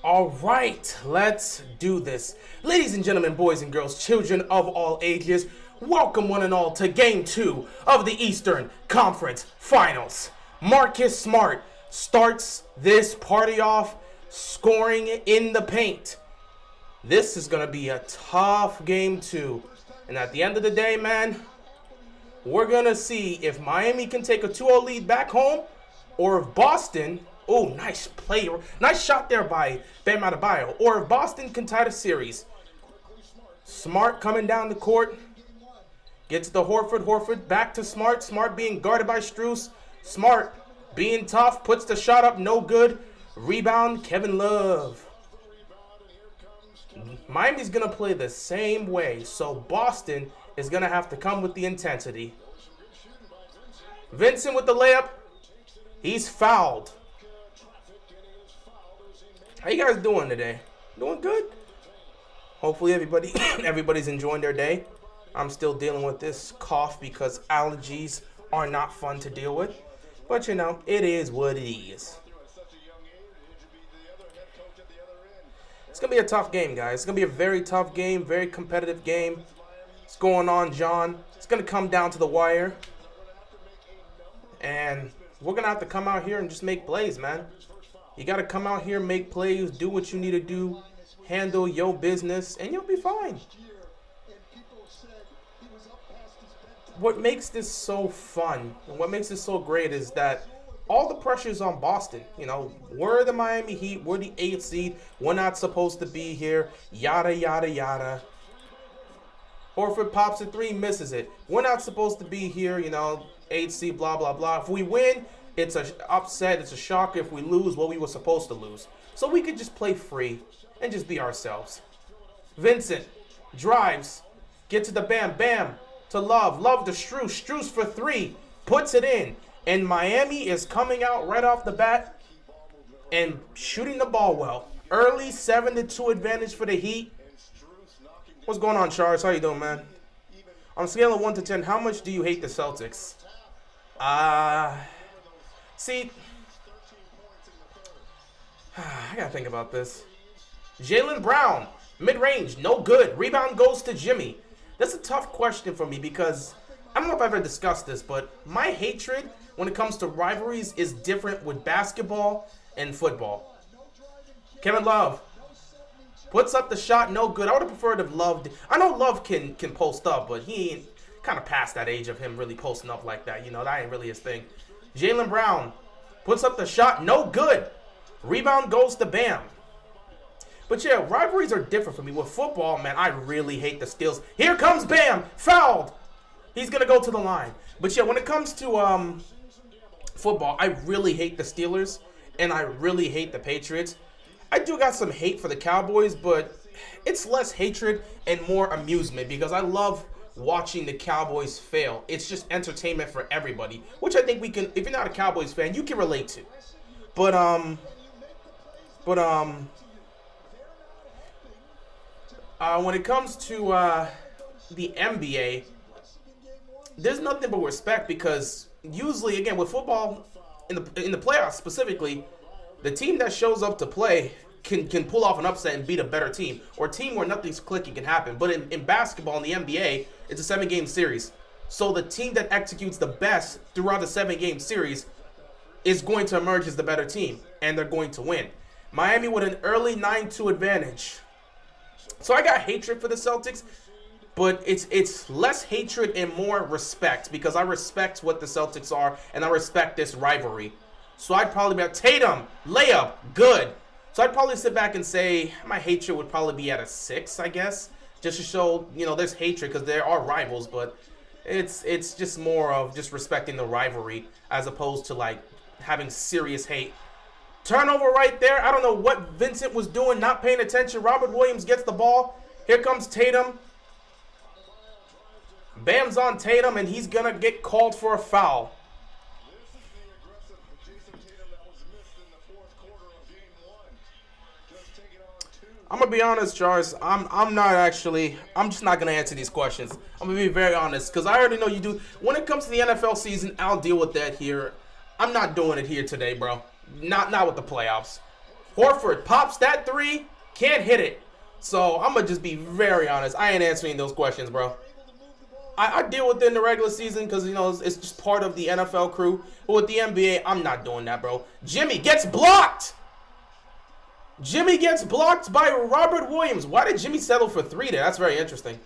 All right, let's do this. Ladies and gentlemen, boys and girls, children of all ages, welcome one and all to Game 2 of the Eastern Conference Finals. Marcus Smart starts this party off scoring in the paint. This is going to be a tough Game 2. And at the end of the day, man, we're going to see if Miami can take a 2-0 lead back home or if Boston... Oh, nice play. Nice shot there by Bam Adebayo. Or if Boston can tie the series. Smart coming down the court. Gets to Horford. Horford back to Smart. Smart being guarded by Strus. Smart being tough. Puts the shot up. No good. Rebound, Kevin Love. Miami's going to play the same way. So Boston is going to have to come with the intensity. Vincent with the layup. He's fouled. How you guys doing today? Doing good? Hopefully everybody's enjoying their day. I'm still dealing with this cough because allergies are not fun to deal with. But you know, it is what it is. It's going to be a tough game, guys. It's going to be a very tough game, very competitive game. What's going on, John? It's going to come down to the wire. And we're going to have to come out here and just make plays, man. You got to come out here, make plays, do what you need to do, handle your business, and you'll be fine. What makes this so fun and what makes this so great is that all the pressure's on Boston. You know, we're the Miami Heat, we're the 8th seed, we're not supposed to be here, yada, yada, yada. Horford pops a 3, misses it. We're not supposed to be here, you know, 8th seed, blah, blah, blah. If we win, it's an upset, it's a shock. If we lose, well, we were supposed to lose. So we could just play free and just be ourselves. Vincent drives, get to the Bam, Bam to Love, Love to Strus, Strus for 3, puts it in. And Miami is coming out right off the bat and shooting the ball well. Early 7-2 advantage for the Heat. What's going on, Charles? How you doing, man? On a scale of 1 to 10, how much do you hate the Celtics? See, I gotta think about this. Jaylen Brown, mid-range, no good. Rebound goes to Jimmy. That's a tough question for me because I don't know if I've ever discussed this, but my hatred when it comes to rivalries is different with basketball and football. Kevin Love puts up the shot, no good. I would have preferred if Love did. I know Love can post up, but he ain't kind of past that age of him really posting up like that. You know, that ain't really his thing. Jaylen Brown puts up the shot, no good. Rebound goes to Bam. But yeah, rivalries are different for me. With football, man, I really hate the steals. Here comes Bam, fouled. He's going to go to the line. But yeah, when it comes to football, I really hate the Steelers, and I really hate the Patriots. I do got some hate for the Cowboys, but it's less hatred and more amusement because I love watching the Cowboys fail. It's just entertainment for everybody, which I think we can, if you're not a Cowboys fan, you can relate to. But when it comes to the NBA, there's nothing but respect because usually, again, with football, in the playoffs specifically, the team that shows up to play can pull off an upset and beat a better team, or a team where nothing's clicking can happen. But in basketball, in the NBA, it's a 7-game series. So the team that executes the best throughout the 7-game series is going to emerge as the better team, and they're going to win. Miami with an early 9-2 advantage. So I got hatred for the Celtics, but it's less hatred and more respect because I respect what the Celtics are, and I respect this rivalry. So I'd probably be like, Tatum, layup, good. So I'd probably sit back and say my hatred would probably be at a 6, I guess, just to show, you know, there's hatred because there are rivals, but it's just more of just respecting the rivalry as opposed to like having serious hate. Turnover right there. I don't know what Vincent was doing, not paying attention. Robert Williams gets the ball. Here comes Tatum. Bam's on Tatum, and he's going to get called for a foul. I'm going to be honest, Charles. I'm just not going to answer these questions. I'm going to be very honest because I already know you do. When it comes to the NFL season, I'll deal with that here. I'm not doing it here today, bro. Not with the playoffs. Horford pops that three, can't hit it. So I'm going to just be very honest. I ain't answering those questions, bro. I deal with it in the regular season because, you know, it's just part of the NFL crew. But with the NBA, I'm not doing that, bro. Jimmy gets blocked. Jimmy gets blocked by Robert Williams. Why did Jimmy settle for three there? That's very interesting.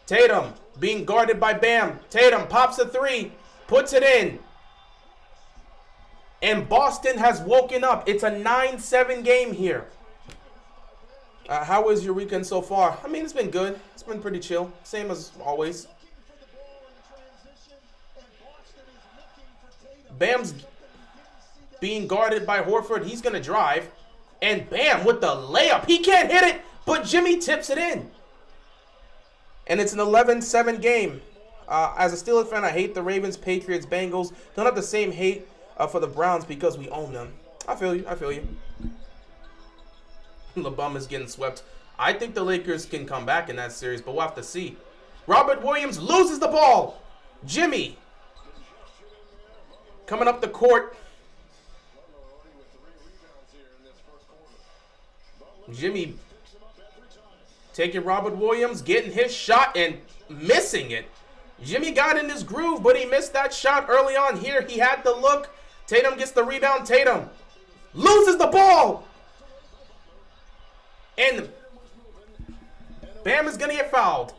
Tatum being guarded by Bam. Tatum pops a three, puts it in. And Boston has woken up. It's a 9-7 game here. How was your weekend so far? I mean, it's been good. It's been pretty chill. Same as always. Bam's being guarded by Horford. He's going to drive. And Bam with the layup. He can't hit it, but Jimmy tips it in. And it's an 11-7 game. As a Steelers fan, I hate the Ravens, Patriots, Bengals. Don't have the same hate for the Browns because we own them. I feel you. I feel you. LeBum is getting swept. I think the Lakers can come back in that series, but we'll have to see. Robert Williams loses the ball. Jimmy coming up the court. Jimmy taking Robert Williams, getting his shot and missing it. Jimmy got in his groove, but he missed that shot early on here. He had the look. Tatum gets the rebound. Tatum loses the ball. And Bam is going to get fouled.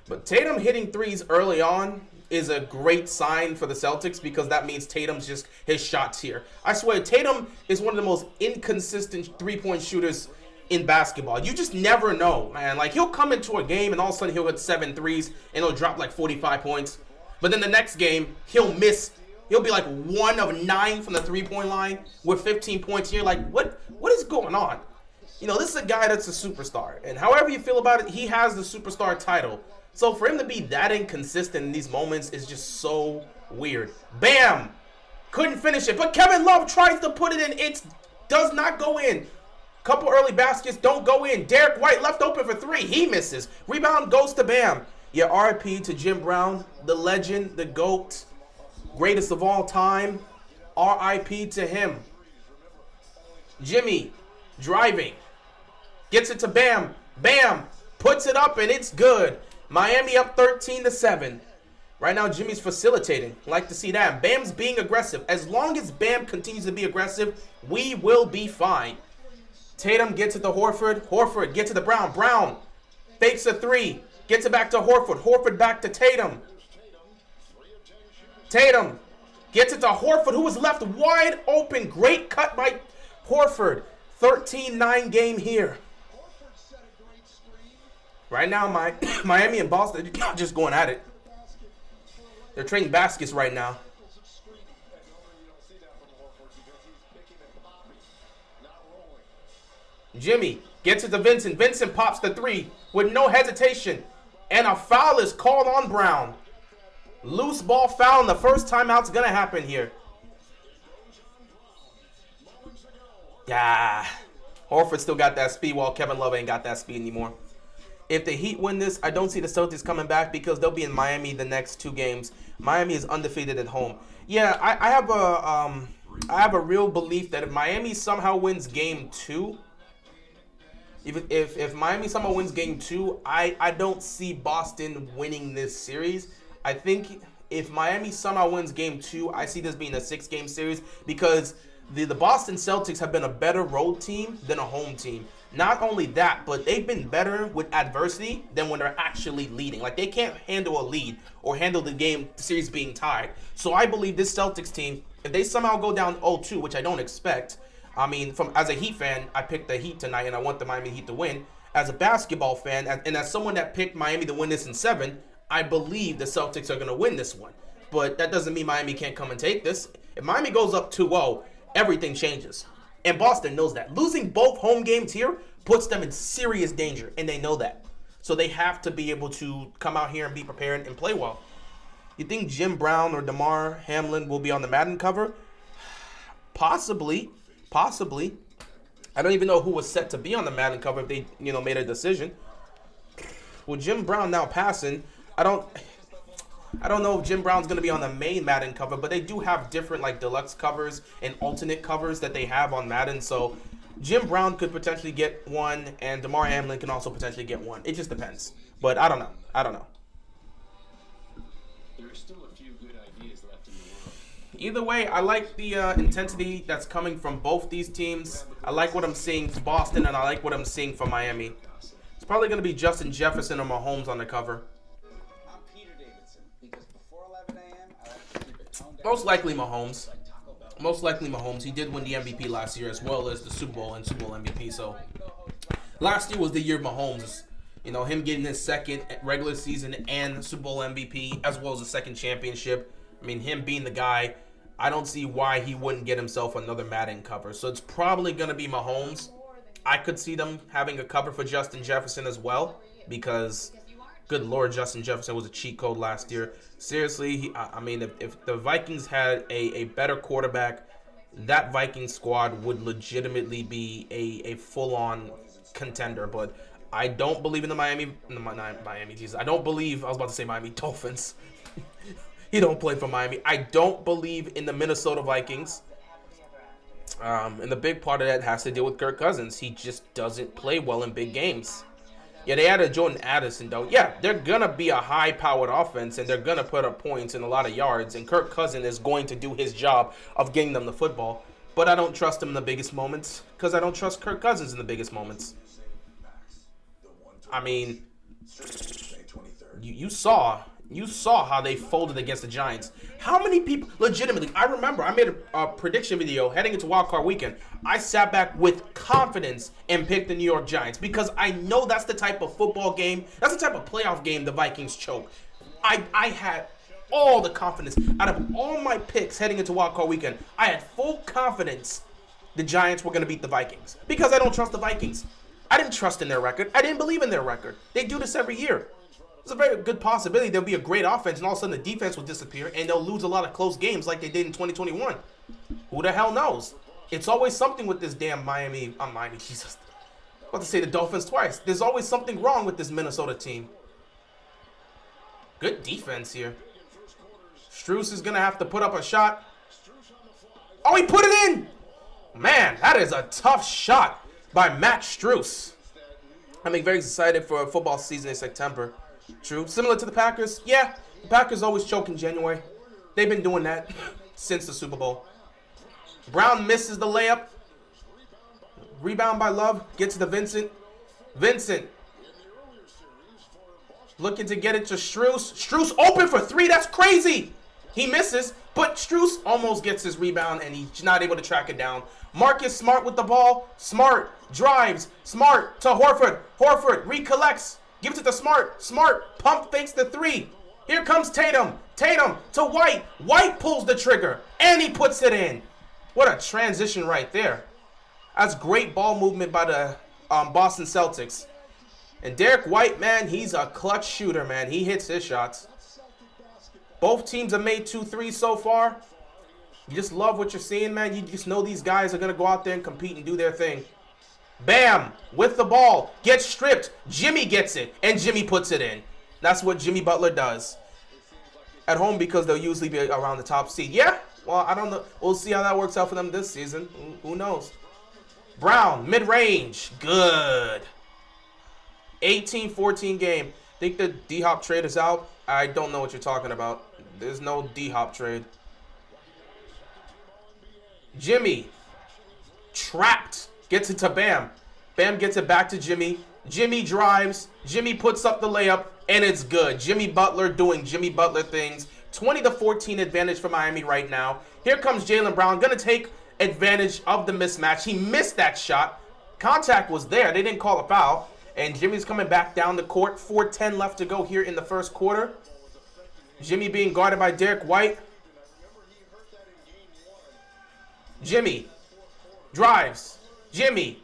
But Tatum hitting threes early on is a great sign for the Celtics because that means Tatum's just his shots here. I swear, Tatum is one of the most inconsistent three-point shooters in basketball. You just never know, man. Like, he'll come into a game and all of a sudden he'll hit 7 threes and he'll drop like 45 points. But then the next game, he'll miss. He'll be like 1 of 9 from the three-point line with 15 points here. Like, what is going on? You know, this is a guy that's a superstar. And however you feel about it, he has the superstar title. So for him to be that inconsistent in these moments is just so weird. Bam! Couldn't finish it. But Kevin Love tries to put it in. It does not go in. Couple early baskets don't go in. Derek White left open for 3. He misses. Rebound goes to Bam. Yeah, RIP to Jim Brown, the legend, the GOAT, greatest of all time. RIP to him. Jimmy driving. Gets it to Bam. Bam puts it up and it's good. Miami up 13-7. Right now, Jimmy's facilitating. Like to see that. Bam's being aggressive. As long as Bam continues to be aggressive, we will be fine. Tatum gets it to Horford. Horford gets it to Brown. Brown fakes a 3. Gets it back to Horford. Horford back to Tatum. Tatum gets it to Horford, who was left wide open. Great cut by Horford. 13-9 game here. Right now, Miami and Boston are just going at it. They're trading baskets right now. Jimmy gets it to Vincent. Vincent pops the 3 with no hesitation. And a foul is called on Brown. Loose ball foul, and the first timeout's going to happen here. Yeah. Horford still got that speed while Kevin Love ain't got that speed anymore. If the Heat win this, I don't see the Celtics coming back because they'll be in Miami the next 2 games. Miami is undefeated at home. Yeah, I have a real belief that if Miami somehow wins game 2, if Miami somehow wins game 2, I don't see Boston winning this series. I think if Miami somehow wins game 2, I see this being a 6-game series because the Boston Celtics have been a better road team than a home team. Not only that, but they've been better with adversity than when they're actually leading. Like, they can't handle a lead or handle the series being tied. So I believe this Celtics team, if they somehow go down 0-2, which I don't expect, I mean, as a Heat fan, I picked the Heat tonight, and I want the Miami Heat to win. As a basketball fan, and as someone that picked Miami to win this in 7, I believe the Celtics are going to win this one. But that doesn't mean Miami can't come and take this. If Miami goes up 2-0, everything changes. And Boston knows that. Losing both home games here puts them in serious danger, and they know that. So they have to be able to come out here and be prepared and play well. You think Jim Brown or DeMar Hamlin will be on the Madden cover? Possibly. I don't even know who was set to be on the Madden cover if they, made a decision. With Jim Brown now passing, I don't know if Jim Brown's going to be on the main Madden cover, but they do have different like deluxe covers and alternate covers that they have on Madden. So Jim Brown could potentially get one, and DeMar Hamlin can also potentially get one. It just depends. But I don't know. There are still a few good ideas left in the world. Either way, I like the intensity that's coming from both these teams. I like what I'm seeing from Boston, and I like what I'm seeing from Miami. It's probably going to be Justin Jefferson or Mahomes on the cover. Most likely Mahomes. He did win the MVP last year as well as the Super Bowl and Super Bowl MVP. So last year was the year of Mahomes. Him getting his second regular season and Super Bowl MVP as well as a second championship. I mean, him being the guy, I don't see why he wouldn't get himself another Madden cover. So it's probably going to be Mahomes. I could see them having a cover for Justin Jefferson as well because, good Lord, Justin Jefferson was a cheat code last year. Seriously, if the Vikings had a better quarterback, that Vikings squad would legitimately be a full-on contender. But I don't believe in the Miami. I don't believe. I was about to say Miami Dolphins. He don't play for Miami. I don't believe in the Minnesota Vikings. And the big part of that has to deal with Kirk Cousins. He just doesn't play well in big games. Yeah, they added Jordan Addison, though. Yeah, they're going to be a high-powered offense, and they're going to put up points and a lot of yards. And Kirk Cousins is going to do his job of getting them the football. But I don't trust him in the biggest moments because I don't trust Kirk Cousins in the biggest moments. I mean, you saw how they folded against the Giants. How many people, legitimately, I remember I made a prediction video heading into Wild Card Weekend. I sat back with confidence and picked the New York Giants because I know that's the type of football game, that's the type of playoff game the Vikings choke. I had all the confidence. Out of all my picks heading into Wild Card Weekend, I had full confidence the Giants were going to beat the Vikings because I don't trust the Vikings. I didn't trust in their record. I didn't believe in their record. They do this every year. There's a very good possibility there'll be a great offense and all of a sudden the defense will disappear and they'll lose a lot of close games like they did in 2021. Who the hell knows? It's always something with this damn Miami, Jesus. I'm about to say the Dolphins twice. There's always something wrong with this Minnesota team. Good defense here. Strus is going to have to put up a shot. Oh, he put it in! Man, that is a tough shot by Matt Strus. I'm very excited for a football season in September. True. Similar to the Packers. Yeah, the Packers always choke in January. They've been doing that since the Super Bowl. Brown misses the layup. Rebound by Love. Gets to Vincent. Vincent looking to get it to Strus. Strus open for three. That's crazy. He misses, but Strus almost gets his rebound, and he's not able to track it down. Marcus Smart with the ball. Smart drives. Smart to Horford. Horford recollects. Gives it to Smart. Smart pump fakes the three. Here comes Tatum. Tatum to White. White pulls the trigger, and he puts it in. What a transition right there. That's great ball movement by the Boston Celtics. And Derek White, man, he's a clutch shooter, man. He hits his shots. Both teams have made 2 threes so far. You just love what you're seeing, man. You just know these guys are going to go out there and compete and do their thing. Bam! With the ball. Gets stripped. Jimmy gets it. And Jimmy puts it in. That's what Jimmy Butler does. At home because they'll usually be around the top seed. Yeah? Well, I don't know. We'll see how that works out for them this season. Who knows? Brown, mid-range. Good. 18-14 game. Think the D-Hop trade is out? I don't know what you're talking about. There's no D-Hop trade. Jimmy. Trapped. Gets it to Bam. Bam gets it back to Jimmy. Jimmy drives. Jimmy puts up the layup, and it's good. Jimmy Butler doing Jimmy Butler things. 20-14 advantage for Miami right now. Here comes Jaylen Brown. Going to take advantage of the mismatch. He missed that shot. Contact was there. They didn't call a foul. And Jimmy's coming back down the court. 4:10 left to go here in the first quarter. Jimmy being guarded by Derek White. Jimmy drives. Jimmy.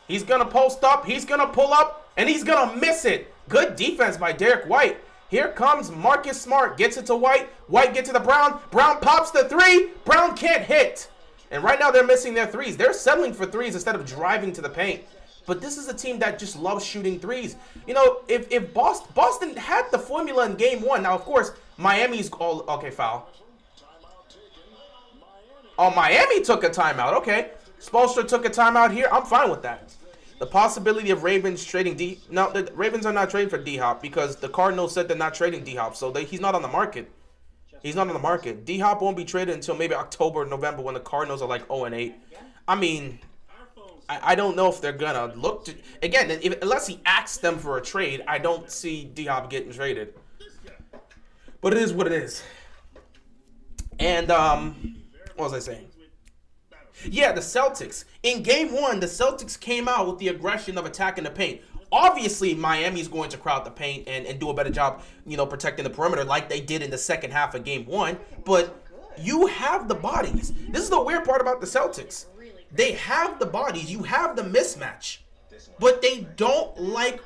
He's going to post up. He's going to pull up. And he's going to miss it. Good defense by Derek White. Here comes Marcus Smart. Gets it to White. White gets it to Brown. Brown pops the three. Brown can't hit. And right now they're missing their threes. They're settling for threes instead of driving to the paint. But this is a team that just loves shooting threes. You know, if Boston had the formula in game 1. Now, of course, Miami's all... Okay, foul. Oh, Miami took a timeout. Okay. Spoelstra took a timeout here. I'm fine with that. The possibility of Ravens trading D... No, the Ravens are not trading for D-Hop because the Cardinals said they're not trading D-Hop. So he's not on the market. He's not on the market. D-Hop won't be traded until maybe October or November when the Cardinals are like 0-8. I mean... I don't know if they're going to look to... Again, unless he asks them for a trade, I don't see D-Hop getting traded. But it is what it is. And, what was I saying? Yeah, the Celtics. In game 1, the Celtics came out with the aggression of attacking the paint. Obviously, Miami's going to crowd the paint and do a better job, you know, protecting the perimeter like they did in the second half of game 1. But you have the bodies. This is the weird part about the Celtics. They have the bodies. You have the mismatch. But they don't like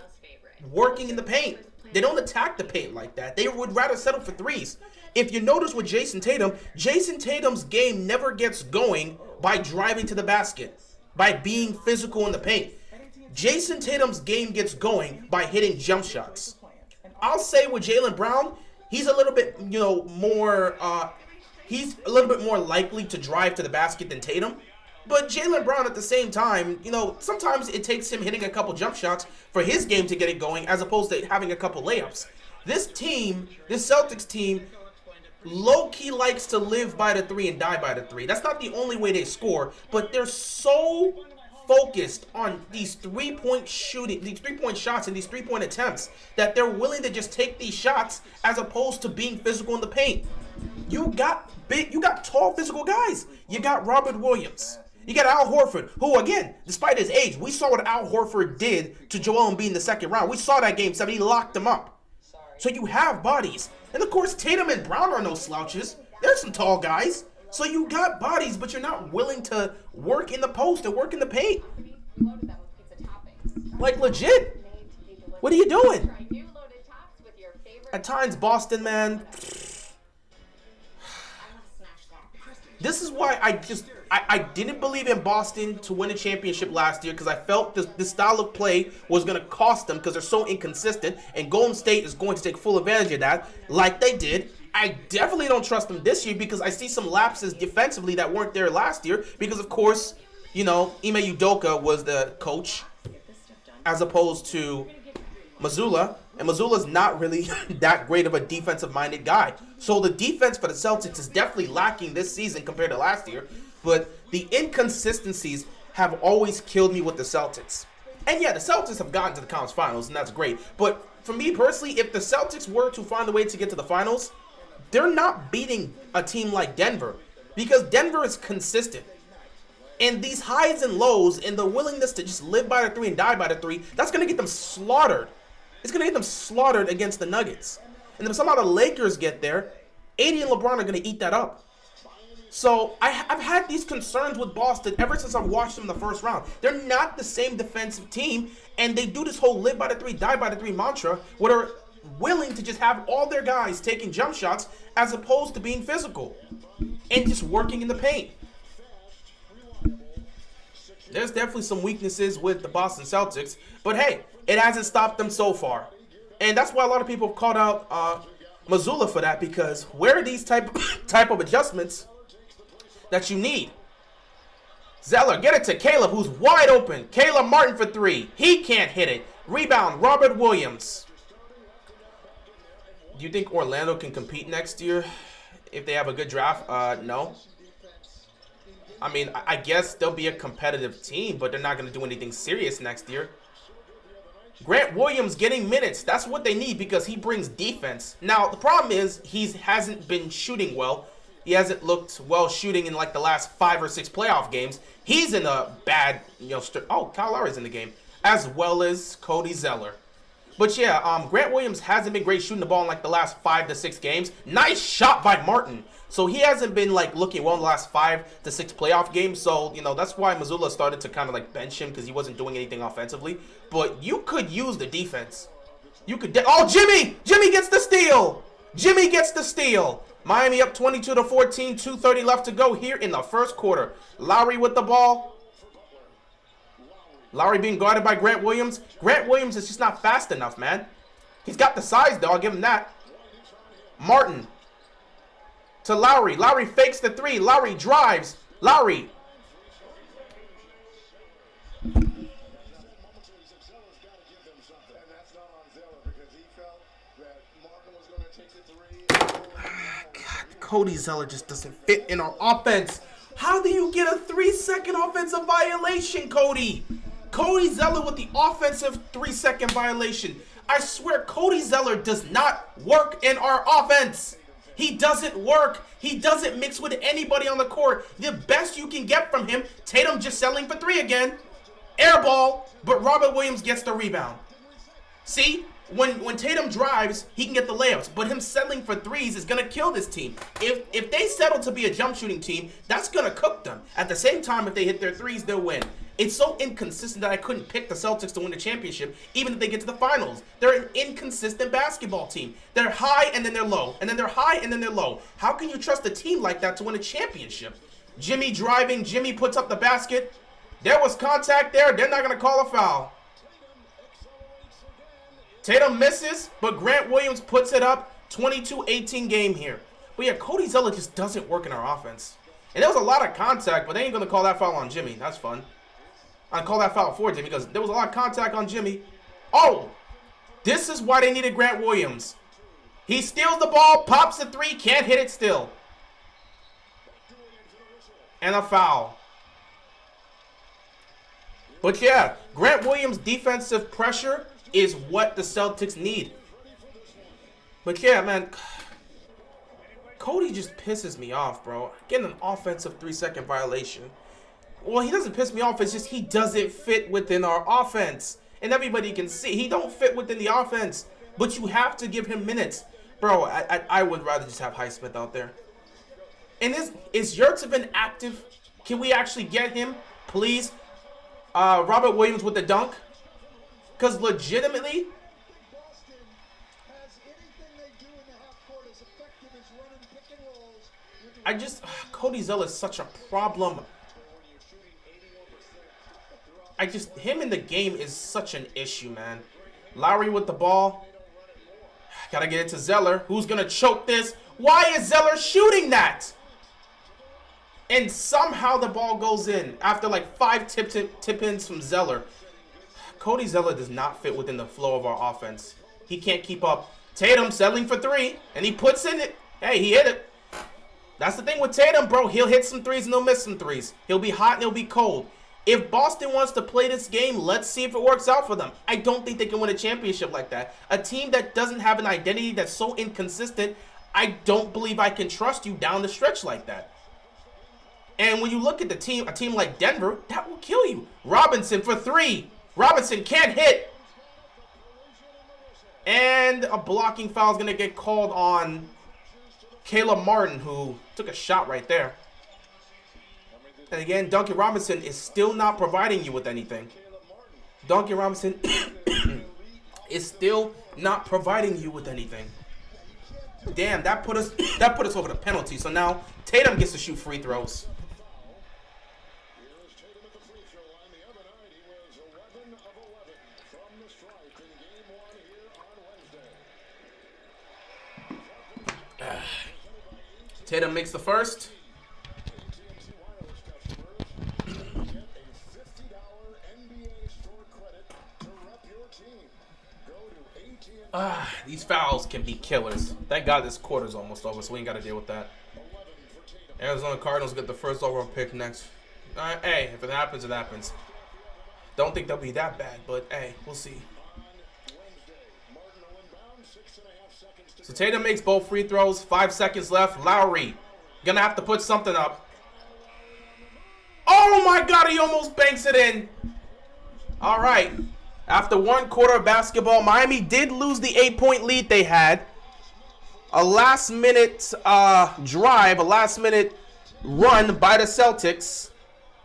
working in the paint. They don't attack the paint like that. They would rather settle for threes. If you notice with Jason Tatum's game never gets going by driving to the basket, by being physical in the paint. Jason Tatum's game gets going by hitting jump shots. I'll say with Jaylen Brown, he's a little bit, you know, more, he's a little bit more likely to drive to the basket than Tatum. But Jaylen Brown at the same time, you know, sometimes it takes him hitting a couple jump shots for his game to get it going as opposed to having a couple layups. This team, this Celtics team, low-key likes to live by the 3 and die by the 3. That's not the only way they score, but they're so focused on these three-point shooting, these three-point shots and these three-point attempts that they're willing to just take these shots as opposed to being physical in the paint. You got tall physical guys. You got Robert Williams. You got Al Horford, who, again, despite his age, we saw what Al Horford did to Joel Embiid in the second round. We saw that game 7. He locked him up. So you have bodies. And, of course, Tatum and Brown are no slouches. There's some tall guys. So you got bodies, but you're not willing to work in the post and work in the paint. Like, legit. What are you doing? At times, Boston, man. This is why I didn't believe in Boston to win a championship last year because I felt this style of play was going to cost them because they're so inconsistent, and Golden State is going to take full advantage of that like they did. I definitely don't trust them this year because I see some lapses defensively that weren't there last year because, of course, you know, Ime Udoka was the coach as opposed to Mazzulla, and Mazzulla's not really that great of a defensive-minded guy. So the defense for the Celtics is definitely lacking this season compared to last year, but the inconsistencies have always killed me with the Celtics. And yeah, the Celtics have gotten to the conference finals, and that's great. But for me personally, if the Celtics were to find a way to get to the finals, they're not beating a team like Denver because Denver is consistent. And these highs and lows and the willingness to just live by the 3 and die by the 3, that's going to get them slaughtered. It's going to get them slaughtered against the Nuggets. And if somehow the Lakers get there, AD and LeBron are going to eat that up. So I've had these concerns with Boston ever since I've watched them in the first round. They're not the same defensive team, and they do this whole live by the 3, die by the 3 mantra where they're willing to just have all their guys taking jump shots as opposed to being physical and just working in the paint. There's definitely some weaknesses with the Boston Celtics, but hey, it hasn't stopped them so far. And that's why a lot of people have called out Mazzulla for that, because where are these type of adjustments that you need? Zeller, get it to Caleb, who's wide open. Caleb Martin for 3. He can't hit it. Rebound, Robert Williams. Do you think Orlando can compete next year if they have a good draft? No. I mean, I guess they'll be a competitive team, but they're not going to do anything serious next year. Grant Williams getting minutes. That's what they need because he brings defense. Now, the problem is he hasn't been shooting well. He hasn't looked well shooting in like the last 5 or 6 playoff games. He's in a bad, Kyle Lowry's in the game, as well as Cody Zeller. But yeah, Grant Williams hasn't been great shooting the ball in like the last 5 to 6 games. Nice shot by Martin. So he hasn't been like looking well in the last 5 to 6 playoff games. So, that's why Mazzulla started to kind of like bench him because he wasn't doing anything offensively. But you could use the defense. You could. Oh, Jimmy! Jimmy gets the steal! Jimmy gets the steal. Miami up 22-14, 2:30 left to go here in the first quarter. Lowry with the ball. Lowry being guarded by Grant Williams. Grant Williams is just not fast enough, man. He's got the size, though. I'll give him that. Martin to Lowry. Lowry fakes the three. Lowry drives. Lowry. God, Cody Zeller just doesn't fit in our offense. How do you get a 3-second offensive violation, Cody? Cody Zeller with the offensive 3-second violation. I swear, Cody Zeller does not work in our offense. He doesn't work. He doesn't mix with anybody on the court. The best you can get from him, Tatum just settling for three again. Air ball, but Robert Williams gets the rebound. See? When Tatum drives, he can get the layups, but him settling for threes is going to kill this team. If they settle to be a jump shooting team, that's going to cook them. At the same time, if they hit their threes, they'll win. It's so inconsistent that I couldn't pick the Celtics to win the championship, even if they get to the finals. They're an inconsistent basketball team. They're high and then they're low, and then they're high and then they're low. How can you trust a team like that to win a championship? Jimmy driving, Jimmy puts up the basket. There was contact there. They're not going to call a foul. Tatum misses, but Grant Williams puts it up. 22-18 game here. But yeah, Cody Zeller just doesn't work in our offense. And there was a lot of contact, but they ain't going to call that foul on Jimmy. That's fun. I'll call that foul for Jimmy because there was a lot of contact on Jimmy. Oh, this is why they needed Grant Williams. He steals the ball, pops the three, can't hit it still. And a foul. But yeah, Grant Williams' defensive pressure is what the Celtics need. But yeah, man, Cody just pisses me off, bro. Getting an offensive 3-second violation. Well, he doesn't piss me off. It's just he doesn't fit within our offense. And everybody can see he don't fit within the offense. But you have to give him minutes. Bro, I would rather just have Highsmith out there. And is Yurtseven active? Can we actually get him, please? Robert Williams with the dunk. Because legitimately, Cody Zeller is such a problem. Him in the game is such an issue, man. Lowry with the ball. Gotta get it to Zeller. Who's gonna choke this? Why is Zeller shooting that? And somehow the ball goes in after like 5 tip-ins from Zeller. Cody Zeller does not fit within the flow of our offense. He can't keep up. Tatum settling for 3, and he puts in it. Hey, he hit it. That's the thing with Tatum, bro. He'll hit some threes and he'll miss some threes. He'll be hot and he'll be cold. If Boston wants to play this game, let's see if it works out for them. I don't think they can win a championship like that. A team that doesn't have an identity that's so inconsistent, I don't believe I can trust you down the stretch like that. And when you look at the team, a team like Denver, that will kill you. Robinson for 3. Robinson can't hit. And a blocking foul is going to get called on Caleb Martin, who took a shot right there. And again, Duncan Robinson is still not providing you with anything. Duncan Robinson is still not providing you with anything. Damn, that put us over the penalty. So now Tatum gets to shoot free throws. Tatum makes the first. These fouls can be killers. Thank God this quarter's almost over, so we ain't got to deal with that. Arizona Cardinals get the first overall pick next. Hey, if it happens, it happens. Don't think they'll be that bad, but hey, we'll see. So Tatum makes both free throws. 5 seconds left. Lowry gonna have to put something up. Oh my God, he almost banks it in. All right. After 1 quarter of basketball, Miami did lose the 8-point lead they had. A last-minute drive, a last-minute run by the Celtics.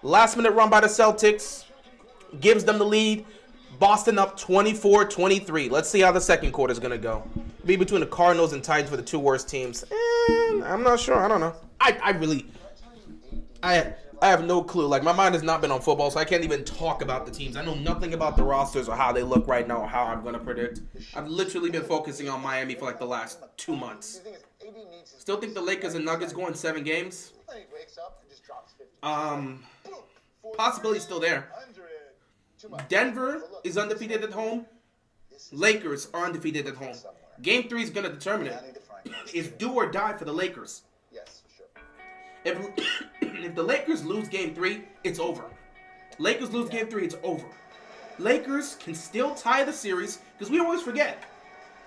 Last-minute run by the Celtics gives them the lead. Boston up 24-23. Let's see how the second quarter is going to go. Be between the Cardinals and Titans for the two worst teams. I'm not sure. I don't know. I have no clue. Like, my mind has not been on football, so I can't even talk about the teams. I know nothing about the rosters or how they look right now or how I'm going to predict. I've literally been focusing on Miami for like the last 2 months. Still think the Lakers and Nuggets go in 7 games. Possibility still there. Denver is undefeated at home. Lakers are undefeated at home. Game 3 is going to determine it. It's do or die for the Lakers. If the Lakers lose Game 3, it's over. Lakers lose Game 3, it's over. Lakers can still tie the series, because we always forget.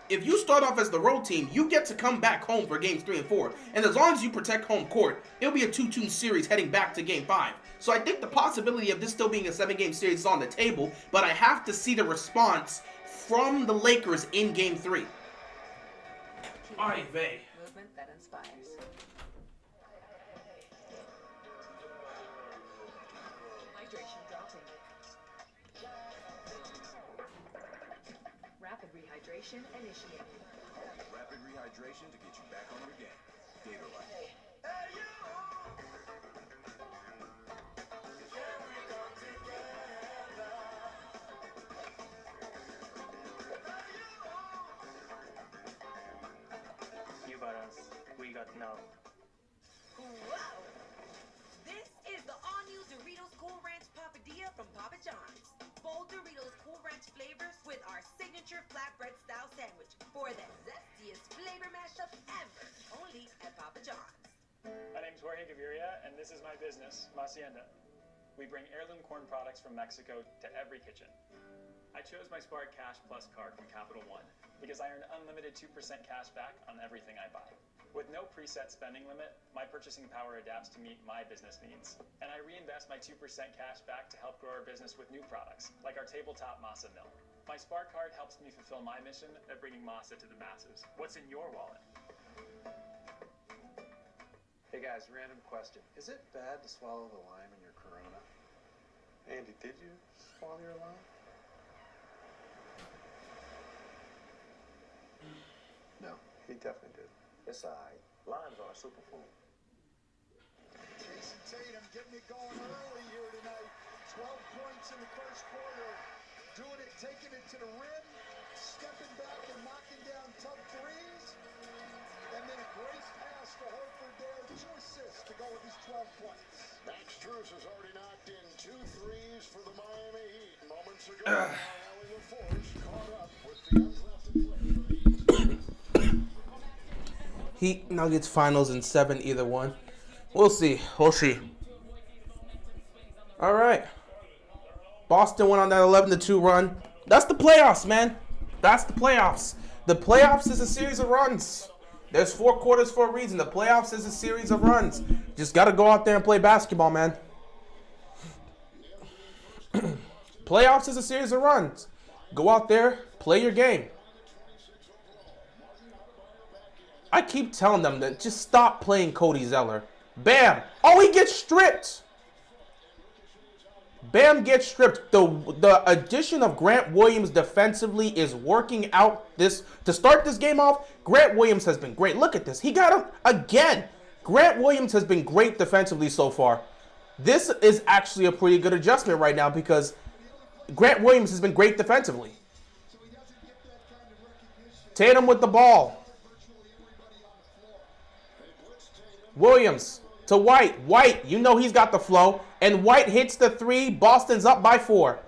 If you start off as the road team, you get to come back home for Games 3 and 4. And as long as you protect home court, it'll be a 2-2 series heading back to Game 5. So I think the possibility of this still being a 7-game series is on the table, but I have to see the response from the Lakers in Game 3. Ay vey. Movement that inspires. Hydration dropping. Rapid rehydration initiated. Rapid rehydration to get you back on your game. Gatorade. You got us. We got now. Whoa! This is the all-new Doritos Cool Ranch Papadilla from Papa John's. Bold Doritos Cool Ranch flavors with our signature flatbread-style sandwich for the zestiest flavor mashup ever. Only at Papa John's. My name's Jorge Gaviria, and this is my business, Hacienda. We bring heirloom corn products from Mexico to every kitchen. I chose my Spark Cash Plus card from Capital One because I earn unlimited 2% cash back on everything I buy. With no preset spending limit, my purchasing power adapts to meet my business needs. And I reinvest my 2% cash back to help grow our business with new products, like our tabletop masa mill. My Spark card helps me fulfill my mission of bringing masa to the masses. What's in your wallet? Hey guys, random question. Is it bad to swallow the lime in your Corona? Andy, did you swallow your lime? No, he definitely did. It's alright. Limes are a superfood. Jason Tatum getting it going early here tonight. 12 points in the first quarter. Doing it, taking it to the rim, stepping back and knocking down tough threes. And then a great pass to Horford there. 2 assists to go with his 12 points. Max Strus has already knocked in 2 threes for the Miami Heat. Moments ago, Allen LaForce caught up with the undrafted player. Heat Nuggets finals in 7, either one. We'll see. We'll see. All right. Boston went on that 11-2 run. That's the playoffs, man. That's the playoffs. The playoffs is a series of runs. There's 4 quarters for a reason. The playoffs is a series of runs. Just got to go out there and play basketball, man. Playoffs is a series of runs. Go out there, play your game. I keep telling them that just stop playing Cody Zeller. Bam. Oh, he gets stripped. Bam gets stripped. The addition of Grant Williams defensively is working out this. To start this game off, Grant Williams has been great. Look at this. He got him again. Grant Williams has been great defensively so far. This is actually a pretty good adjustment right now because Grant Williams has been great defensively. Tatum with the ball. Williams to White. White, you know he's got the flow. And White hits the 3. Boston's up by 4.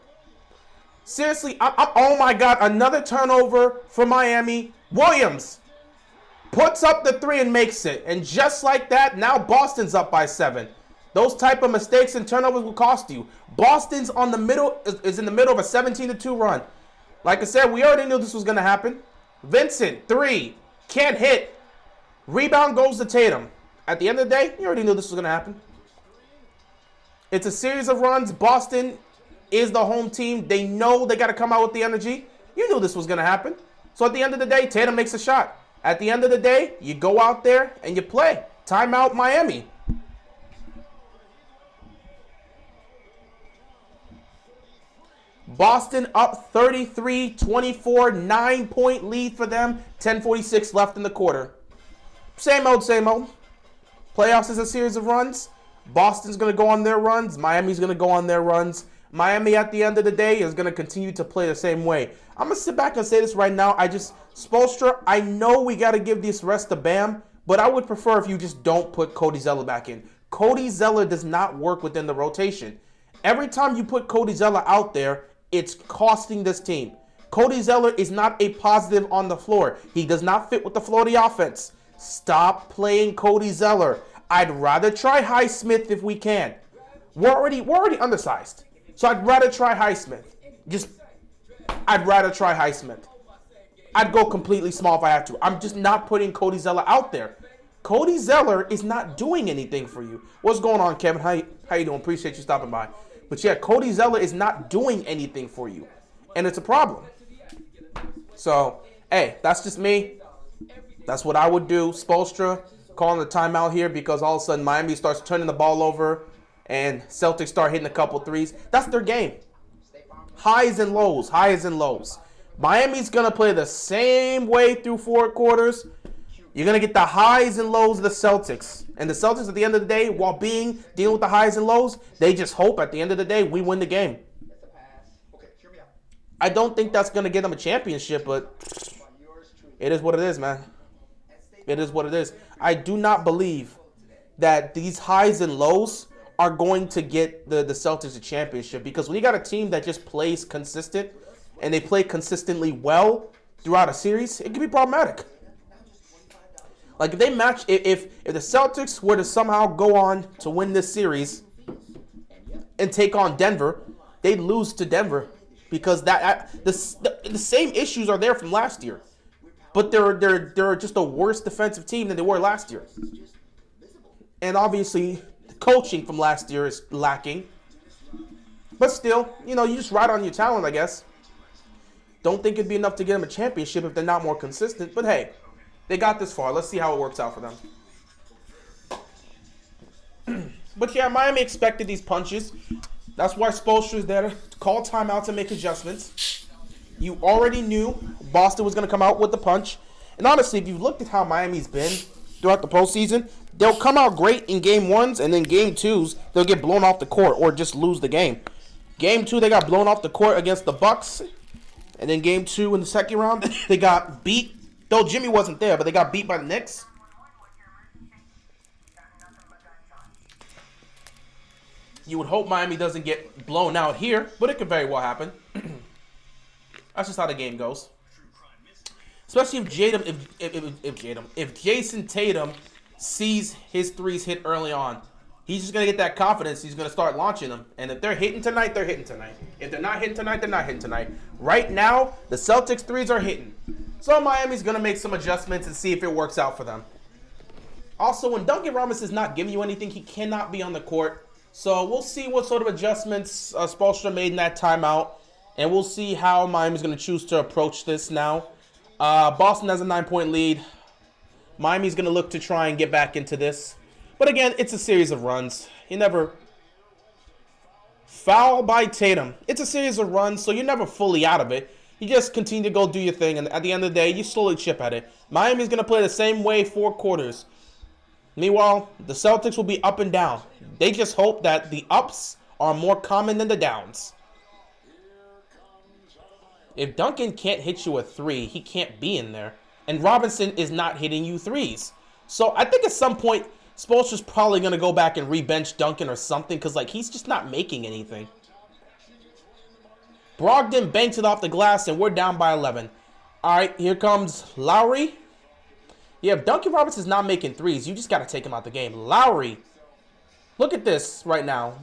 Seriously, oh my God, another turnover for Miami. Williams puts up the 3 and makes it. And just like that, now Boston's up by 7. Those type of mistakes and turnovers will cost you. Boston's on the middle is in the middle of a 17-2 run. Like I said, we already knew this was going to happen. Vincent, 3. Can't hit. Rebound goes to Tatum. At the end of the day, you already knew this was going to happen. It's a series of runs. Boston is the home team. They know they got to come out with the energy. You knew this was going to happen. So at the end of the day, Tatum makes a shot. At the end of the day, you go out there and you play. Timeout Miami. Boston up 33-24, 9-point lead for them. 10:46 left in the quarter. Same old, same old. Playoffs is a series of runs. Boston's going to go on their runs. Miami's going to go on their runs. Miami, at the end of the day, is going to continue to play the same way. I'm going to sit back and say this right now. Spoelstra, I know we got to give this rest to Bam, but I would prefer if you just don't put Cody Zeller back in. Cody Zeller does not work within the rotation. Every time you put Cody Zeller out there, it's costing this team. Cody Zeller is not a positive on the floor. He does not fit with the flow of the offense. Stop playing Cody Zeller. I'd rather try Highsmith if we can. We're already undersized. So I'd rather try Highsmith. I'd rather try Highsmith. I'd go completely small if I have to. I'm just not putting Cody Zeller out there. Cody Zeller is not doing anything for you. What's going on, Kevin? How you doing? Appreciate you stopping by. But yeah, Cody Zeller is not doing anything for you. And it's a problem. So, hey, that's just me. That's what I would do. Spoelstra calling the timeout here because all of a sudden Miami starts turning the ball over and Celtics start hitting a couple threes. That's their game. Highs and lows, highs and lows. Miami's going to play the same way through 4 quarters. You're going to get the highs and lows of the Celtics. And the Celtics, at the end of the day, while dealing with the highs and lows, they just hope at the end of the day we win the game. I don't think that's going to get them a championship, but it is what it is, man. It is what it is. I do not believe that these highs and lows are going to get the Celtics a championship, because when you got a team that just plays consistent and they play consistently well throughout a series, it can be problematic. Like if they match, if the Celtics were to somehow go on to win this series and take on Denver, they'd lose to Denver because the same issues are there from last year, but they're just a worse defensive team than they were last year, and obviously the coaching from last year is lacking. But still, you just ride on your talent, I guess. Don't think it'd be enough to get them a championship if they're not more consistent, but hey. They got this far. Let's see how it works out for them. But yeah, Miami expected these punches. That's why Spoelstra's there to call timeouts and make adjustments. You already knew Boston was going to come out with the punch. And honestly, if you've looked at how Miami's been throughout the postseason, they'll come out great in game 1s, and then game 2s, they'll get blown off the court or just lose the game. Game 2, they got blown off the court against the Bucks. And then game 2 in the second round, they got beat. Though Jimmy wasn't there, but they got beat by the Knicks. You would hope Miami doesn't get blown out here, but it could very well happen. That's just how the game goes. Especially if Jason Tatum sees his threes hit early on. He's just going to get that confidence. He's going to start launching them. And if they're hitting tonight, they're hitting tonight. If they're not hitting tonight, they're not hitting tonight. Right now, the Celtics threes are hitting. So Miami's going to make some adjustments and see if it works out for them. Also, when Duncan Robinson is not giving you anything, he cannot be on the court. So we'll see what sort of adjustments Spoelstra made in that timeout. And we'll see how Miami's going to choose to approach this now. Boston has a 9-point lead. Miami's going to look to try and get back into this. But again, it's a series of runs. You never... Foul by Tatum. It's a series of runs, so you're never fully out of it. You just continue to go do your thing, and at the end of the day, you slowly chip at it. Miami's going to play the same way 4 quarters. Meanwhile, the Celtics will be up and down. They just hope that the ups are more common than the downs. If Duncan can't hit you a 3, he can't be in there. And Robinson is not hitting you 3s. So I think at some point, Spoelstra's probably going to go back and re-bench Duncan or something, because he's just not making anything. Brogdon banks it off the glass, and we're down by 11. All right, here comes Lowry. Yeah, if Duncan Robinson's not making 3s, you just got to take him out the game. Lowry. Look at this right now.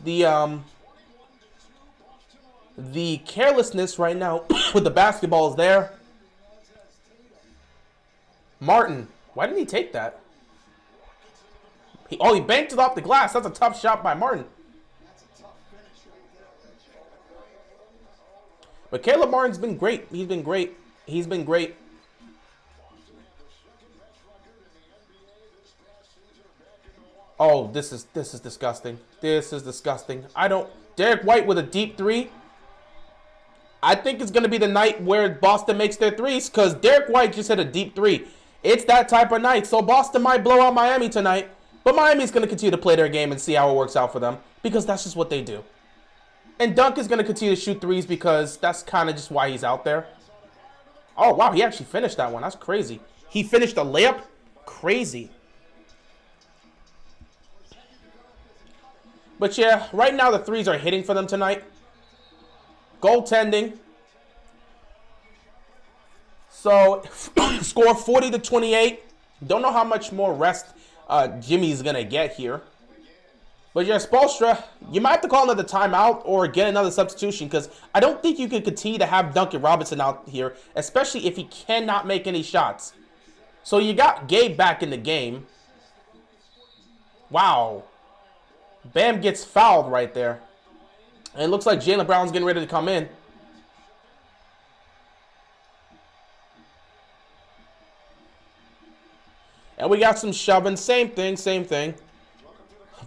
The carelessness right now with the basketball is there. Martin. Why didn't he take that? He banked it off the glass. That's a tough shot by Martin. But Caleb Martin's been great. He's been great. He's been great. Oh, this is disgusting. This is disgusting. Derek White with a deep 3. I think it's going to be the night where Boston makes their threes because Derek White just hit a deep three. It's that type of night. So Boston might blow out Miami tonight. But Miami's going to continue to play their game and see how it works out for them because that's just what they do. And Dunk is going to continue to shoot threes because that's kind of just why he's out there. Oh, wow. He actually finished that one. That's crazy. He finished a layup? Crazy. But yeah, right now the threes are hitting for them tonight. Goaltending. So, score 40-28. Don't know how much more rest Jimmy's going to get here. But yeah, Spoelstra, you might have to call another timeout or get another substitution because I don't think you can continue to have Duncan Robinson out here, especially if he cannot make any shots. So you got Gabe back in the game. Wow. Bam gets fouled right there. And it looks like Jaylen Brown's getting ready to come in. And we got some shoving. Same thing.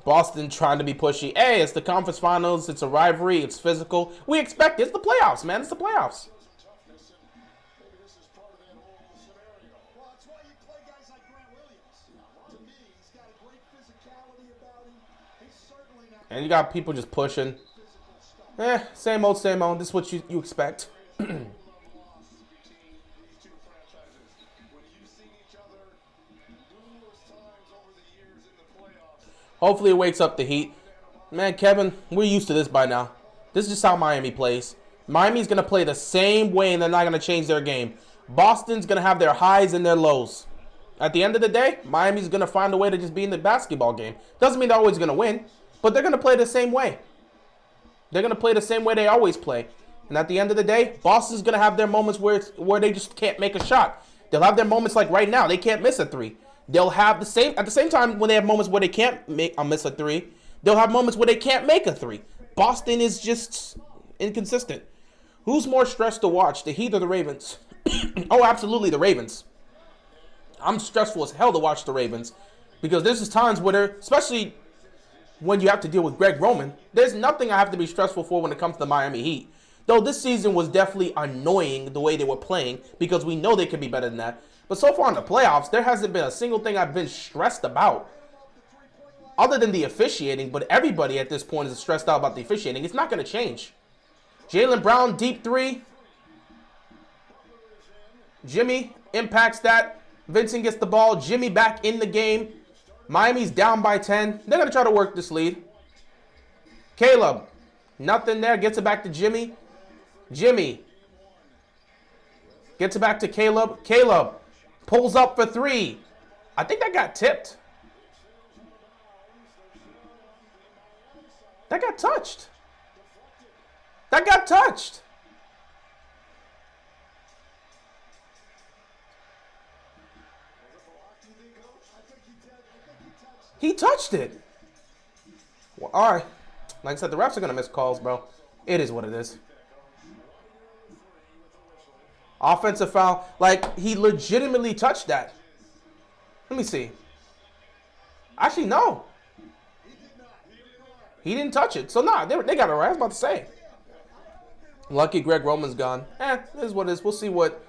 Boston trying to be pushy. Hey, it's the conference finals. It's a rivalry. It's physical. We expect it. It's the playoffs, man. It's the playoffs. Well, that's why you play guys like Grant Williams. To me, he's got a great physicality about him. He's certainly not. And you got people just pushing. Same old, same old. This is what you expect. Hopefully it wakes up the Heat. Man, Kevin, we're used to this by now. This is just how Miami plays. Miami's going to play the same way, and they're not going to change their game. Boston's going to have their highs and their lows. At the end of the day, Miami's going to find a way to just be in the basketball game. Doesn't mean they're always going to win, but they're going to play the same way. They're going to play the same way they always play. And at the end of the day, Boston's going to have their moments where they just can't make a shot. They'll have their moments like right now. They can't miss a three. They'll have at the same time when they have moments where they can't miss a three, they'll have moments where they can't make a three. Boston is just inconsistent. Who's more stressed to watch, the Heat or the Ravens? Oh, absolutely the Ravens. I'm stressful as hell to watch the Ravens because there's just times where especially when you have to deal with Greg Roman, there's nothing I have to be stressful for when it comes to the Miami Heat. Though this season was definitely annoying the way they were playing because we know they could be better than that. But so far in the playoffs, there hasn't been a single thing I've been stressed about other than the officiating. But everybody at this point is stressed out about the officiating. It's not going to change. Jaylen Brown, deep three. Jimmy impacts that. Vincent gets the ball. Jimmy back in the game. Miami's down by 10. They're going to try to work this lead. Caleb, nothing there. Gets it back to Jimmy. Jimmy gets it back to Caleb. Caleb pulls up for three. I think that got tipped. That got touched. That got touched. He touched it. Well, all right. Like I said, the refs are going to miss calls, bro. It is what it is. Offensive foul. Like, he legitimately touched that. Let me see. Actually, no. He didn't touch it. So, nah, they got it right. I was about to say. Lucky Greg Roman's gone. It is what it is. We'll see what...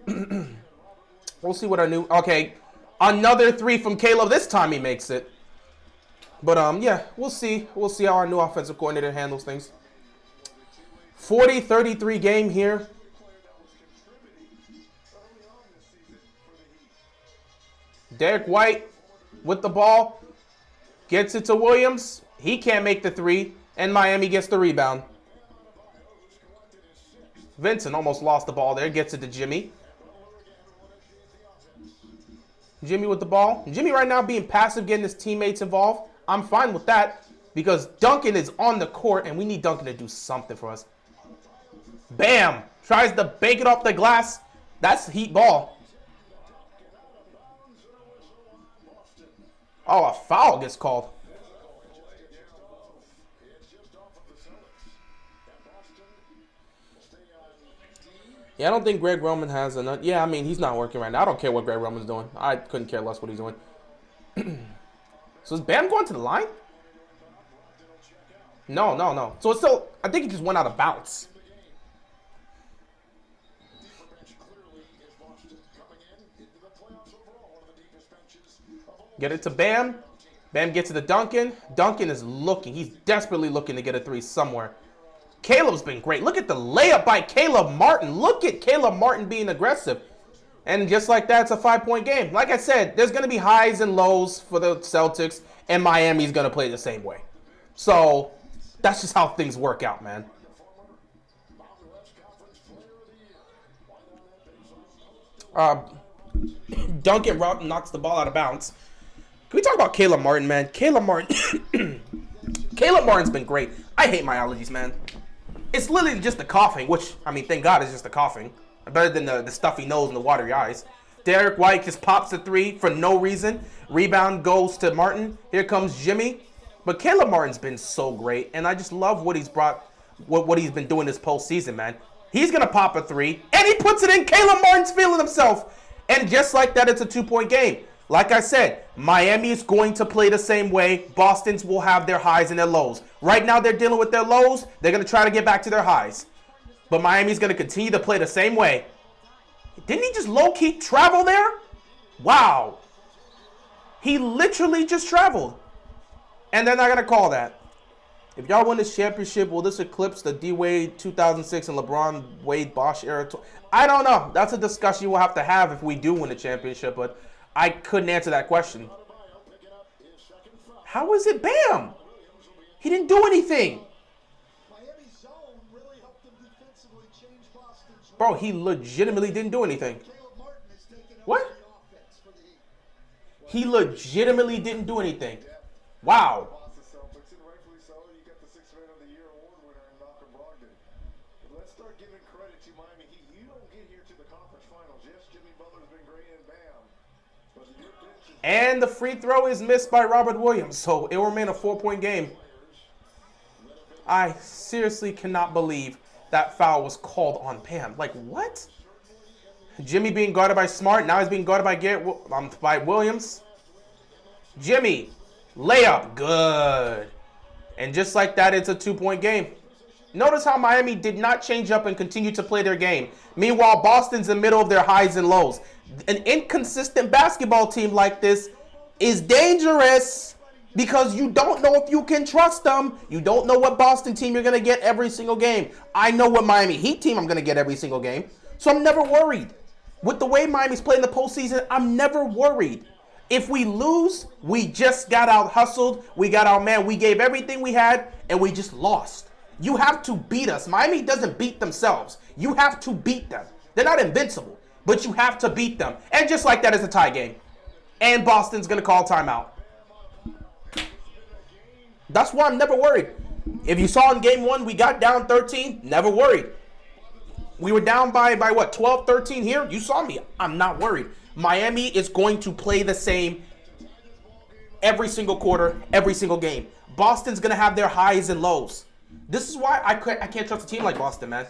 we'll see what our new... Okay. Another three from Caleb. This time he makes it. But, yeah, we'll see. We'll see how our new offensive coordinator handles things. 40-33 game here. Derek White with the ball. Gets it to Williams. He can't make the three. And Miami gets the rebound. Vincent almost lost the ball there. Gets it to Jimmy. Jimmy with the ball. Jimmy right now being passive, getting his teammates involved. I'm fine with that because Duncan is on the court and we need Duncan to do something for us. Bam! Tries to bank it off the glass. That's Heat ball. Oh, a foul gets called. Yeah, I don't think Greg Roman has enough. Yeah, I mean, he's not working right now. I don't care what Greg Roman's doing. I couldn't care less what he's doing. So is Bam going to the line? No. So it's still, I think he just went out of bounds. Get it to Bam. Bam gets to the Duncan. Duncan is looking. He's desperately looking to get a 3 somewhere. Caleb's been great. Look at the layup by Caleb Martin. Look at Caleb Martin being aggressive. And just like that, it's a 5-point game. Like I said, there's going to be highs and lows for the Celtics, and Miami's going to play the same way. So that's just how things work out, man. Duncan knocks the ball out of bounds. Can we talk about Caleb Martin, man? Caleb Martin. Caleb Martin's been great. I hate my allergies, man. It's literally just the coughing, which, I mean, thank God it's just the coughing. Better than the stuffy nose and the watery eyes. Derek White just pops a 3 for no reason. Rebound goes to Martin. Here comes Jimmy. But Caleb Martin's been so great, and I just love what he's brought, what he's been doing this postseason, man. He's going to pop a 3, and he puts it in. Caleb Martin's feeling himself. And just like that, it's a 2-point game. Like I said, Miami is going to play the same way. Boston's will have their highs and their lows. Right now, they're dealing with their lows. They're going to try to get back to their highs. But Miami's going to continue to play the same way. Didn't he just low-key travel there? Wow. He literally just traveled. And they're not going to call that. If y'all win this championship, will this eclipse the D-Wade 2006 and LeBron Wade Bosh era? I don't know. That's a discussion we'll have to have if we do win the championship, but I couldn't answer that question. How is it Bam? He didn't do anything. Bro, he legitimately didn't do anything. What? He legitimately didn't do anything. Wow. And the free throw is missed by Robert Williams, so it will remain a 4-point game. I seriously cannot believe that foul was called on Bam. Like, what? Jimmy being guarded by Smart. Now he's being guarded by Williams. Jimmy, layup, good. And just like that, it's a 2-point game. Notice how Miami did not change up and continue to play their game. Meanwhile, Boston's in the middle of their highs and lows. An inconsistent basketball team like this is dangerous because you don't know if you can trust them. You don't know what Boston team you're going to get every single game. I know what Miami Heat team I'm going to get every single game. So I'm never worried. With the way Miami's playing the postseason, I'm never worried. If we lose, we just got out hustled. We got out, man. We gave everything we had, and we just lost. You have to beat us. Miami doesn't beat themselves. You have to beat them. They're not invincible, but you have to beat them. And just like that, it's a tie game. And Boston's going to call timeout. That's why I'm never worried. If you saw in game 1, we got down 13, never worried. We were down by what, 12, 13 here? You saw me. I'm not worried. Miami is going to play the same every single quarter, every single game. Boston's going to have their highs and lows. This is why I can't trust a team like Boston, man.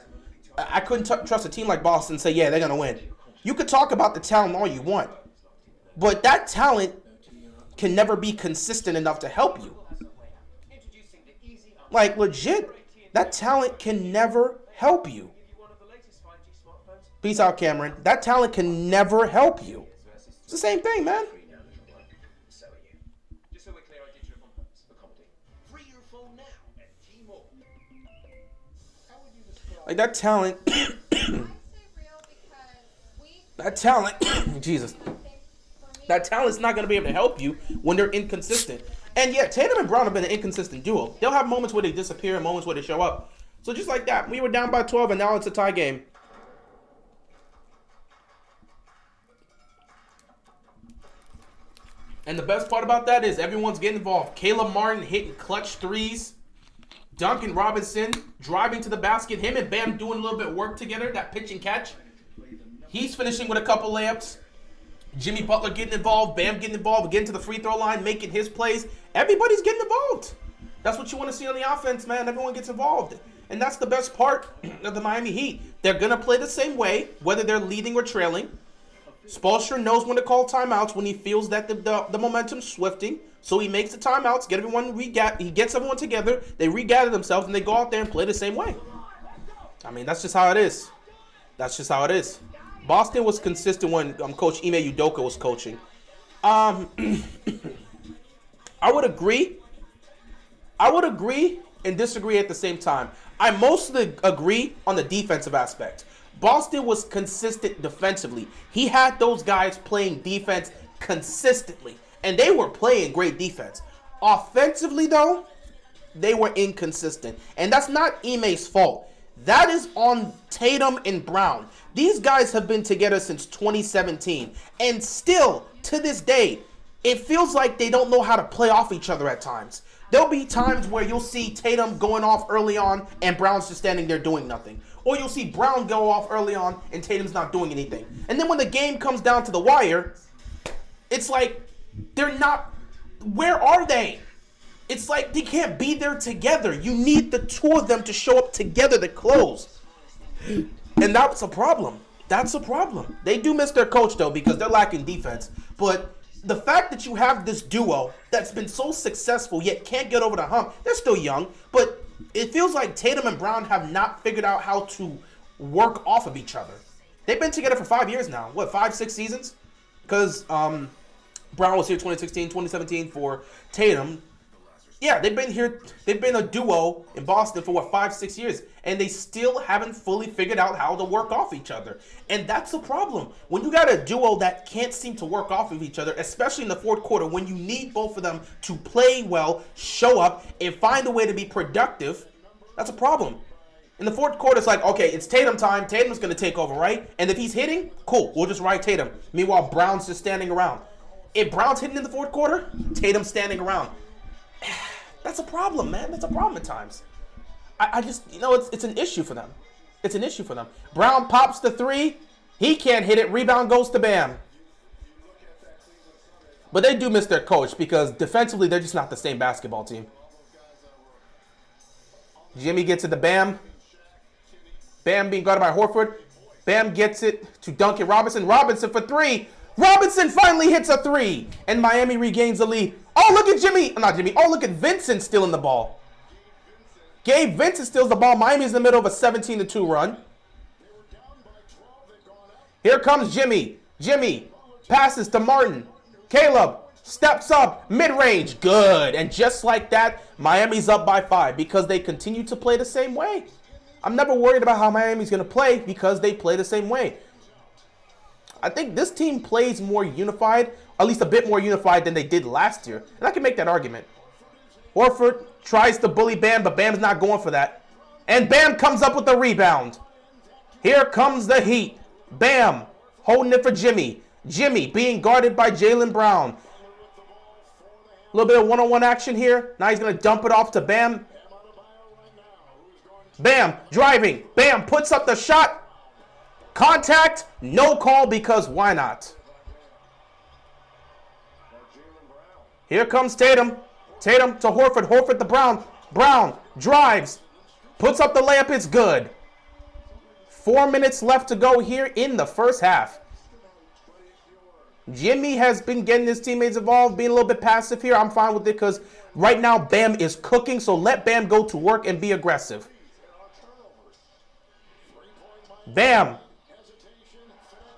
I couldn't trust a team like Boston and say, yeah, they're going to win. You could talk about the talent all you want, but that talent can never be consistent enough to help you. Like, legit, that talent can never help you. Peace out, Cameron. That talent can never help you. It's the same thing, man. Like, that talent, Jesus, that talent's not going to be able to help you when they're inconsistent. And yeah, Tatum and Brown have been an inconsistent duo. They'll have moments where they disappear and moments where they show up. So just like that, we were down by 12 and now it's a tie game. And the best part about that is everyone's getting involved. Caleb Martin hitting clutch threes. Duncan Robinson driving to the basket. Him and Bam doing a little bit of work together. That pitch and catch. He's finishing with a couple layups. Jimmy Butler getting involved. Bam getting involved. Getting to the free throw line. Making his plays. Everybody's getting involved. That's what you want to see on the offense, man. Everyone gets involved. And that's the best part of the Miami Heat. They're going to play the same way, whether they're leading or trailing. Spoelstra knows when to call timeouts when he feels that the momentum's swifting. So he makes the timeouts, he gets everyone together, they regather themselves, and they go out there and play the same way. I mean, that's just how it is. That's just how it is. Boston was consistent when Coach Ime Udoka was coaching. I would agree. I would agree and disagree at the same time. I mostly agree on the defensive aspect. Boston was consistent defensively. He had those guys playing defense consistently, and they were playing great defense. Offensively, though, they were inconsistent, and that's not Ime's fault. That is on Tatum and Brown. These guys have been together since 2017, and still, to this day, it feels like they don't know how to play off each other at times. There'll be times where you'll see Tatum going off early on and Brown's just standing there doing nothing. Or you'll see Brown go off early on and Tatum's not doing anything. And then when the game comes down to the wire, it's like they're not... Where are they? It's like they can't be there together. You need the two of them to show up together to close. And that's a problem. That's a problem. They do miss their coach, though, because they're lacking defense. But the fact that you have this duo that's been so successful yet can't get over the hump, they're still young, but it feels like Tatum and Brown have not figured out how to work off of each other. They've been together for 5 years now. What, 5-6 seasons? Because Brown was here 2016, 2017 for Tatum. Yeah, they've been here. They've been a duo in Boston for, 5-6 years. And they still haven't fully figured out how to work off each other. And that's the problem. When you got a duo that can't seem to work off of each other, especially in the fourth quarter, when you need both of them to play well, show up, and find a way to be productive, that's a problem. In the fourth quarter, it's like, okay, it's Tatum time. Tatum's going to take over, right? And if he's hitting, cool, we'll just ride Tatum. Meanwhile, Brown's just standing around. If Brown's hitting in the fourth quarter, Tatum's standing around. That's a problem, man. That's a problem at times. I just, it's an issue for them. It's an issue for them. Brown pops the three. He can't hit it. Rebound goes to Bam. But they do miss their coach because defensively, they're just not the same basketball team. Jimmy gets it to Bam. Bam being guarded by Horford. Bam gets it to Duncan Robinson. Robinson for three. Robinson finally hits a three. And Miami regains the lead. Oh, look at Jimmy. Not Jimmy. Oh, look at Vincent stealing the ball. Gabe Vincent steals the ball. Miami's in the middle of a 17-2 run. Here comes Jimmy. Jimmy passes to Martin. Caleb steps up. Mid-range. Good. And just like that, Miami's up by 5 because they continue to play the same way. I'm never worried about how Miami's going to play because they play the same way. I think this team plays more unified, at least a bit more unified than they did last year. And I can make that argument. Horford tries to bully Bam, but Bam's not going for that. And Bam comes up with the rebound. Here comes the Heat. Bam holding it for Jimmy. Jimmy being guarded by Jaylen Brown. A little bit of one-on-one action here. Now he's going to dump it off to Bam. Bam driving. Bam puts up the shot. Contact, no call because why not? Here comes Tatum. Tatum to Horford. Horford to Brown. Brown drives. Puts up the layup. It's good. 4 minutes left to go here in the first half. Jimmy has been getting his teammates involved, being a little bit passive here. I'm fine with it because right now Bam is cooking, so let Bam go to work and be aggressive. Bam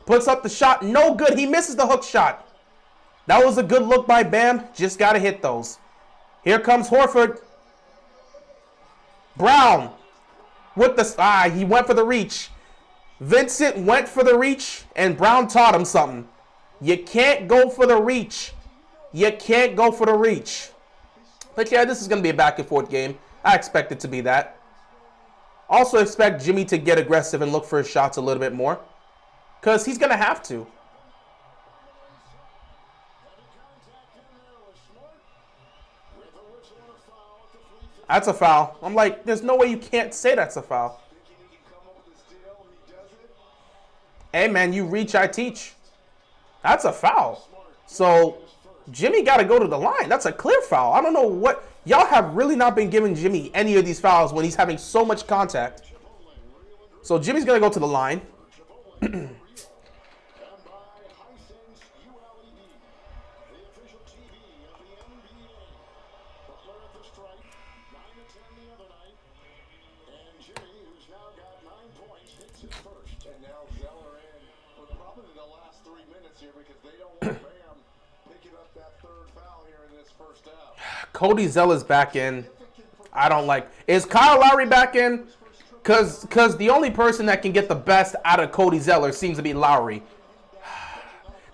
puts up the shot. No good. He misses the hook shot. That was a good look by Bam. Just got to hit those. Here comes Horford. Brown with the... he went for the reach. Vincent went for the reach, and Brown taught him something. You can't go for the reach. You can't go for the reach. But yeah, this is going to be a back and forth game. I expect it to be that. Also expect Jimmy to get aggressive and look for his shots a little bit more. Because he's going to have to. That's a foul. I'm like, there's no way you can't say that's a foul. Hey, man, you reach, I teach. That's a foul. So, Jimmy got to go to the line. That's a clear foul. I don't know what... Y'all have really not been giving Jimmy any of these fouls when he's having so much contact. So, Jimmy's going to go to the line. picking up that third foul here in this first half. Cody Zeller's back in. I don't like. Is Kyle Lowry back in? Cause the only person that can get the best out of Cody Zeller seems to be Lowry.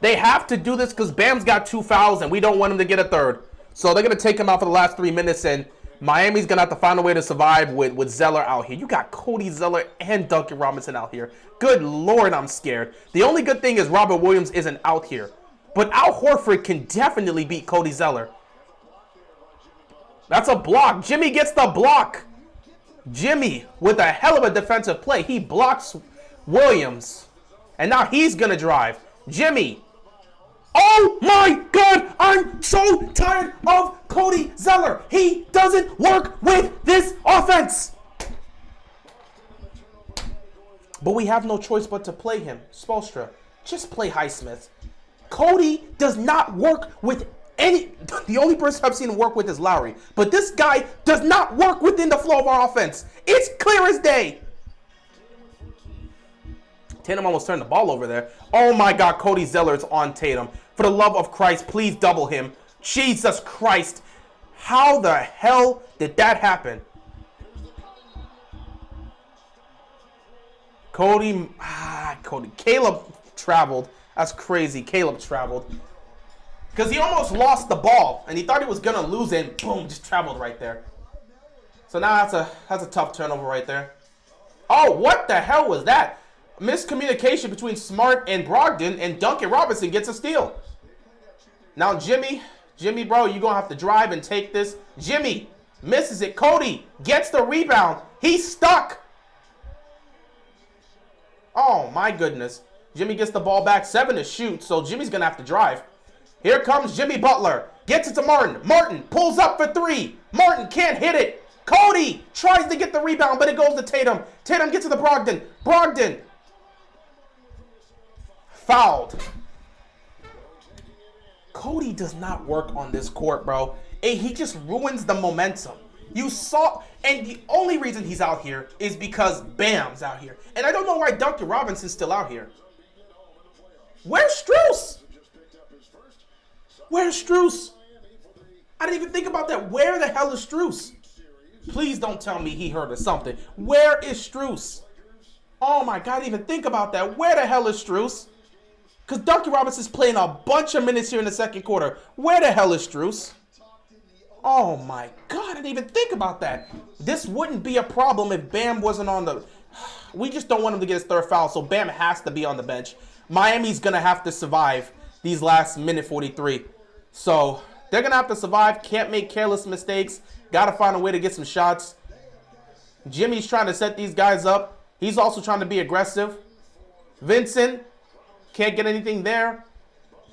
They have to do this because Bam's got 2 fouls and we don't want him to get a third. So they're gonna take him out for the last 3 minutes, and Miami's gonna have to find a way to survive with Zeller out here. You got Cody Zeller and Duncan Robinson out here. Good Lord, I'm scared. The only good thing is Robert Williams isn't out here. But Al Horford can definitely beat Cody Zeller. That's a block. Jimmy gets the block. Jimmy with a hell of a defensive play. He blocks Williams. And now he's going to drive. Jimmy. Oh my God. I'm so tired of Cody Zeller. He doesn't work with this offense. But we have no choice but to play him. Spoelstra, just play Highsmith. Cody does not work with any. The only person I've seen him work with is Lowry. But this guy does not work within the flow of our offense. It's clear as day. Tatum almost turned the ball over there. Oh my God, Cody Zeller's on Tatum. For the love of Christ, please double him. Jesus Christ. How the hell did that happen? Cody. Caleb traveled. That's crazy. Caleb traveled. Because he almost lost the ball, and he thought he was going to lose it, and boom, just traveled right there. So now that's a tough turnover right there. Oh, what the hell was that? Miscommunication between Smart and Brogdon, and Duncan Robinson gets a steal. Now Jimmy, bro, you're going to have to drive and take this. Jimmy misses it. Cody gets the rebound. He's stuck. Oh, my goodness. Jimmy gets the ball back, 7 to shoot, so Jimmy's going to have to drive. Here comes Jimmy Butler. Gets it to Martin. Martin pulls up for 3. Martin can't hit it. Cody tries to get the rebound, but it goes to Tatum. Tatum gets to the Brogdon. Brogdon. Fouled. Cody does not work on this court, bro. He just ruins the momentum. You saw, and the only reason he's out here is because Bam's out here. And I don't know why Duncan Robinson's still out here. Where's Strus? Where's Strus? I didn't even think about that. Where the hell is Strus? Please don't tell me he hurt or something. Where is Strus? Oh my God, I didn't even think about that. Where the hell is Strus? Because Duncan Robinson's playing a bunch of minutes here in the second quarter. Where the hell is Strus? Oh my God, I didn't even think about that. This wouldn't be a problem if Bam wasn't on the... We just don't want him to get his third foul, so Bam has to be on the bench. Miami's going to have to survive these last minute 43. So they're going to have to survive. Can't make careless mistakes. Got to find a way to get some shots. Jimmy's trying to set these guys up. He's also trying to be aggressive. Vincent can't get anything there.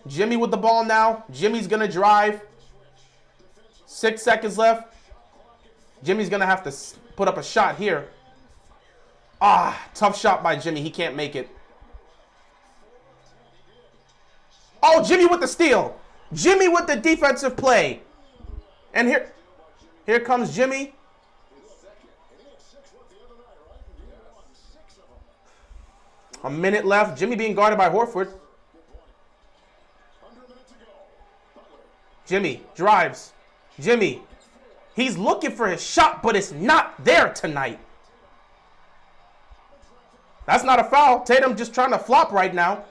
Jimmy with the ball now. Jimmy's going to drive. 6 seconds left. Jimmy's going to have to put up a shot here. Tough shot by Jimmy. He can't make it. Oh, Jimmy with the steal. Jimmy with the defensive play. And here comes Jimmy. A minute left. Jimmy being guarded by Horford. Jimmy drives. Jimmy. He's looking for his shot, but it's not there tonight. That's not a foul. Tatum just trying to flop right now.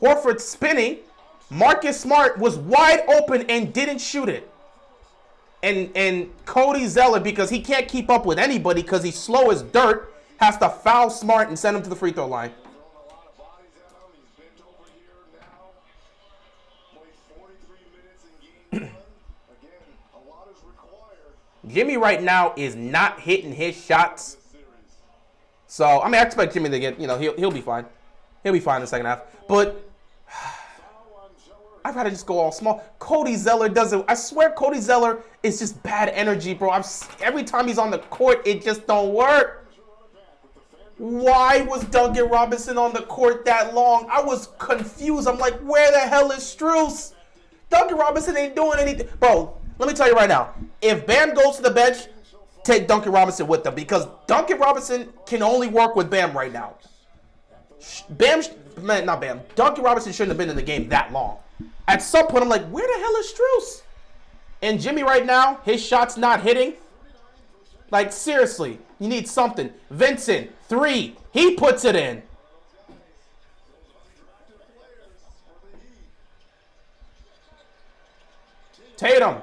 Horford spinning. Marcus Smart was wide open and didn't shoot it. And Cody Zeller, because he can't keep up with anybody because he's slow as dirt, has to foul Smart and send him to the free throw line. Jimmy right now is not hitting his shots. So, I mean, I expect Jimmy to get, he'll be fine. He'll be fine in the second half. But I've got to just go all small. Cody Zeller doesn't. I swear Cody Zeller is just bad energy, bro. Every time he's on the court, it just don't work. Why was Duncan Robinson on the court that long? I was confused. I'm like, where the hell is Strus? Duncan Robinson ain't doing anything. Bro, let me tell you right now. If Bam goes to the bench, take Duncan Robinson with them because Duncan Robinson can only work with Bam right now. Duncan Robinson shouldn't have been in the game that long. At some point, I'm like, where the hell is Strus? And Jimmy right now, his shot's not hitting. Like, seriously, you need something. Vincent, 3. He puts it in. Tatum,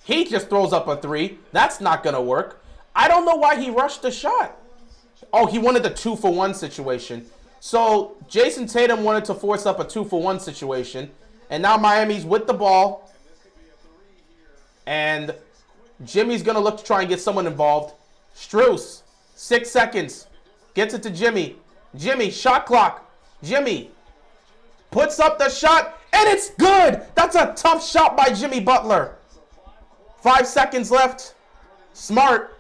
he just throws up a 3. That's not going to work. I don't know why he rushed the shot. Oh, he wanted the 2-for-1 situation. So, Jason Tatum wanted to force up a 2-for-1 situation. And now Miami's with the ball. And Jimmy's going to look to try and get someone involved. Strus, 6 seconds. Gets it to Jimmy. Jimmy, shot clock. Jimmy puts up the shot, and it's good. That's a tough shot by Jimmy Butler. 5 seconds left. Smart.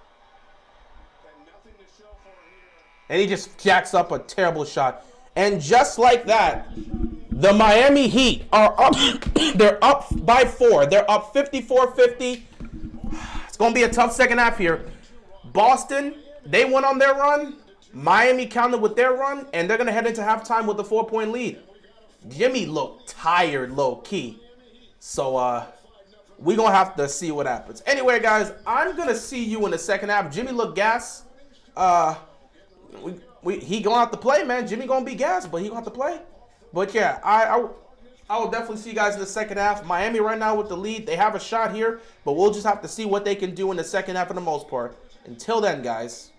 And he just jacks up a terrible shot. And just like that, the Miami Heat are up. They're up by 4. They're up 54-50. It's going to be a tough second half here. Boston, they went on their run. Miami countered with their run, and they're going to head into halftime with a 4-point lead. Jimmy looked tired, low-key. So, we're going to have to see what happens. Anyway, guys, I'm going to see you in the second half. Jimmy looked gas. He going to have to play, man. Jimmy going to be gas, but he going to have to play. But, yeah, I will definitely see you guys in the second half. Miami right now with the lead. They have a shot here, but we'll just have to see what they can do in the second half for the most part. Until then, guys.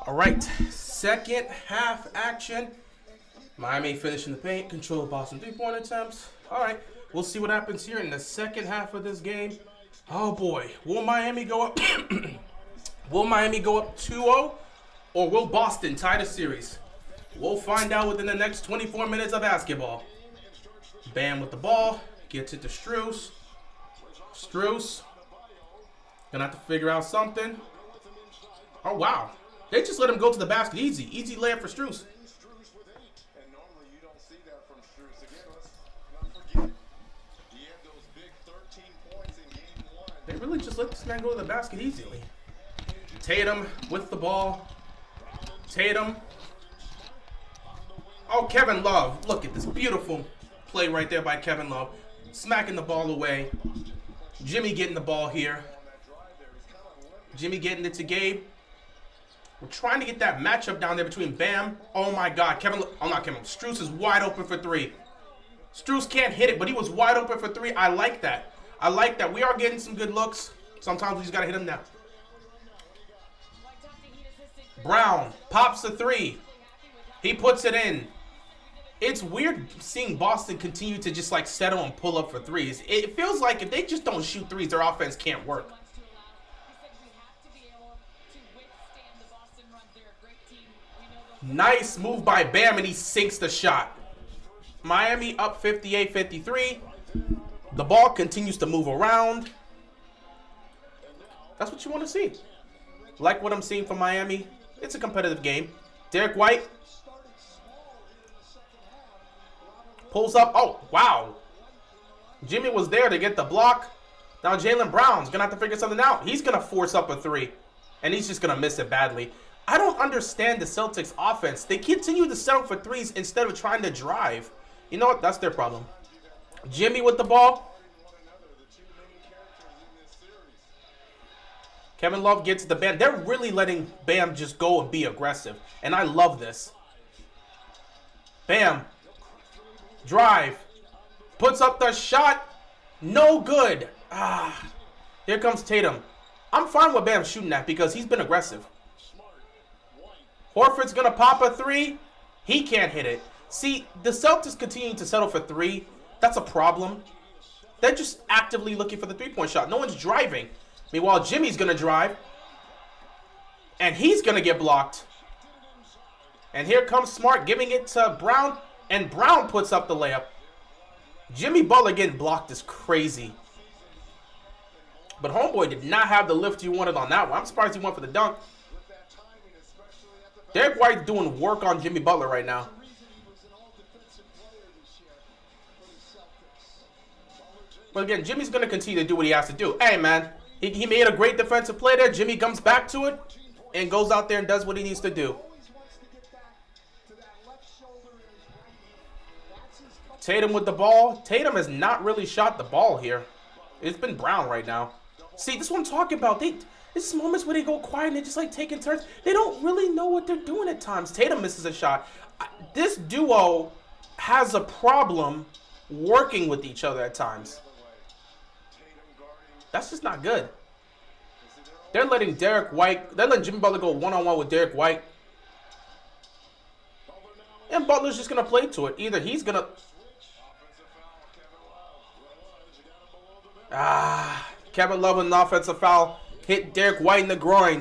All right, second half action. Miami finishing the paint, control Boston 3-point attempts. All right, we'll see what happens here in the second half of this game. Oh boy, will Miami go up? Will Miami go up 2-0, or will Boston tie the series? We'll find out within the next 24 minutes of basketball. Bam with the ball, gets it to Strus. Strus, gonna have to figure out something. Oh wow, they just let him go to the basket easy. Easy layup for Strus. And normally you don't see that from Strus. Again, let's not forget, he had those big 13 points in game 1. They really just let this man go to the basket easily. Tatum with the ball. Tatum. Oh, Kevin Love. Look at this beautiful play right there by Kevin Love. Smacking the ball away. Jimmy getting the ball here. Jimmy getting it to Gabe. We're trying to get that matchup down there between Bam. Oh my God. Not Kevin. Strus is wide open for 3. Strus can't hit it, but he was wide open for 3. I like that. I like that. We are getting some good looks. Sometimes we just got to hit them now. Brown pops the 3. He puts it in. It's weird seeing Boston continue to just like settle and pull up for 3s. It feels like if they just don't shoot 3s, their offense can't work. Nice move by Bam, and he sinks the shot. Miami up 58-53. The ball continues to move around. That's what you want to see. Like what I'm seeing from Miami. It's a competitive game. Derek White pulls up. Oh, wow. Jimmy was there to get the block. Now Jaylen Brown's going to have to figure something out. He's going to force up a 3. And he's just going to miss it badly. I don't understand the Celtics offense. They continue to settle for 3s instead of trying to drive. You know what? That's their problem. Jimmy with the ball. Kevin Love gets the Bam. They're really letting Bam just go and be aggressive. And I love this. Bam. Drive. Puts up the shot. No good. Here comes Tatum. I'm fine with Bam shooting that because he's been aggressive. Horford's going to pop a 3. He can't hit it. See, the Celtics continue to settle for 3. That's a problem. They're just actively looking for the 3-point shot. No one's driving. Meanwhile, Jimmy's going to drive. And he's going to get blocked. And here comes Smart giving it to Brown. And Brown puts up the layup. Jimmy Butler getting blocked is crazy. But homeboy did not have the lift you wanted on that one. I'm surprised he went for the dunk. Derek White doing work on Jimmy Butler right now. But again, Jimmy's going to continue to do what he has to do. Hey, man, he made a great defensive play there. Jimmy comes back to it and goes out there and does what he needs to do. Tatum with the ball. Tatum has not really shot the ball here. It's been Brown right now. See, this is what I'm talking about. This is moments where they go quiet and they're just like taking turns. They don't really know what they're doing at times. Tatum misses a shot. This duo has a problem working with each other at times. That's just not good. They're letting Jimmy Butler go one-on-one with Derek White. And Butler's just going to play to it. Either he's going to... Kevin Love with an offensive foul. Hit Derek White in the groin. I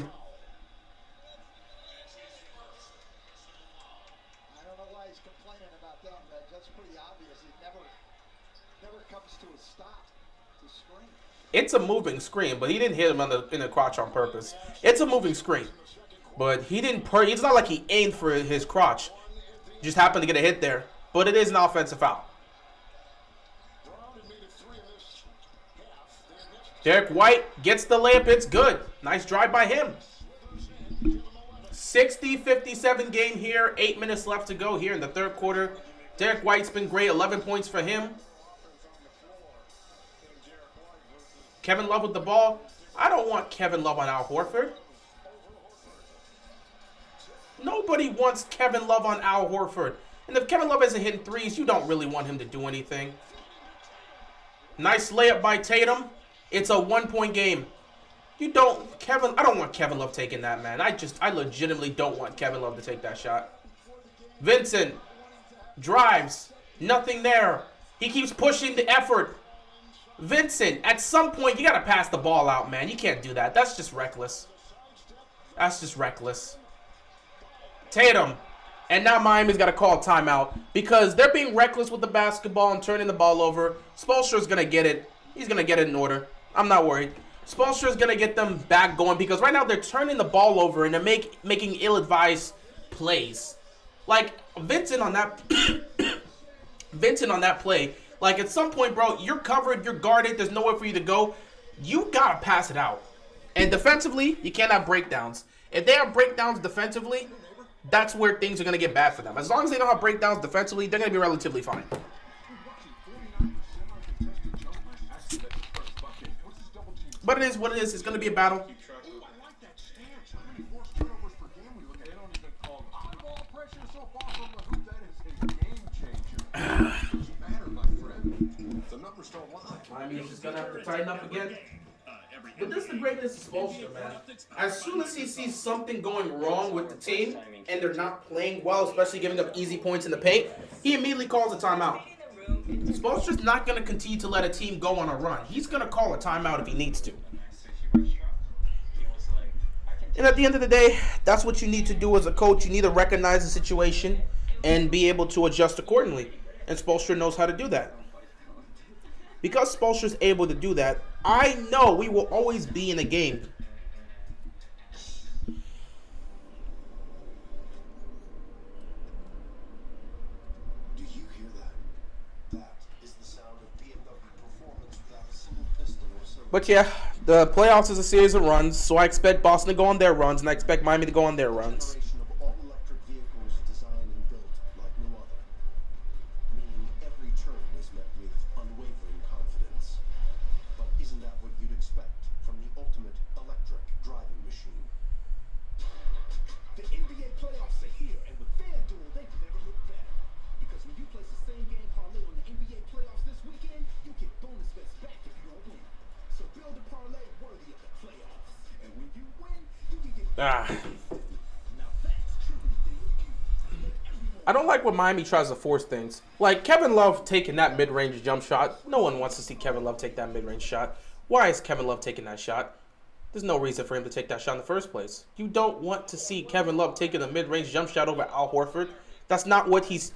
don't know why he's complaining about that, but that's pretty obvious. It never comes to a stop to screen. It's a moving screen, but he didn't hit him in the crotch on purpose. It's a moving screen, but he didn't. It's not like he aimed for his crotch. Just happened to get a hit there, but it is an offensive foul. Derek White gets the layup. It's good. Nice drive by him. 60-57 game here. 8 minutes left to go here in the third quarter. Derek White's been great. 11 points for him. Kevin Love with the ball. I don't want Kevin Love on Al Horford. Nobody wants Kevin Love on Al Horford. And if Kevin Love isn't hitting 3s, you don't really want him to do anything. Nice layup by Tatum. It's a 1-point game. You don't, Kevin. I don't want Kevin Love taking that, man. I legitimately don't want Kevin Love to take that shot. Vincent drives, nothing there. He keeps pushing the effort. Vincent, at some point, you gotta pass the ball out, man. You can't do that. That's just reckless. That's just reckless. Tatum. And now Miami's got to call a timeout because they're being reckless with the basketball and turning the ball over. Spoelstra's going to get it. He's going to get it in order. I'm not worried. Spoelstra's going to get them back going because right now they're turning the ball over and they're making ill-advised plays. Like, Vincent on that Vincent on that play, like at some point, bro, you're covered, you're guarded, there's nowhere for you to go. You got to pass it out. And defensively, you can't have breakdowns. If they have breakdowns defensively, that's where things are going to get bad for them. As long as they don't have breakdowns defensively, they're going to be relatively fine. But it is what it is. It's going to be a battle. Miami's just going to have to tighten up again. But this is the greatness of Spoelstra, man. As soon as he sees something going wrong with the team and they're not playing well, especially giving up easy points in the paint, he immediately calls a timeout. Spoelstra's not going to continue to let a team go on a run. He's going to call a timeout if he needs to. And at the end of the day, that's what you need to do as a coach. You need to recognize the situation and be able to adjust accordingly. And Spoelstra knows how to do that. Because Spoelstra's able to do that, I know we will always be in a game. Do you hear that? That is the sound of BMW performance without a single piston or cylinder. But yeah, the playoffs is a series of runs, so I expect Boston to go on their runs, and I expect Miami to go on their runs. Generation of all-electric vehicles designed and built like no other. Meaning every turn is met with unwavering confidence. But isn't that what you'd expect from the ultimate electric driving machine? The NBA playoffs are here, and with FanDuel, they can never look better. Because when you place the same game parlay on the NBA playoffs this weekend, you get bonus bets back if you don't win. So build a parlay worthy of the playoffs. And when you win, you can get now that's truly the I don't like when Miami tries to force things. Like Kevin Love taking that mid-range jump shot. No one wants to see Kevin Love take that mid-range shot. Why is Kevin Love taking that shot? There's no reason for him to take that shot in the first place. You don't want to see Kevin Love taking a mid-range jump shot over Al Horford. That's not what he's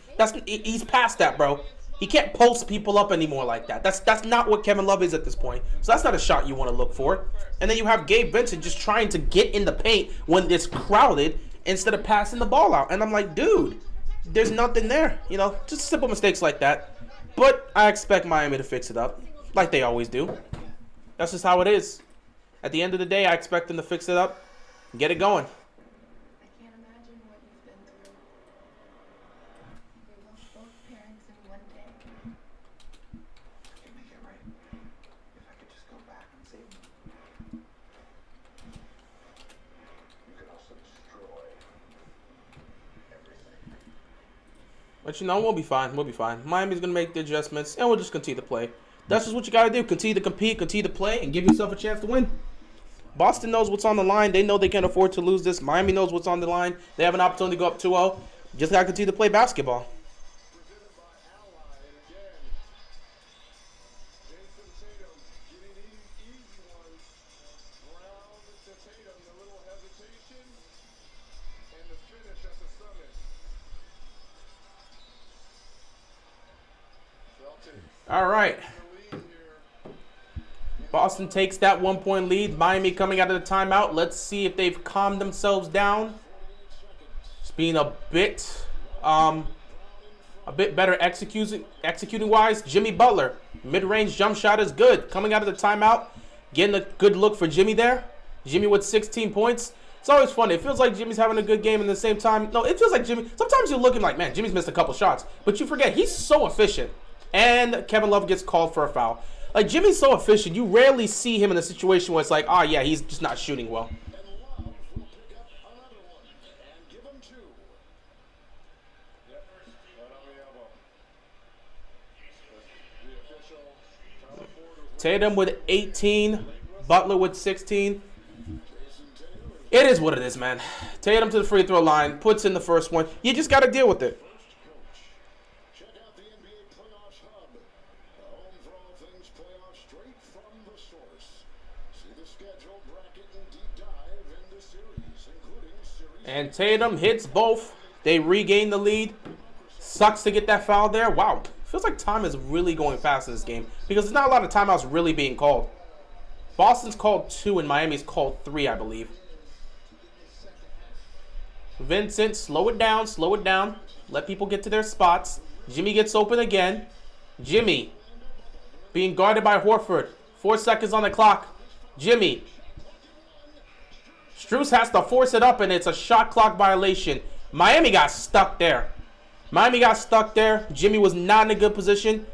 past that, bro. He can't post people up anymore like that. That's not what Kevin Love is at this point. So that's not a shot you want to look for. And then you have Gabe Vincent just trying to get in the paint when it's crowded instead of passing the ball out. And I'm like, dude, there's nothing there. You know, just simple mistakes like that. But I expect Miami to fix it up like they always do. That's just how it is. At the end of the day, I expect them to fix it up and get it going. I can't imagine what you've been through. We lost both parents in one day. I can make it right. If I could just go back and save them. You could also destroy everything. But you know, we'll be fine. We'll be fine. Miami's going to make the adjustments, and we'll just continue to play. That's just what you got to do. Continue to compete, continue to play, and give yourself a chance to win. Boston knows what's on the line. They know they can't afford to lose this. Miami knows what's on the line. They have an opportunity to go up 2-0. Just got to continue to play basketball. presented by Ally, and again, Jason Tatum getting easy ones. Brown to Tatum, a little hesitation, and the finish at the summit. Celtics All right. in the lead here. Boston takes that 1-point lead. Miami coming out of the timeout. Let's see if they've calmed themselves down. It's being a bit better executing wise. Jimmy Butler, mid-range jump shot is good. Coming out of the timeout, getting a good look for Jimmy there. Jimmy with 16 points. It's always funny. It feels like Jimmy's having a good game, and at the same time, no, it feels like Jimmy. Sometimes you're looking like, man, Jimmy's missed a couple shots, but you forget he's so efficient. And Kevin Love gets called for a foul. Like, Jimmy's so efficient, you rarely see him in a situation where it's like, oh, yeah, he's just not shooting well. And Love will pick up another one and give him two. Yep, right on the elbow. The official Tyler Ford was Tatum with 18. Butler with 16. It is what it is, man. Tatum to the free throw line, puts in the first one. You just got to deal with it. Check out the NBA Playoffs Hub. Home for all things playoffs straight from the source. See the schedule, bracket, and deep dive into series, including series. And Tatum hits both. They regain the lead. Sucks to get that foul there. Wow. Feels like time is really going fast in this game because there's not a lot of timeouts really being called. Boston's called 2 and Miami's called 3, I believe. Vincent, slow it down, slow it down. Let people get to their spots. Jimmy gets open again. Jimmy being guarded by Horford. 4 seconds on the clock. Jimmy. Strus has to force it up, and it's a shot clock violation. Miami got stuck there. Jimmy was not in a good position.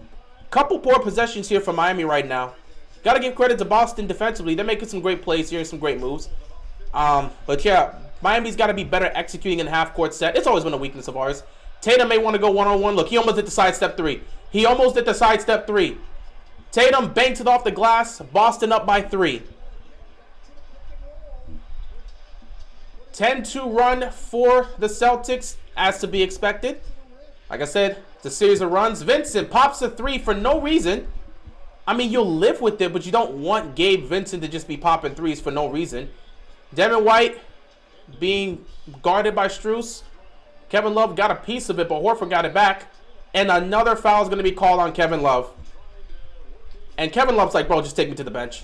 Couple poor possessions here for Miami right now. Got to give credit to Boston defensively. They're making some great plays here and some great moves. But yeah, Miami's got to be better executing in half-court set. It's always been a weakness of ours. Tatum may want to go one-on-one. Look, he almost did the sidestep 3. Tatum banked it off the glass. Boston up by 3. 10-2 run for the Celtics, as to be expected. Like I said, it's a series of runs. Vincent pops a 3 for no reason. I mean, you'll live with it, but you don't want Gabe Vincent to just be popping 3s for no reason. Devin White being guarded by Strus. Kevin Love got a piece of it, but Horford got it back. And another foul is going to be called on Kevin Love. And Kevin Love's like, bro, just take me to the bench.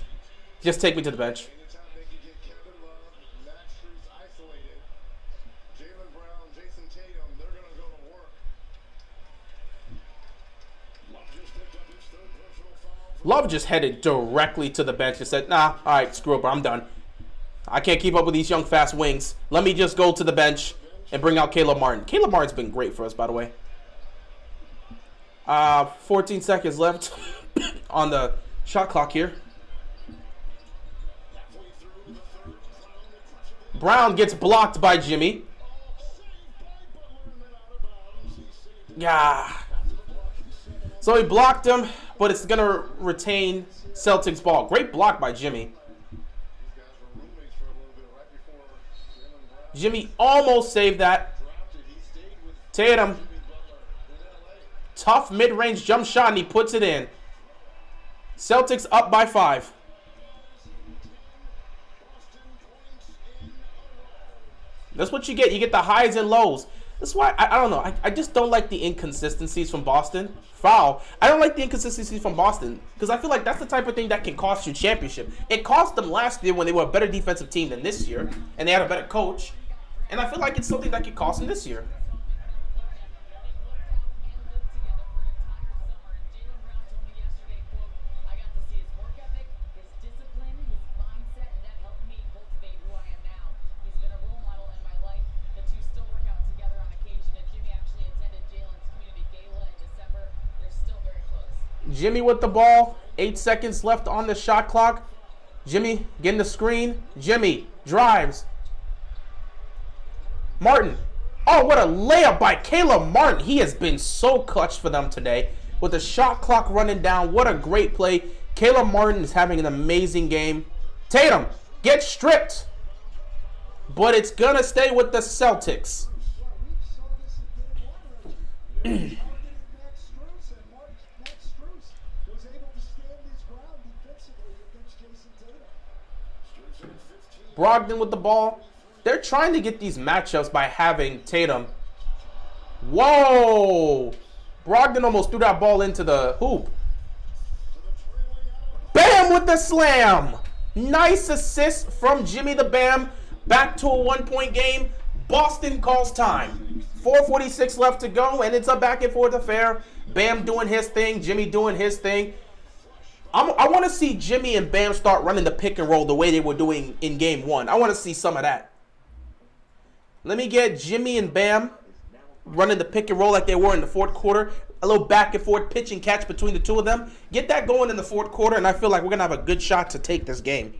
Just take me to the bench. Anytime they can get Kevin Love, Max Strus isolated, Jaylen Brown, Jason Tatum, they're going to go to work. Love just picked up his third personal foul. Love just headed directly to the bench and said, nah, all right, screw it, bro, I'm done. I can't keep up with these young, fast wings. Let me just go to the bench and bring out Caleb Martin. Caleb Martin's been great for us, by the way. 14 seconds left on the shot clock here. Brown gets blocked by Jimmy. Yeah. So he blocked him, but it's going to retain Celtics ball. Great block by Jimmy. Jimmy almost saved that. Tatum. Tough mid-range jump shot, and he puts it in. Celtics up by 5. That's what you get. You get the highs and lows. That's why, I don't know. I just don't like the inconsistencies from Boston. Foul. I don't like the inconsistencies from Boston because I feel like that's the type of thing that can cost you championship. It cost them last year when they were a better defensive team than this year, and they had a better coach. And I feel like it's something that could cost them this year. Jimmy with the ball. 8 seconds left on the shot clock. Jimmy getting the screen. Jimmy drives. Martin. Oh, what a layup by Caleb Martin. He has been so clutch for them today. With the shot clock running down. What a great play. Caleb Martin is having an amazing game. Tatum gets stripped. But it's going to stay with the Celtics. Brogdon with the ball. They're trying to get these matchups by having Tatum. Whoa! Brogdon almost threw that ball into the hoop. Bam with the slam. Nice assist from Jimmy the Bam. Back to a 1-point game. Boston calls time. 4:46 left to go, and it's a back and forth affair. Bam doing his thing. Jimmy doing his thing. I want to see Jimmy and Bam start running the pick and roll the way they were doing in game 1. I want to see some of that. Let me get Jimmy and Bam running the pick and roll like they were in the fourth quarter. A little back and forth pitch and catch between the two of them. Get that going in the fourth quarter, and I feel like we're going to have a good shot to take this game.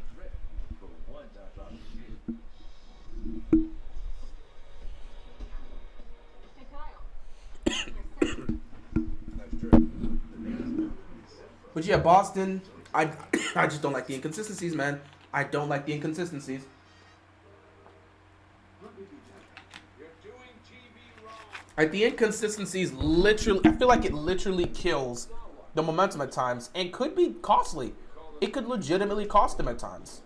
But yeah, Boston, I I just don't like the inconsistencies, man. I don't like the inconsistencies. Like, the inconsistencies literally, I feel like it literally kills the momentum at times and could be costly. It could legitimately cost them at times.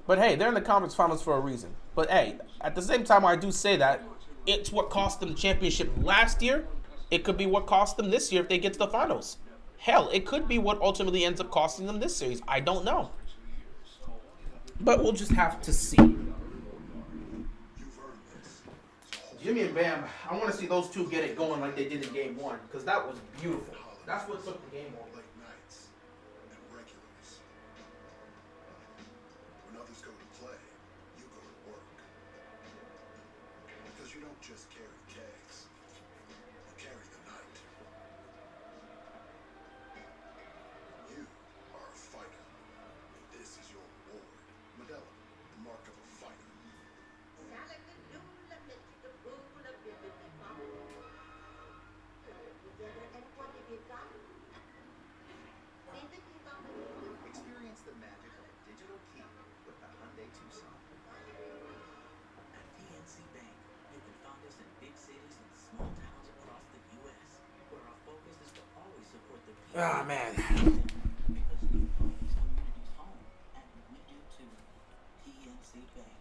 But hey, they're in the conference finals for a reason. But hey, at the same time, I do say that it's what cost them the championship last year. It could be what cost them this year if they get to the finals. Hell, it could be what ultimately ends up costing them this series. I don't know. But we'll just have to see. Jimmy and Bam, I want to see those two get it going like they did in game one, because that was beautiful. That's what took the game over. Late nights and regulars. When others go to play, you go to work. Because you don't just carry kegs, you carry the night. You are a fighter. This is your reward. Modelo, the mark of a fighter. Experience the magic of a digital key with the Hyundai Tucson. At PNC Bank, you can find us in big cities and small towns across the U.S., where our focus is to always support the people. Ah, man. Because we call these communities home, and we do too. PNC Bank.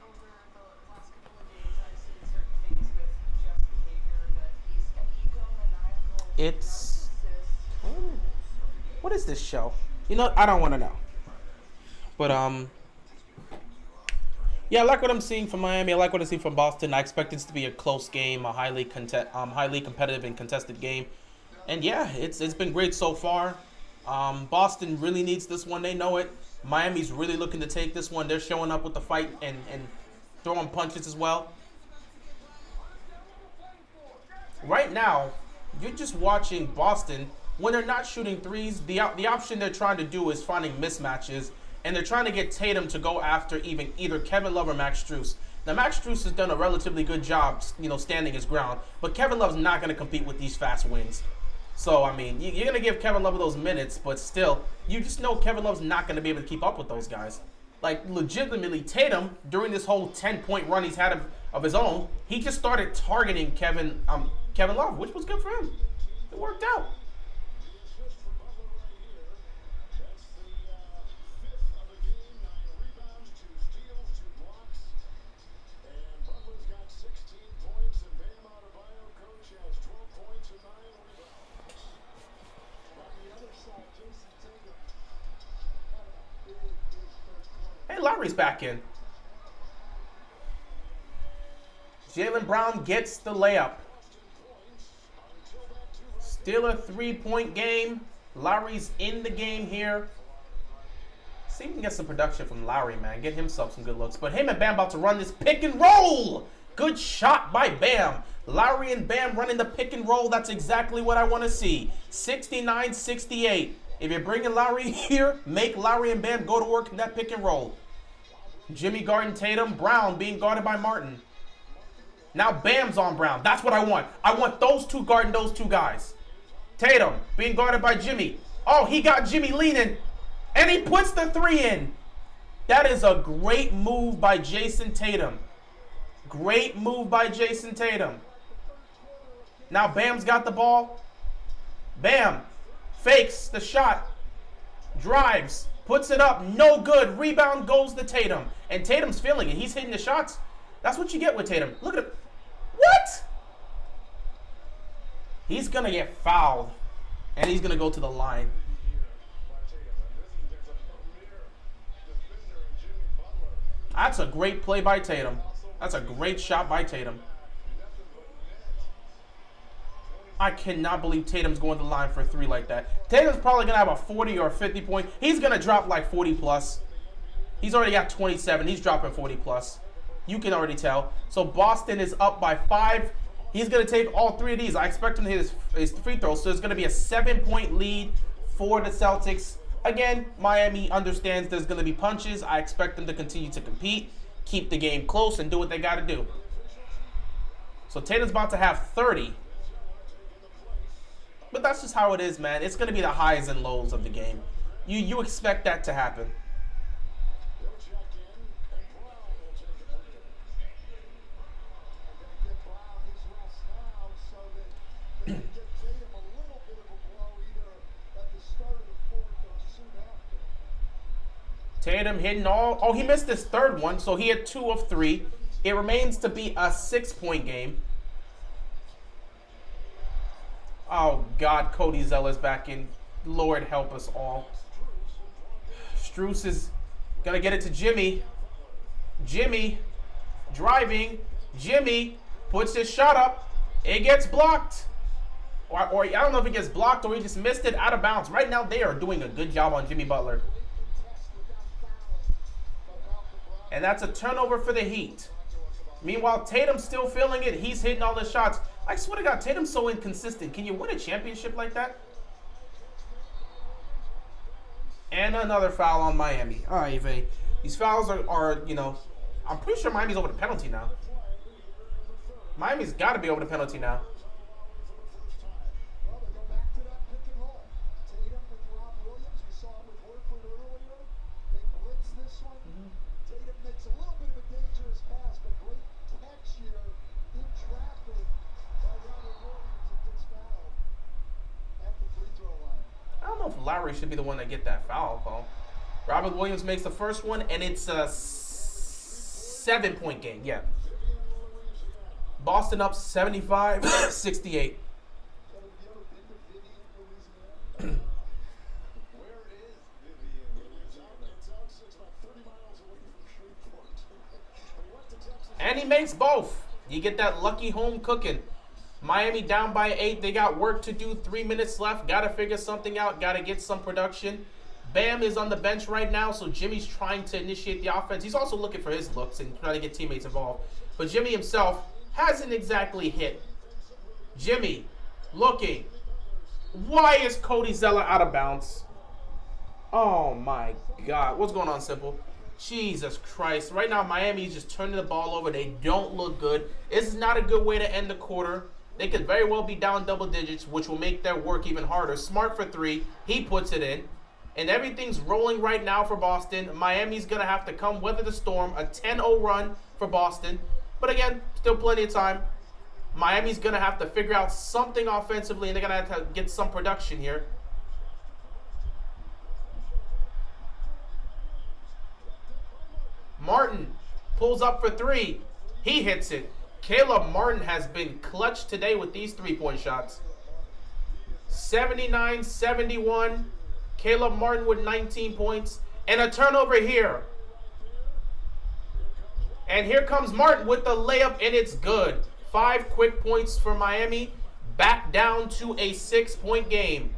Over the last couple of days, I've seen certain things with Jeff's behavior that he's an egomaniacal. It's... What is this show? You know, I don't want to know. But, yeah, I like what I'm seeing from Miami. I like what I see from Boston. I expect this to be a close game, a highly competitive and contested game. And, yeah, it's been great so far. Boston really needs this one. They know it. Miami's really looking to take this one. They're showing up with the fight and throwing punches as well. Right now, you're just watching Boston. When they're not shooting threes, the option they're trying to do is finding mismatches, and they're trying to get Tatum to go after either Kevin Love or Max Strus. Now, Max Strus has done a relatively good job, standing his ground, but Kevin Love's not going to compete with these fast wings. So, I mean, you're going to give Kevin Love those minutes, but still, you just know Kevin Love's not going to be able to keep up with those guys. Like, legitimately, Tatum, during this whole 10-point run he's had of his own, he just started targeting Kevin Love, which was good for him. It worked out. Hey, Lowry's back in. Jaylen Brown gets the layup. Still a 3-point game. Lowry's in the game here. See if we can get some production from Lowry, man. Get himself some good looks. But him and Bam about to run this pick and roll. Good shot by Bam. Lowry and Bam running the pick and roll. That's exactly what I want to see. 69-68. If you're bringing Lowry here, make Lowry and Bam go to work in that pick and roll. Jimmy guarding Tatum. Brown being guarded by Martin. Now Bam's on Brown. That's what I want. I want those two guarding those two guys. Tatum being guarded by Jimmy. Oh, he got Jimmy leaning. And he puts the 3 in. That is a great move by Jason Tatum. Great move by Jason Tatum. Now Bam's got the ball. Bam fakes the shot. Drives. Puts it up. No good. Rebound goes to Tatum. And Tatum's feeling it. He's hitting the shots. That's what you get with Tatum. Look at him. What? He's going to get fouled. And he's going to go to the line. That's a great play by Tatum. That's a great shot by Tatum. I cannot believe Tatum's going to the line for a 3 like that. Tatum's probably going to have a 40 or 50 point. He's going to drop like 40 plus. He's already got 27. He's dropping 40 plus. You can already tell. So Boston is up by 5. He's going to take all 3 of these. I expect him to hit his free throws. So it's going to be a 7-point lead for the Celtics. Again, Miami understands there's going to be punches. I expect them to continue to compete, keep the game close, and do what they got to do. So Tatum's about to have 30. But that's just how it is, man. It's going to be the highs and lows of the game. You expect that to happen. Tatum hitting all. Oh, he missed his third one, so he had 2 of 3. It remains to be a 6-point game. Oh, God, Cody Zeller's back in. Lord help us all. Strus is going to get it to Jimmy. Jimmy driving. Jimmy puts his shot up. It gets blocked. Or I don't know if it gets blocked or he just missed it out of bounds. Right now, they are doing a good job on Jimmy Butler. And that's a turnover for the Heat. Meanwhile, Tatum's still feeling it. He's hitting all the shots. I swear to God, Tatum's so inconsistent. Can you win a championship like that? And another foul on Miami. All right, Eve. These fouls are, you know, I'm pretty sure Miami's over the penalty now. Miami's got to be over the penalty now. I don't know if Lowry should be the one to get that foul call. Robert Williams makes the first one, and it's a 7-point game. Yeah. Boston up 75-68. And he makes both. You get that lucky home cooking. Miami down by 8. They got work to do. 3 minutes left. Got to figure something out. Got to get some production. Bam is on the bench right now, so Jimmy's trying to initiate the offense. He's also looking for his looks and trying to get teammates involved. But Jimmy himself hasn't exactly hit. Jimmy looking. Why is Cody Zeller out of bounds? Oh, my God. What's going on, Simple? Jesus Christ. Right now, Miami is just turning the ball over. They don't look good. This is not a good way to end the quarter. They could very well be down double digits, which will make their work even harder. Smart for 3. He puts it in. And everything's rolling right now for Boston. Miami's going to have to come weather the storm. A 10-0 run for Boston. But again, still plenty of time. Miami's going to have to figure out something offensively, and they're going to have to get some production here. Martin pulls up for 3. He hits it. Caleb Martin has been clutch today with these 3-point shots. 79-71. Caleb Martin with 19 points. And a turnover here. And here comes Martin with the layup, and it's good. 5 quick points for Miami. Back down to a 6-point game.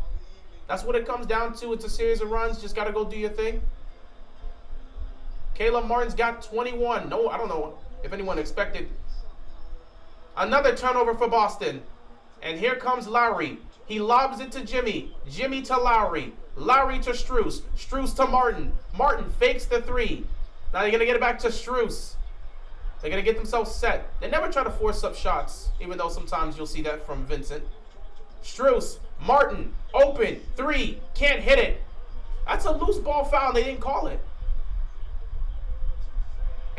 That's what it comes down to. It's a series of runs. Just got to go do your thing. Caleb Martin's got 21. No, I don't know if anyone expected. Another turnover for Boston. And here comes Lowry. He lobs it to Jimmy. Jimmy to Lowry. Lowry to Strus. Strus to Martin. Martin fakes the 3. Now they're going to get it back to Strus. They're going to get themselves set. They never try to force up shots, even though sometimes you'll see that from Vincent. Strus. Martin. Open. 3. Can't hit it. That's a loose ball foul. They didn't call it.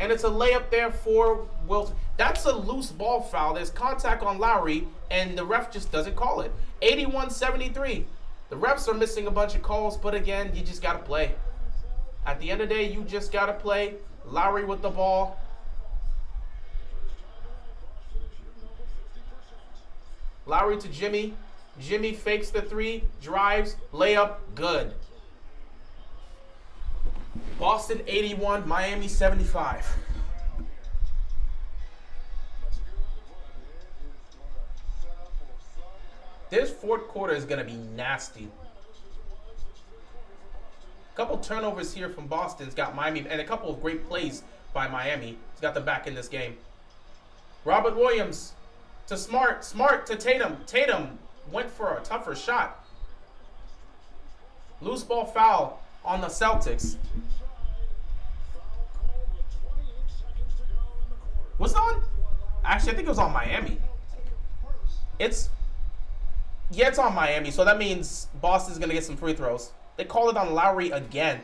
And it's a layup there for Wilson. That's a loose ball foul. There's contact on Lowry, and the ref just doesn't call it. 81-73. The refs are missing a bunch of calls, but again, you just got to play. At the end of the day, you just got to play. Lowry with the ball. Lowry to Jimmy. Jimmy fakes the 3, drives, layup, good. Boston 81, Miami 75. This fourth quarter is going to be nasty. A couple turnovers here from Boston's got Miami, and a couple of great plays by Miami. He's got them back in this game. Robert Williams to Smart. Smart to Tatum. Tatum went for a tougher shot. Loose ball foul on the Celtics. What's on? Actually, I think it was on Miami. Yeah, it's on Miami, so that means Boston's going to get some free throws. They called it on Lowry again.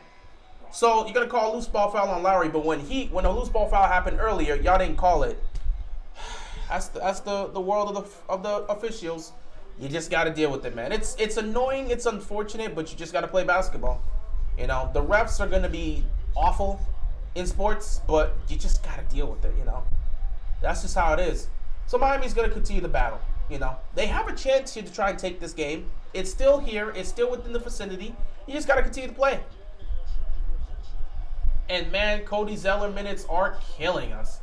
So you're going to call a loose ball foul on Lowry, but when a loose ball foul happened earlier, y'all didn't call it. That's the world of the officials. You just got to deal with it, man. It's annoying, it's unfortunate, but you just got to play basketball. You know, the refs are going to be awful in sports, but you just got to deal with it, you know. That's just how it is. So Miami's going to continue the battle, you know. They have a chance here to try and take this game. It's still here. It's still within the vicinity. You just got to continue to play. And, man, Cody Zeller minutes are killing us.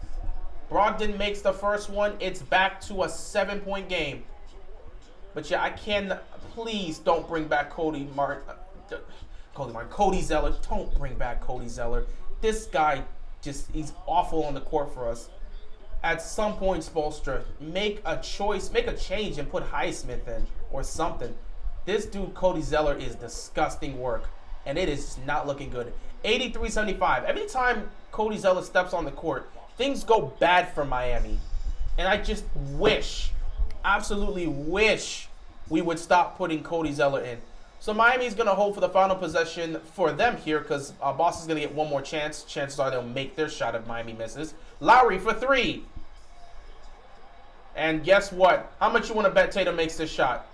Brogdon makes the first one. It's back to a 7-point game. But, yeah, I can. Please don't bring back Cody Zeller. Don't bring back Cody Zeller. This guy he's awful on the court for us. At some point, Spoelstra, make a choice, make a change and put Highsmith in or something. This dude, Cody Zeller, is disgusting work. And it is not looking good. 83-75. Every time Cody Zeller steps on the court, things go bad for Miami. And I just wish, absolutely wish, we would stop putting Cody Zeller in. So Miami's going to hold for the final possession for them here because Boston's going to get one more chance. Chances are they'll make their shot if Miami misses. Lowry for 3. And guess what? How much you want to bet Tatum makes this shot?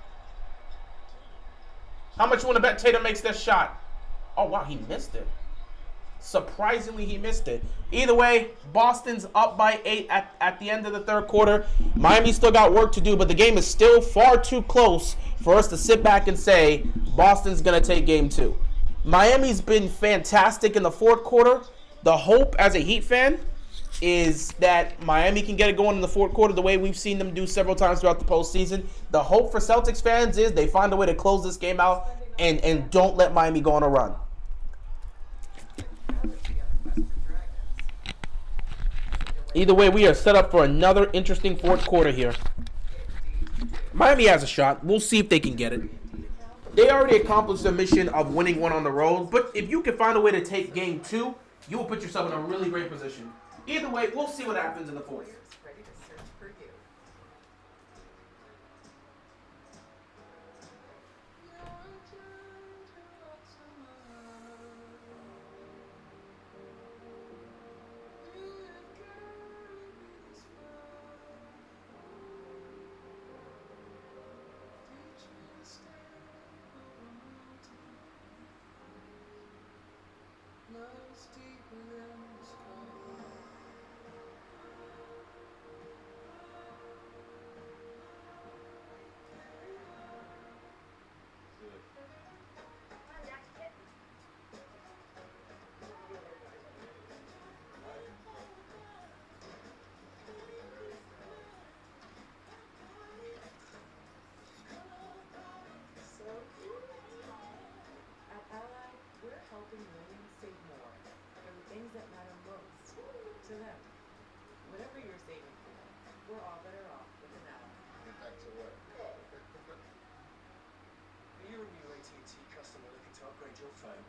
How much you want to bet Tatum makes this shot? Oh, wow, he missed it. Surprisingly, he missed it. Either way, Boston's up by 8 at the end of the third quarter. Miami still got work to do, but the game is still far too close for us to sit back and say Boston's going to take game 2. Miami's been fantastic in the fourth quarter. The hope as a Heat fan is that Miami can get it going in the fourth quarter the way we've seen them do several times throughout the postseason. The hope for Celtics fans is they find a way to close this game out and don't let Miami go on a run. Either way, we are set up for another interesting fourth quarter here. Miami has a shot. We'll see if they can get it. They already accomplished the mission of winning one on the road, but if you can find a way to take game 2, you will put yourself in a really great position. Either way, we'll see what happens in the fourth. Ready to search for you. Helping millions save more for the things that matter most to them. Whatever you're saving for, we're all better off with an ally. Get back to work. Are you a new AT&T customer looking to upgrade your phone?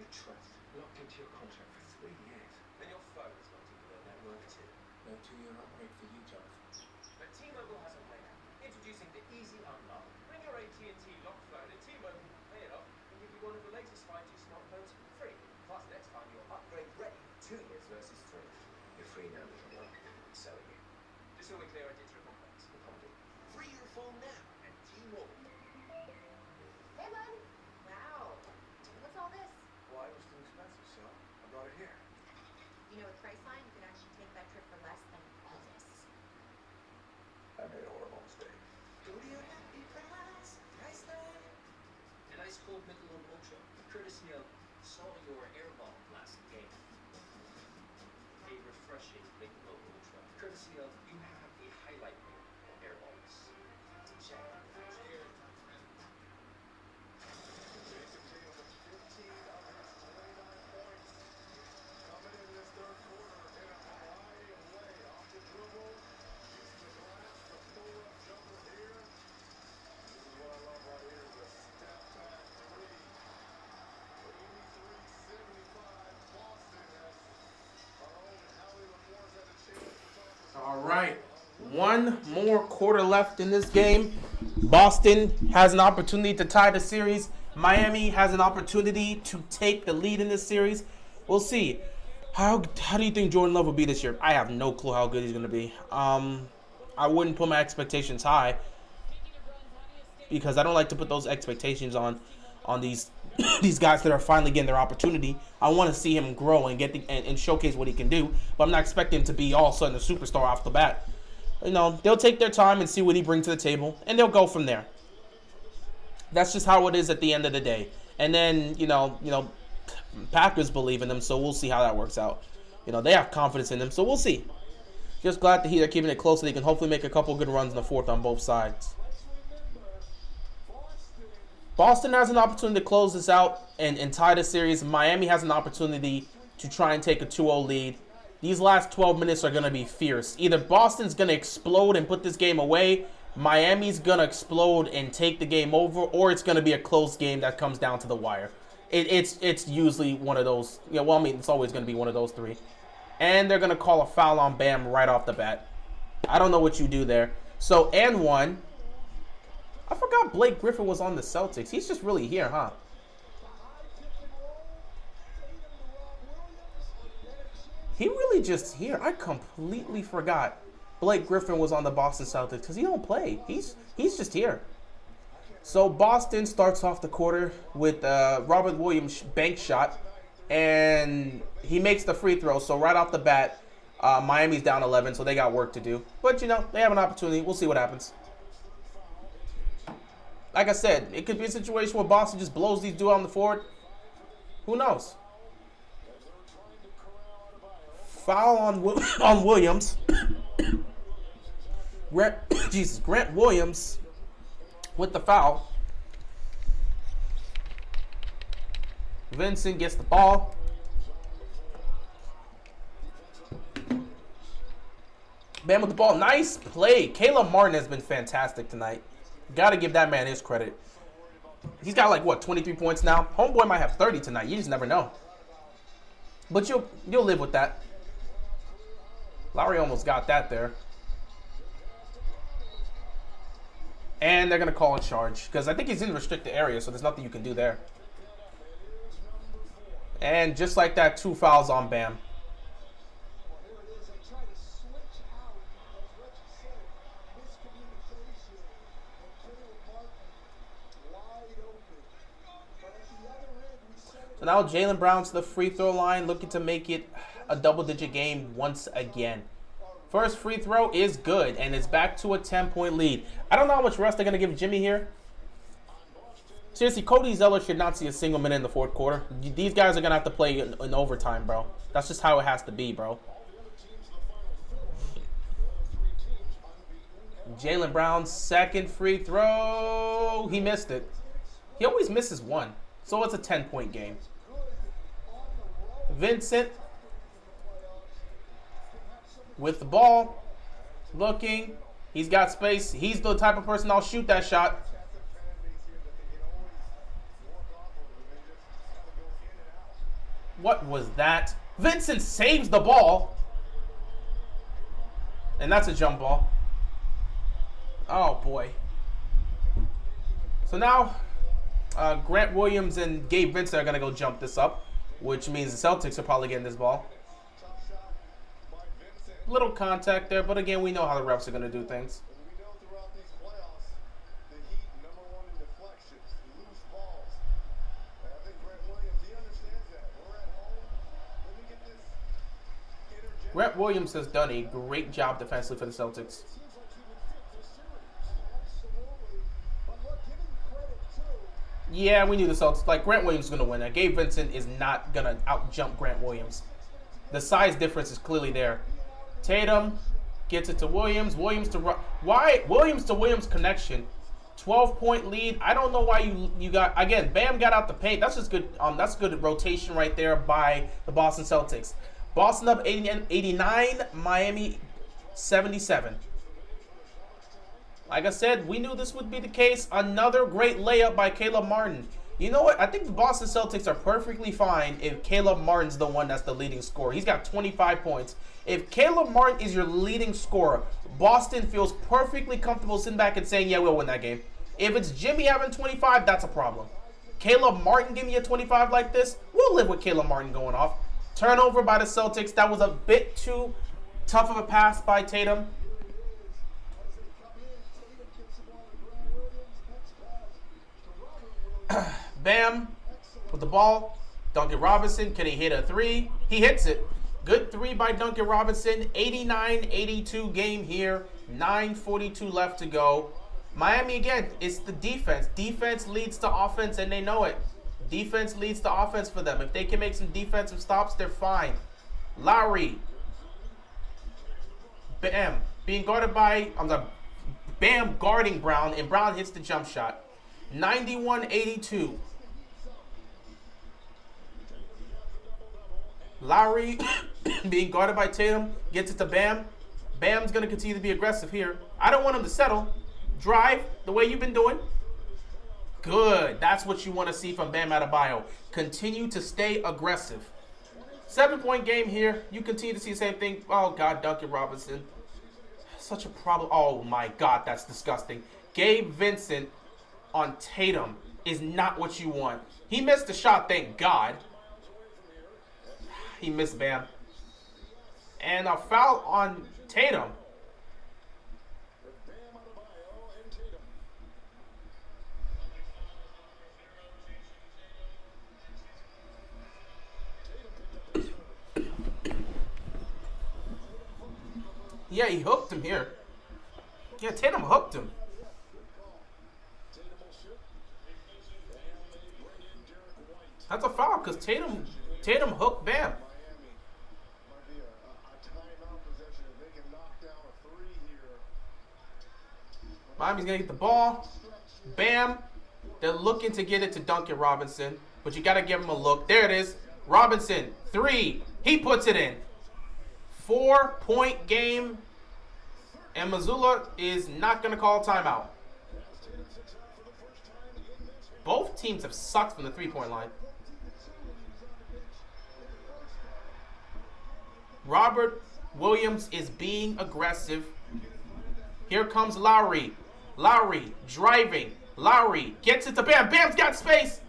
With trust, locked into your contract for 3 years. And your phone is locked into their network too. No 2-year upgrade for you, Jonathan. But T-Mobile has a way out. Introducing the Easy Unlock. Bring your AT&T locked phone and T-Mobile will pay it off and give you one of the latest 5G smartphones for free. Plus, next time you're upgrade ready, 2 years versus 3. You're free now, little one. So are you. Just so we're clear, I did triple points. Free your phone now at T-Mobile. Hey, bud. Wow. What's all this? Why was too expensive, so I brought it here. You know, with Priceline, you can actually take that trip for less than all this. I made a horrible mistake. Go to your happy price, Priceline. An ice cold Michelob Ultra, courtesy of saw your airball last game. A refreshing Michelob Ultra, courtesy of you have a highlight reel on airballs. Check. Cheers, my friend. Jason Tatum with 15 of his 29 points. Coming in this third quarter in a variety of ways. Off the dribble, using the glass, the pull-up jumper here. This is what I love right here, the step-back three. 83-75 Boston as our own Howie LaForce had a chance to talk with All right. One more quarter left in this game. Boston has an opportunity to tie the series. Miami has an opportunity to take the lead in this series. We'll see. How do you think Jordan Love will be this year? I have no clue how good he's going to be. I wouldn't put my expectations high because I don't like to put those expectations on these these guys that are finally getting their opportunity. I want to see him grow and and showcase what he can do, but I'm not expecting him to be all of a sudden a superstar off the bat. You know, they'll take their time and see what he brings to the table, and they'll go from there. That's just how it is at the end of the day. And then, you know, Packers believe in him, so we'll see how that works out. You know, they have confidence in him, so we'll see. Just glad to hear they're keeping it close so they can hopefully make a couple good runs in the fourth on both sides. Boston has an opportunity to close this out and tie the series. Miami has an opportunity to try and take a 2-0 lead. These last 12 minutes are going to be fierce. Either Boston's going to explode and put this game away, Miami's going to explode and take the game over, or it's going to be a close game that comes down to the wire. It's usually one of those. Yeah, well, I mean, it's always going to be one of those three. And they're going to call a foul on Bam right off the bat. I don't know what you do there. So, and one. I forgot Blake Griffin was on the Celtics. He's just really here, huh? He really just here. I completely forgot Blake Griffin was on the Boston Celtics because he don't play. He's just here. So Boston starts off the quarter with Robert Williams' bank shot, and he makes the free throw. So right off the bat, Miami's down 11, so they got work to do. But, you know, they have an opportunity. We'll see what happens. Like I said, it could be a situation where Boston just blows these dudes on the forward. Who knows? Foul on Williams. Grant Williams with the foul. Vincent gets the ball. Bam with the ball. Nice play. Caleb Martin has been fantastic tonight. Got to give that man his credit. He's got like, what, 23 points now? Homeboy might have 30 tonight. You just never know. But you'll live with that. Lowry almost got that there. And they're going to call a charge because I think he's in the restricted area, so there's nothing you can do there. And just like that, 2 fouls on Bam. So now Jaylen Brown to the free throw line, looking to make it a double-digit game once again. First free throw is good, and it's back to a 10-point lead. I don't know how much rest they're going to give Jimmy here. Seriously, Cody Zeller should not see a single minute in the fourth quarter. These guys are going to have to play in overtime, bro. That's just how it has to be, bro. Jaylen Brown's second free throw. He missed it. He always misses one. So it's a 10-point game. Vincent with the ball. Looking. He's got space. He's the type of person that'll shoot that shot. What was that? Vincent saves the ball. And that's a jump ball. Oh, boy. So now Grant Williams and Gabe Vincent are going to go jump this up, which means the Celtics are probably getting this ball. Little contact there, but again, we know how the refs are going to do things. Grant Williams has done a great job defensively for the Celtics. Yeah, we knew the Celtics. Like, Grant Williams is going to win that. Gabe Vincent is not going to out-jump Grant Williams. The size difference is clearly there. Tatum gets it to Williams. Williams to Williams connection. 12-point lead. I don't know why you got, again, Bam got out the paint. That's just good. That's good rotation right there by the Boston Celtics. Boston up 89, Miami 77. Like I said, we knew this would be the case. Another great layup by Caleb Martin. You know what? I think the Boston Celtics are perfectly fine if Caleb Martin's the one that's the leading scorer. He's got 25 points. If Caleb Martin is your leading scorer, Boston feels perfectly comfortable sitting back and saying, yeah, we'll win that game. If it's Jimmy having 25, that's a problem. Caleb Martin giving you a 25 like this, we'll live with Caleb Martin going off. Turnover by the Celtics. That was a bit too tough of a pass by Tatum. Bam with the ball. Duncan Robinson, can he hit a three? He hits it. Good three by Duncan Robinson. 89-82 game here. 9:42 left to go. Miami, again, it's the defense. Defense leads to offense, and they know it. Defense leads to offense for them. If they can make some defensive stops, they're fine. Lowry. Bam. Being guarded by, Bam guarding Brown, and Brown hits the jump shot. 91-82. Lowry being guarded by Tatum, gets it to Bam. Bam's going to continue to be aggressive here. I don't want him to settle. Drive the way you've been doing. Good. That's what you want to see from Bam Adebayo. Continue to stay aggressive. 7-point game here. You continue to see the same thing. Oh, God, Duncan Robinson. Such a problem. Oh, my God, that's disgusting. Gabe Vincent on Tatum is not what you want. He missed the shot, thank God. He missed Bam. And a foul on Tatum. Yeah, he hooked him here. Yeah, Tatum hooked him. That's a foul because Tatum hooked Bam. Miami's going to get the ball. Bam. They're looking to get it to Duncan Robinson, but you got to give him a look. There it is. Robinson, 3. He puts it in. 4-point game. And Missoula is not going to call timeout. Both teams have sucked from the 3-point line. Robert Williams is being aggressive. Here comes Lowry. Lowry driving. Lowry gets it to Bam. Bam's got space.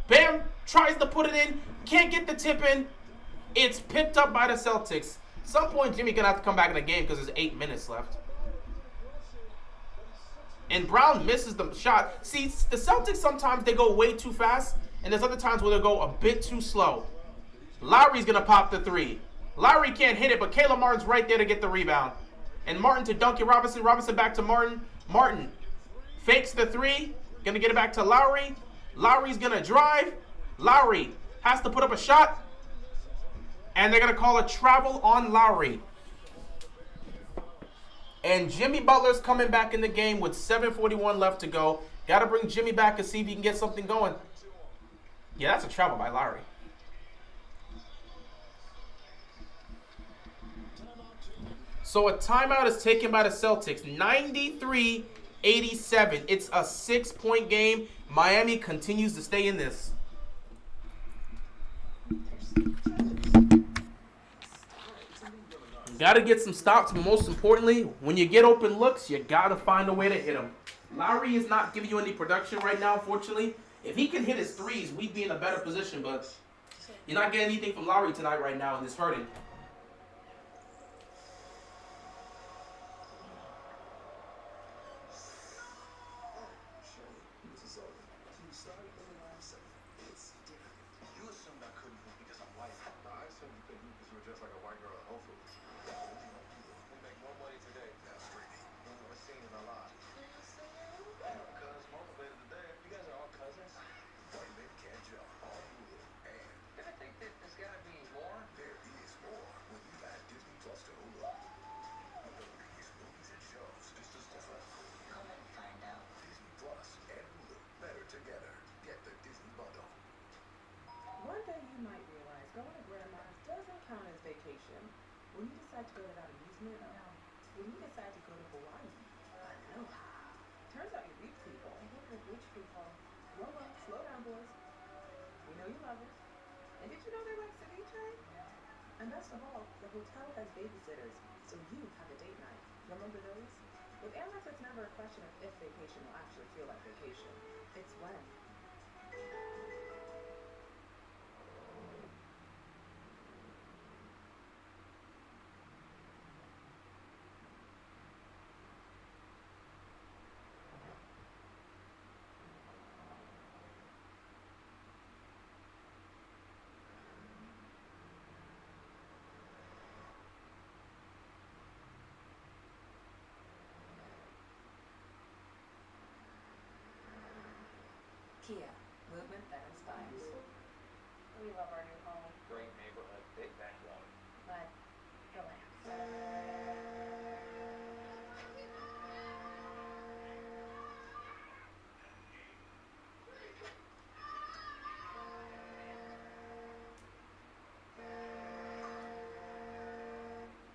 Bam tries to put it in. Can't get the tip in. It's picked up by the Celtics. At some point, Jimmy's going to have to come back in the game because there's 8 minutes left. And Brown misses the shot. See, the Celtics sometimes they go way too fast, and there's other times where they go a bit too slow. Lowry's going to pop the 3. Lowry can't hit it, but Caleb Martin's right there to get the rebound. And Martin to Duncan Robinson. Robinson back to Martin. Martin fakes the 3. Going to get it back to Lowry. Lowry's going to drive. Lowry has to put up a shot. And they're going to call a travel on Lowry. And Jimmy Butler's coming back in the game with 7:41 left to go. Got to bring Jimmy back and see if he can get something going. Yeah, that's a travel by Lowry. So a timeout is taken by the Celtics. 93-87. It's a 6-point game. Miami continues to stay in this. Got to get some stops, but most importantly, when you get open looks, you got to find a way to hit them. Lowry is not giving you any production right now, unfortunately. If he can hit his threes, we'd be in a better position, but you're not getting anything from Lowry tonight right now, and it's hurting. When you decide to go to that amusement, when you decide to go to Hawaii, I know. Turns out you reach people. I think we reach people. Whoa, slow down, boy. know you love it. And did you know they like ceviche? And best of all, the hotel has babysitters, so you have a date night. Remember those? With Amex, it's never a question of if vacation will actually feel like vacation. It's when. Kia, movement that inspires. We love our new home, Great neighborhood, big backyard. but relax.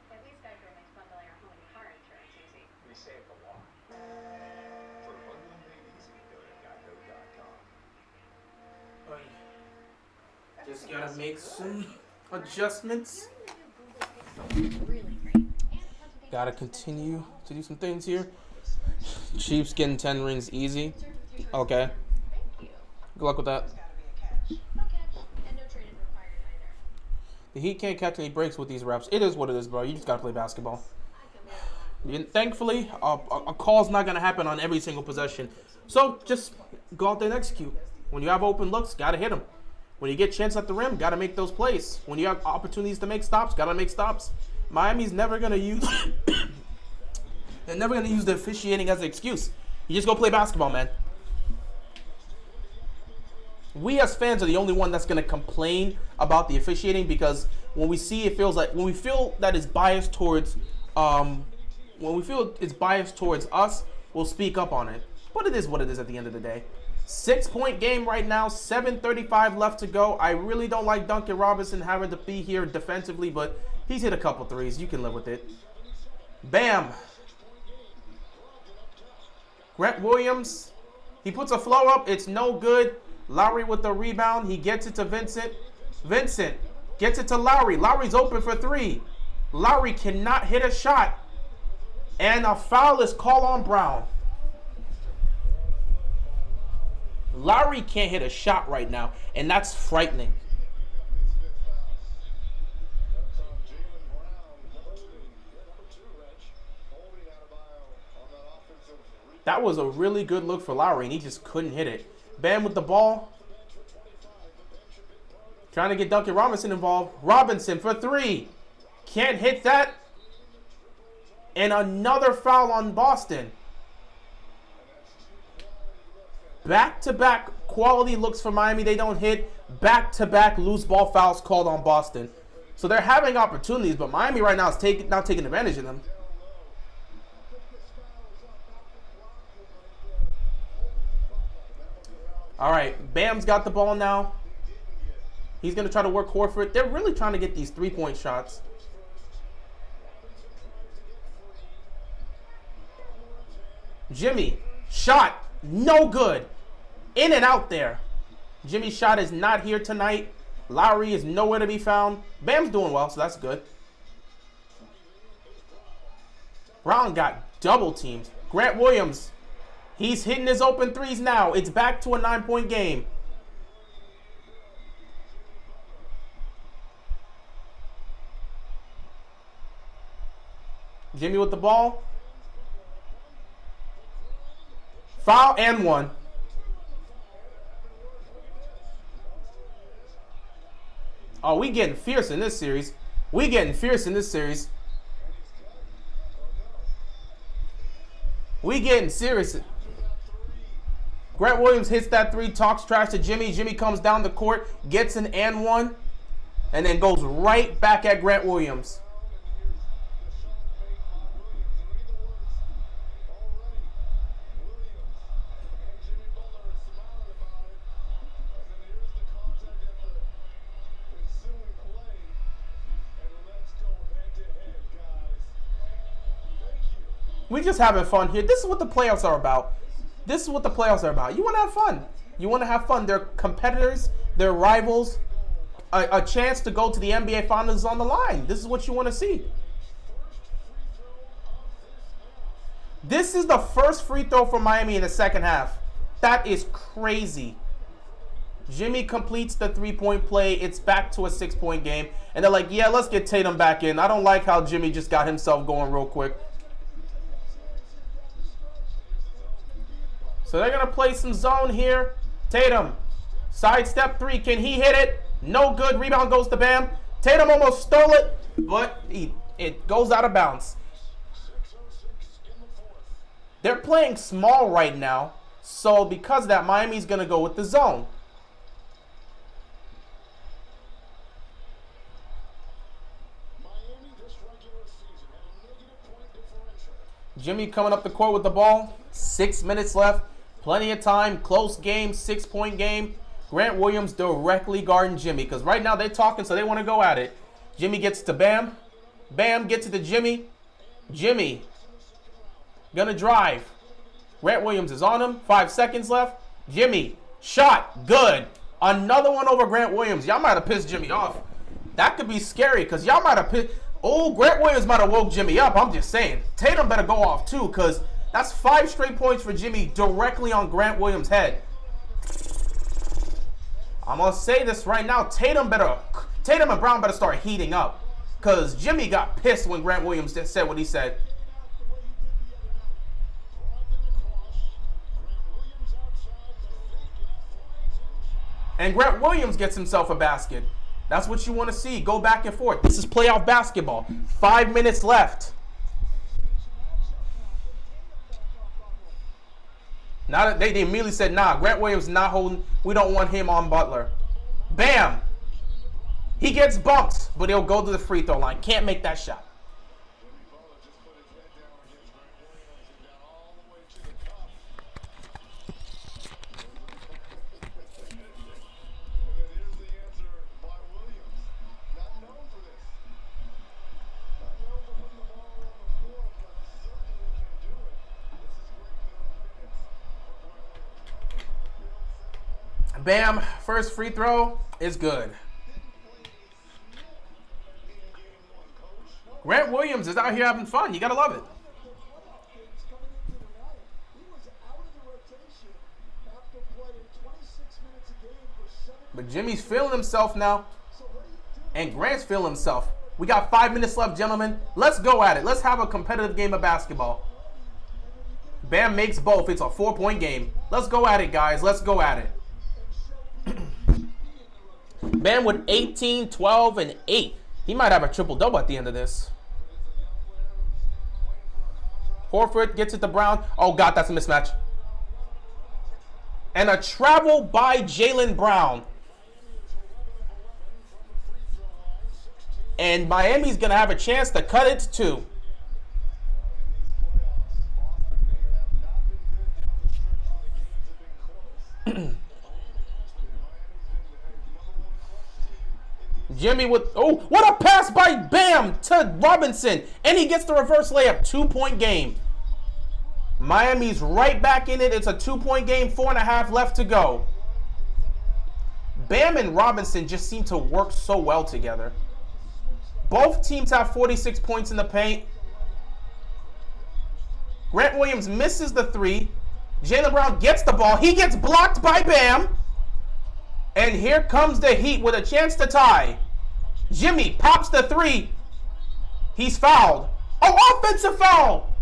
At least Geico makes bundling our home and car insurance easy. We saved a lot. For bundling made easy, go to geico.com. Just gotta make some adjustments. Really great. Gotta continue to do some things here. Chiefs getting 10 rings easy. Okay. Thank you. Good luck with that. No catch, and no trade-in required either. The Heat can't catch any breaks with these reps. It is what it is, bro. You just gotta play basketball. Thankfully, a call's not gonna happen on every single possession. So just go out there and execute. When you have open looks, gotta hit them. When you get chance at the rim, gotta make those plays. When you have opportunities to make stops, gotta make stops. Miami's never gonna use. They're never gonna use the officiating as an excuse. You just go play basketball, man. We as fans are the only one that's gonna complain about the officiating because when we see it feels like when we feel that it's biased towards when we feel it's biased towards us, we'll speak up on it. But it is what it is at the end of the day. 6-point game right now, 7:35 left to go. I really don't like Duncan Robinson having to be here defensively, but he's hit a couple threes. You can live with it. Bam. Grant Williams, he puts a flow up. It's no good. Lowry with the rebound. He gets it to Vincent. Vincent gets it to Lowry. Lowry's open for three. Lowry cannot hit a shot. And a foul is called on Brown. Lowry can't hit a shot right now, and that's frightening. That was a really good look for Lowry, and he just couldn't hit it. Bam with the ball. Trying to get Duncan Robinson involved. Robinson for three. Can't hit that. And another foul on Boston. Back-to-back quality looks for Miami. They don't hit. Back-to-back loose ball fouls called on Boston. So they're having opportunities, but Miami right now is not taking advantage of them. All right, Bam's got the ball now. He's going to try to work Horford. They're really trying to get these three-point shots. Jimmy, shot, no good. In and out there. Jimmy's shot is not here tonight. Lowry is nowhere to be found. Bam's doing well, so that's good. Brown got double teamed. Grant Williams, he's hitting his open threes now. It's back to a 9-point game. Jimmy with the ball. Foul and one. Oh, we getting fierce in this series. We getting fierce in this series. We getting serious. Grant Williams hits that three, talks trash to Jimmy. Jimmy comes down the court, gets an and one, and then goes right back at Grant Williams. We just having fun here. This is what the playoffs are about. This is what the playoffs are about. You want to have fun. You want to have fun. They're competitors. They're rivals. A chance to go to the NBA Finals is on the line. This is what you want to see. This is the first free throw for Miami in the second half. That is crazy. Jimmy completes the three-point play. It's back to a 6-point game. And they're like, yeah, let's get Tatum back in. I don't like how Jimmy just got himself going real quick. So they're going to play some zone here. Tatum, sidestep three. Can he hit it? No good. Rebound goes to Bam. Tatum almost stole it, but it goes out of bounds. They're playing small right now. So because of that, Miami's going to go with the zone. Jimmy coming up the court with the ball. 6 minutes left. Plenty of time. Close game. 6-point game. Grant Williams directly guarding Jimmy. Because right now they're talking, so they want to go at it. Jimmy gets to Bam. Bam gets it to Jimmy. Jimmy gonna drive. Grant Williams is on him. 5 seconds left. Jimmy. Shot. Good. Another one over Grant Williams. Y'all might have pissed Jimmy off. That could be scary because y'all might have pissed... Oh, Grant Williams might have woke Jimmy up. I'm just saying. Tatum better go off too, because that's 5 straight points for Jimmy directly on Grant Williams' head. I'm going to say this right now. Tatum and Brown better start heating up, because Jimmy got pissed when Grant Williams said what he said. And Grant Williams gets himself a basket. That's what you want to see. Go back and forth. This is playoff basketball. 5 minutes left. Now that they immediately said, nah, Grant Williams not holding. We don't want him on Butler. Bam. He gets bumped, but he'll go to the free throw line. Can't make that shot. Bam, first free throw is good. Grant Williams is out here having fun. You got to love it. But Jimmy's feeling himself now. And Grant's feeling himself. We got 5 minutes left, gentlemen. Let's go at it. Let's have a competitive game of basketball. Bam makes both. It's a 4-point game. Let's go at it, guys. Let's go at it. Bam with 18, 12, and 8. He might have a triple-double at the end of this. Horford gets it to Brown. Oh, God, that's a mismatch. And a travel by Jaylen Brown. And Miami's going to have a chance to cut it to 2. Jimmy with, oh, what a pass by Bam to Robinson. And he gets the reverse layup. 2-point game. Miami's right back in it. It's a 2-point game. 4.5 left to go. Bam and Robinson just seem to work so well together. Both teams have 46 points in the paint. Grant Williams misses the 3. Jaylen Brown gets the ball. He gets blocked by Bam. And here comes the Heat with a chance to tie. Jimmy pops the 3. He's fouled. Oh, offensive foul.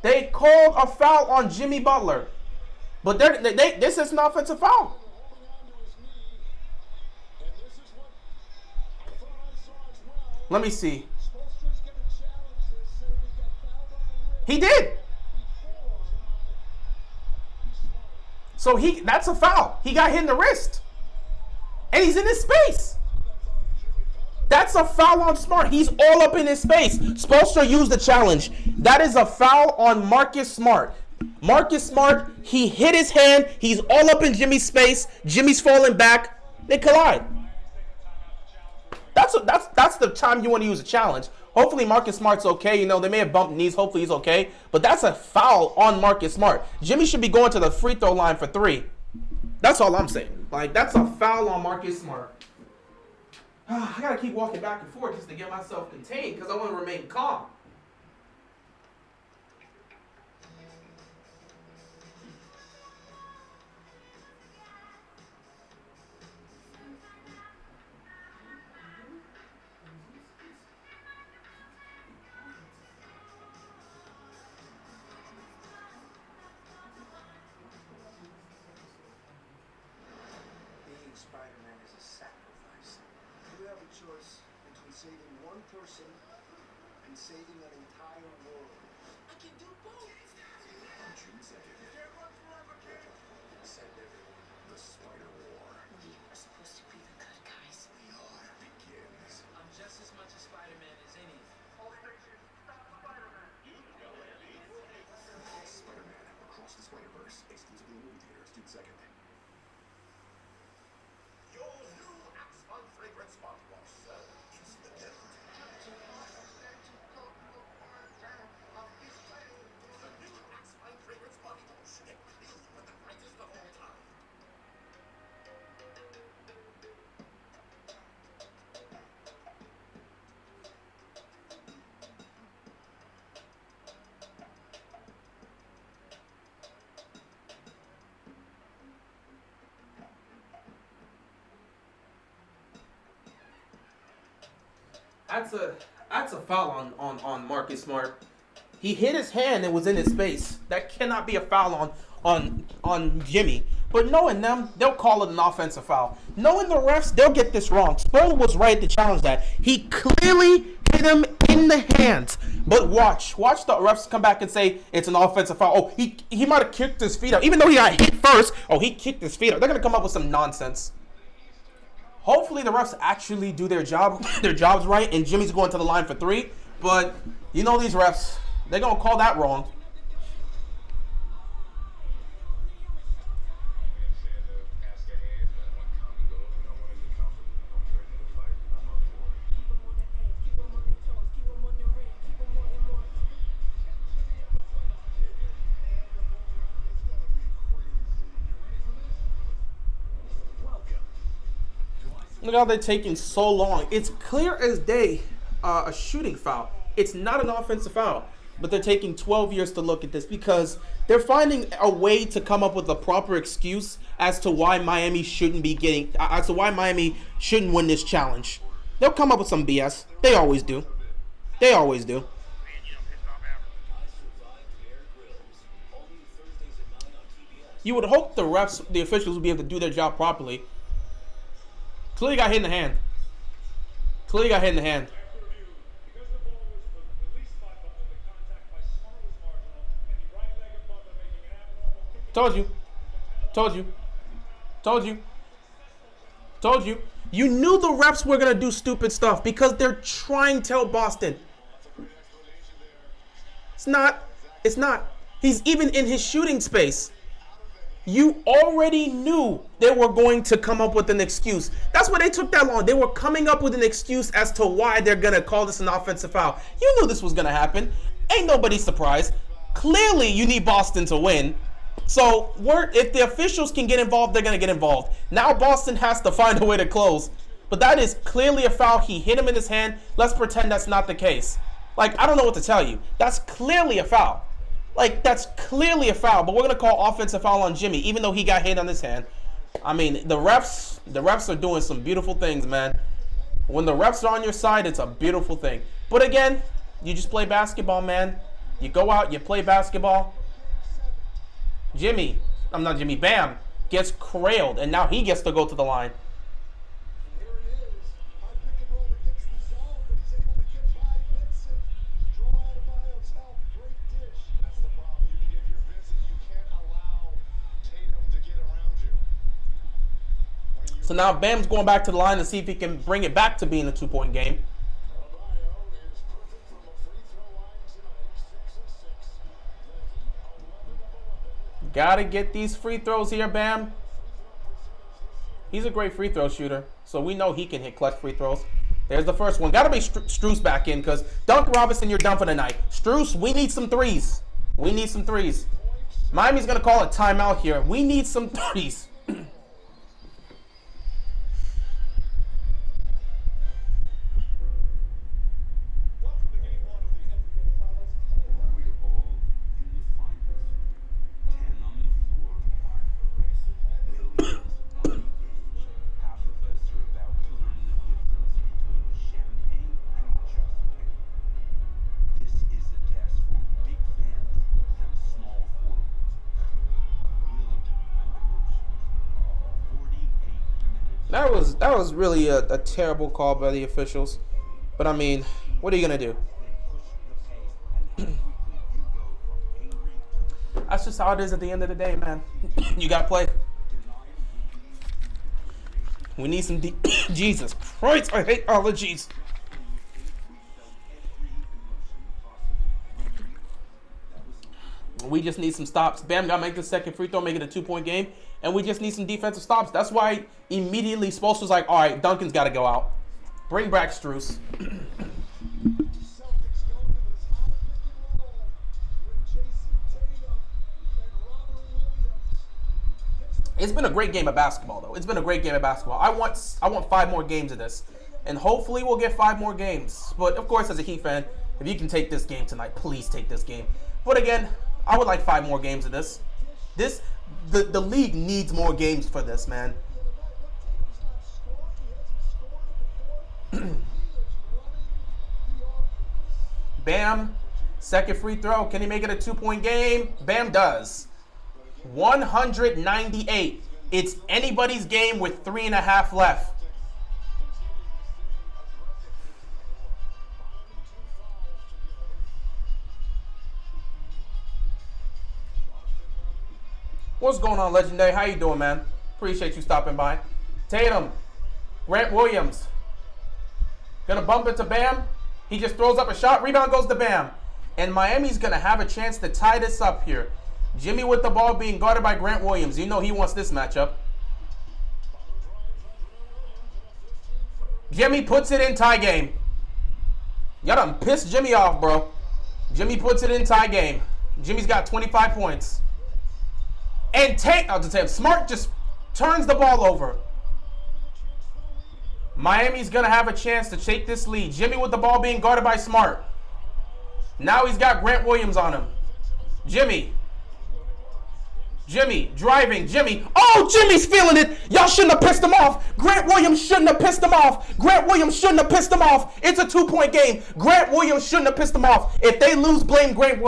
They called a foul on Jimmy Butler. But this is an offensive foul. Let me see. He did. So that's a foul. He got hit in the wrist. And he's in his space. That's a foul on Smart. He's all up in his space. Spoelstra used the challenge. That is a foul on Marcus Smart. Marcus Smart, he hit his hand. He's all up in Jimmy's space. Jimmy's falling back. They collide. That's the time you want to use a challenge. Hopefully Marcus Smart's okay. You know, they may have bumped knees. Hopefully he's okay. But that's a foul on Marcus Smart. Jimmy should be going to the free throw line for 3. That's all I'm saying. Like, that's a foul on Marcus Smart. I got to keep walking back and forth just to get myself contained because I want to remain calm. Spider-Man is a sacrifice. You have a choice between saving one person and saving an entire world. I can do both. On June 2nd, send everyone the Spider War. We are supposed to be the good guys. The war begins. I'm just as much a Spider-Man as any of you. Spider-Man Across the Spider-Verse, exclusively in movie theaters, June 2nd. Your new Axon fragrance body wash, sir. It's the devil. The new Axon fragrance body wash. Get clean with the brightest of all time. That's a foul on Marcus Smart. He hit his hand and was in his face. That cannot be a foul on Jimmy. But knowing them, they'll call it an offensive foul. Knowing the refs, they'll get this wrong. Spoiler was right to challenge that. He clearly hit him in the hands. But watch the refs come back and say it's an offensive foul. Oh, he might have kicked his feet out. Even though he got hit first, oh, he kicked his feet out. They're going to come up with some nonsense. Hopefully the refs actually do their jobs right, and Jimmy's going to the line for 3. But you know these refs, they're gonna call that wrong. Look how they're taking so long. It's clear as day a shooting foul. It's not an offensive foul, but they're taking 12 years to look at this because they're finding a way to come up with a proper excuse as to why Miami shouldn't win this challenge. They'll come up with some BS. They always do. They always do. You would hope the refs, the officials, would be able to do their job properly. Clearly got hit in the hand. Clearly got hit in the hand. Told you. Told you. Told you. Told you. You knew the refs were going to do stupid stuff because they're trying to help Boston. It's not. It's not. He's even in his shooting space. You already knew they were going to come up with an excuse. That's why they took that long. They were coming up with an excuse as to why they're going to call this an offensive foul. You knew this was going to happen. Ain't nobody surprised. Clearly, you need Boston to win. So, if the officials can get involved, they're going to get involved. Now Boston has to find a way to close. But that is clearly a foul. He hit him in his hand. Let's pretend that's not the case. Like, I don't know what to tell you. That's clearly a foul. Like, that's clearly a foul, but we're going to call offensive foul on Jimmy, even though he got hit on his hand. I mean, the refs are doing some beautiful things, man. When the refs are on your side, it's a beautiful thing. But again, you just play basketball, man. You go out, you play basketball. Bam, gets crailed, and now he gets to go to the line. So now Bam's going back to the line to see if he can bring it back to being a 2-point game. Gotta get these free throws here, Bam. He's a great free throw shooter, so we know he can hit clutch free throws. There's the first one. Got to be Strus back in because Duncan Robinson, you're done for the night. Strus, we need some threes. We need some threes. Miami's going to call a timeout here. We need some threes. That was really a terrible call by the officials. But I mean, what are you gonna do? That's just how it is at the end of the day, man. You gotta play. We need some Jesus Christ, I hate allergies. We just need some stops. Bam got to make the second free throw, make it a 2-point game. And we just need some defensive stops. That's why immediately Spoelstra was like, all right, Duncan's got to go out. Bring back Strus. It's been a great game of basketball, though. It's been a great game of basketball. I want 5 more games of this. And hopefully we'll get 5 more games. But, of course, as a Heat fan, if you can take this game tonight, please take this game. But, again, I would like 5 more games of this. The league needs more games for this, man. Bam. Second free throw. Can he make it a 2-point game? Bam does. 198. It's anybody's game with 3.5 left. What's going on, Legendary? How you doing, man? Appreciate you stopping by. Tatum. Grant Williams. Gonna bump it to Bam. He just throws up a shot. Rebound goes to Bam. And Miami's gonna have a chance to tie this up here. Jimmy with the ball being guarded by Grant Williams. You know he wants this matchup. Jimmy puts it in, tie game. Y'all done pissed Jimmy off, bro. Jimmy puts it in, tie game. Jimmy's got 25 points. And Smart just turns the ball over. Miami's going to have a chance to take this lead. Jimmy with the ball being guarded by Smart. Now he's got Grant Williams on him. Jimmy driving. Oh, Jimmy's feeling it. Y'all shouldn't have pissed him off. Grant Williams shouldn't have pissed him off. It's a 2-point game. Grant Williams shouldn't have pissed him off. If they lose, blame Grant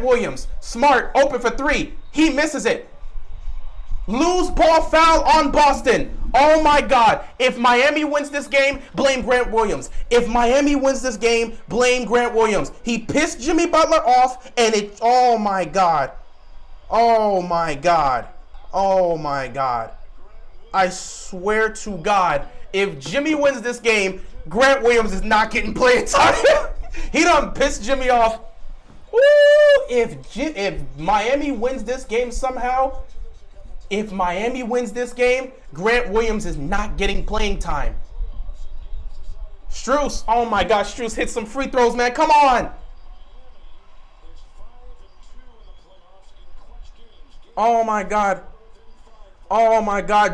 Williams. Smart open for 3. He misses it. Lose ball foul on Boston. Oh my God. If Miami wins this game, blame Grant Williams. He pissed Jimmy Butler off and oh my God. I swear to God, if Jimmy wins this game, Grant Williams is not getting playing time. He done pissed Jimmy off. Woo! If Miami wins this game somehow, Grant Williams is not getting playing time. Strus, oh my gosh, Strus hit some free throws, man. Come on. Oh my God,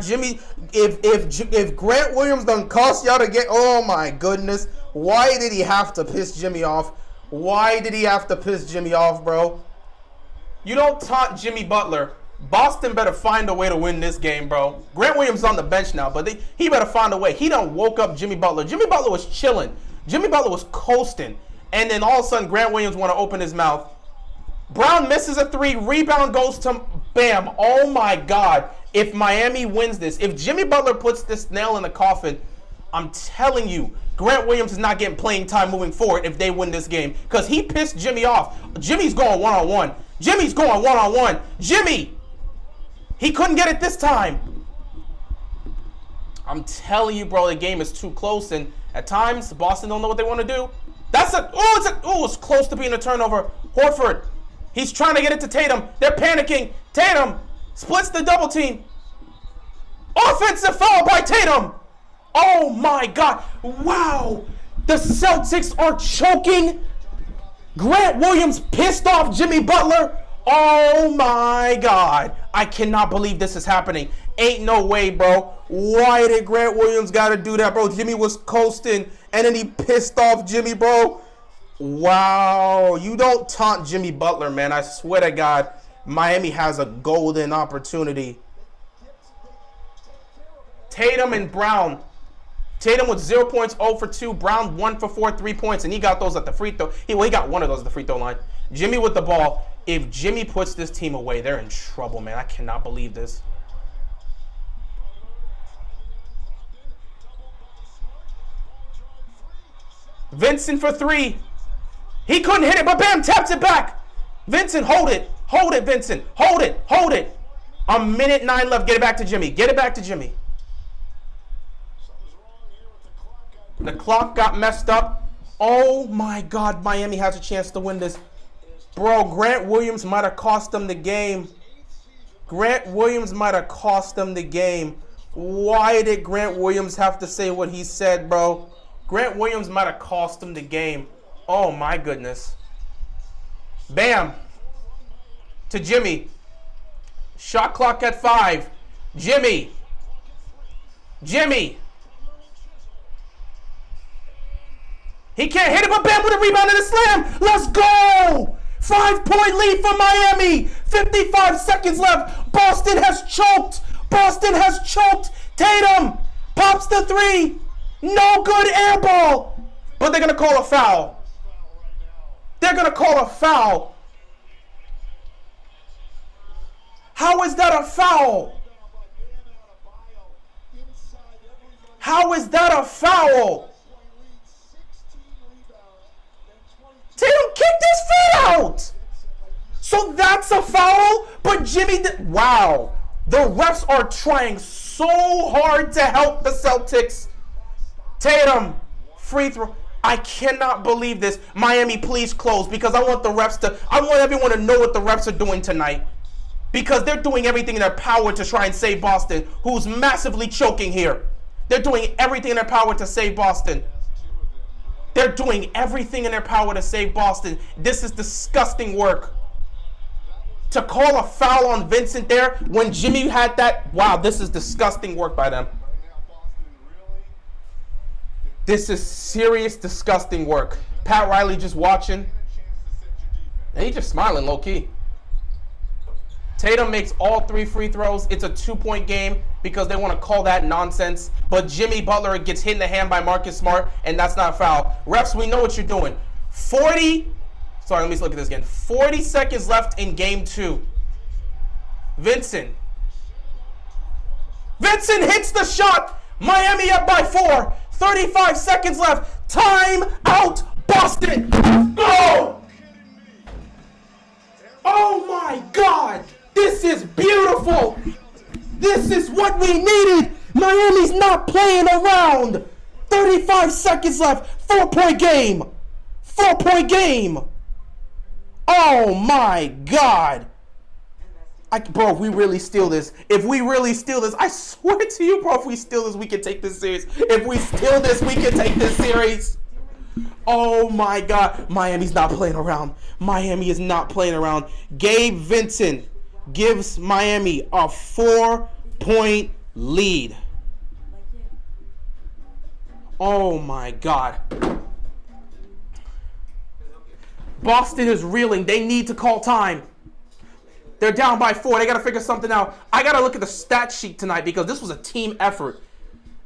Jimmy. If Grant Williams done cost y'all to get, oh my goodness, why did he have to piss Jimmy off? Bro? You don't taunt Jimmy Butler. Boston better find a way to win this game, bro. Grant Williams on the bench now, but he better find a way. He done woke up Jimmy Butler. Jimmy Butler was chilling. Jimmy Butler was coasting. And then all of a sudden, Grant Williams want to open his mouth. Brown misses a 3. Rebound goes to Bam. Oh, my God. If Miami wins this, if Jimmy Butler puts this nail in the coffin, I'm telling you, Grant Williams is not getting playing time moving forward if they win this game. Because he pissed Jimmy off. Jimmy's going one-on-one. Jimmy! He couldn't get it this time. I'm telling you, bro, the game is too close. And at times, Boston don't know what they want to do. It's close to being a turnover. Horford. He's trying to get it to Tatum. They're panicking. Tatum splits the double team. Offensive foul by Tatum. Oh my God. Wow. The Celtics are choking. Grant Williams pissed off Jimmy Butler. Oh my God. I cannot believe this is happening. Ain't no way, bro. Why did Grant Williams got to do that, bro? Jimmy was coasting, and then he pissed off Jimmy, bro. Wow. You don't taunt Jimmy Butler, man. I swear to God, Miami has a golden opportunity. Tatum and Brown. Tatum with 0 points, 0 for 2. Brown 1 for 4, 3 points, and he got those at the free throw. He got one of those at the free throw line. Jimmy with the ball. If Jimmy puts this team away, they're in trouble, man. I cannot believe this. Vincent for 3. He couldn't hit it, but Bam taps it back. Vincent, hold it. Hold it, Vincent. Hold it. Hold it. A minute 9 left. Get it back to Jimmy. Get it back to Jimmy. The clock got messed up. Oh, my God. Miami has a chance to win this. Bro, Grant Williams might have cost them the game. Grant Williams might have cost them the game. Why did Grant Williams have to say what he said, bro? Grant Williams might have cost them the game. Oh, my goodness. Bam. To Jimmy. Shot clock at 5. Jimmy. Jimmy. He can't hit it, but Bam with a rebound and a slam. Let's go. 5-point lead for Miami. 55 seconds left. Boston has choked. Boston has choked. Tatum pops the 3. No good air ball. But they're going to call a foul. They're going to call a foul. How is that a foul? How is that a foul? Tatum kicked his feet out. So that's a foul? But Jimmy did. Wow. The refs are trying so hard to help the Celtics. Tatum, free throw. I cannot believe this. Miami, please close, because I want the refs to, I want everyone to know what the refs are doing tonight. Because they're doing everything in their power to try and save Boston, who's massively choking here. They're doing everything in their power to save Boston. They're doing everything in their power to save Boston. This is disgusting work. To call a foul on Vincent there when Jimmy had that, wow, this is disgusting work by them. This is serious, disgusting work. Pat Riley just watching. And he's just smiling low-key. Tatum makes all 3 free throws. It's a 2-point game because they want to call that nonsense. But Jimmy Butler gets hit in the hand by Marcus Smart, and that's not a foul. Refs, we know what you're doing. 40 seconds left in game 2. Vincent hits the shot. Miami up by 4. 35 seconds left. Time out, Boston. Oh! Oh my God. This is beautiful. This is what we needed. Miami's not playing around. 35 seconds left. 4-point game. 4-point game. Oh my God. Bro, if we really steal this, I swear to you, bro, if we steal this, we can take this series. If we steal this, we can take this series. Oh my God. Miami's not playing around. Miami is not playing around. Gabe Vincent gives Miami a 4-point lead. Oh my God. Boston is reeling. They need to call time. They're down by 4. They got to figure something out. I got to look at the stat sheet tonight because this was a team effort.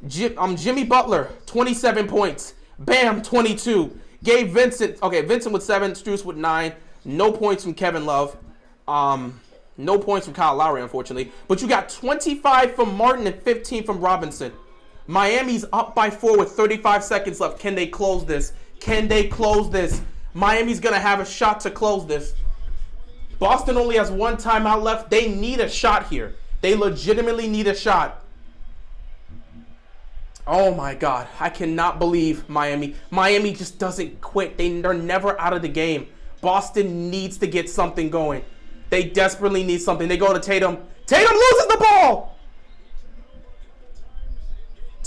Jimmy Butler, 27 points. Bam, 22. Gabe Vincent. Okay, Vincent with 7. Strus with 9. No points from Kevin Love. No points from Kyle Lowry, unfortunately. But you got 25 from Martin and 15 from Robinson. Miami's up by 4 with 35 seconds left. Can they close this? Can they close this? Miami's going to have a shot to close this. Boston only has 1 timeout left. They need a shot here. They legitimately need a shot. Oh my God. I cannot believe Miami. Miami just doesn't quit. They're never out of the game. Boston needs to get something going. They desperately need something. They go to Tatum. Tatum loses the ball.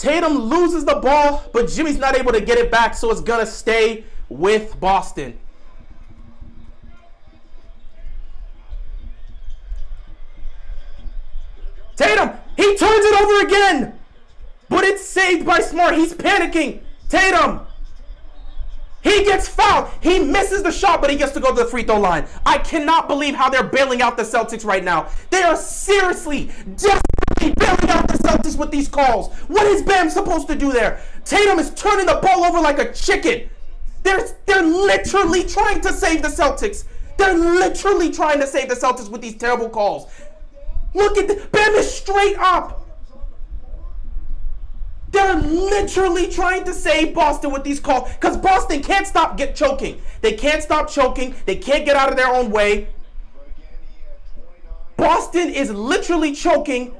Tatum loses the ball, but Jimmy's not able to get it back, so it's going to stay with Boston. Tatum, he turns it over again, but it's saved by Smart. He's panicking. Tatum, he gets fouled. He misses the shot, but he gets to go to the free throw line. I cannot believe how they're bailing out the Celtics right now. They are seriously, desperately bailing out the Celtics with these calls. What is Bam supposed to do there? Tatum is turning the ball over like a chicken. They're literally trying to save the Celtics. They're literally trying to save the Celtics with these terrible calls. Look at this. Bam is straight up. They're literally trying to save Boston with these calls because Boston can't stop choking. They can't stop choking. They can't get out of their own way. Boston is literally choking.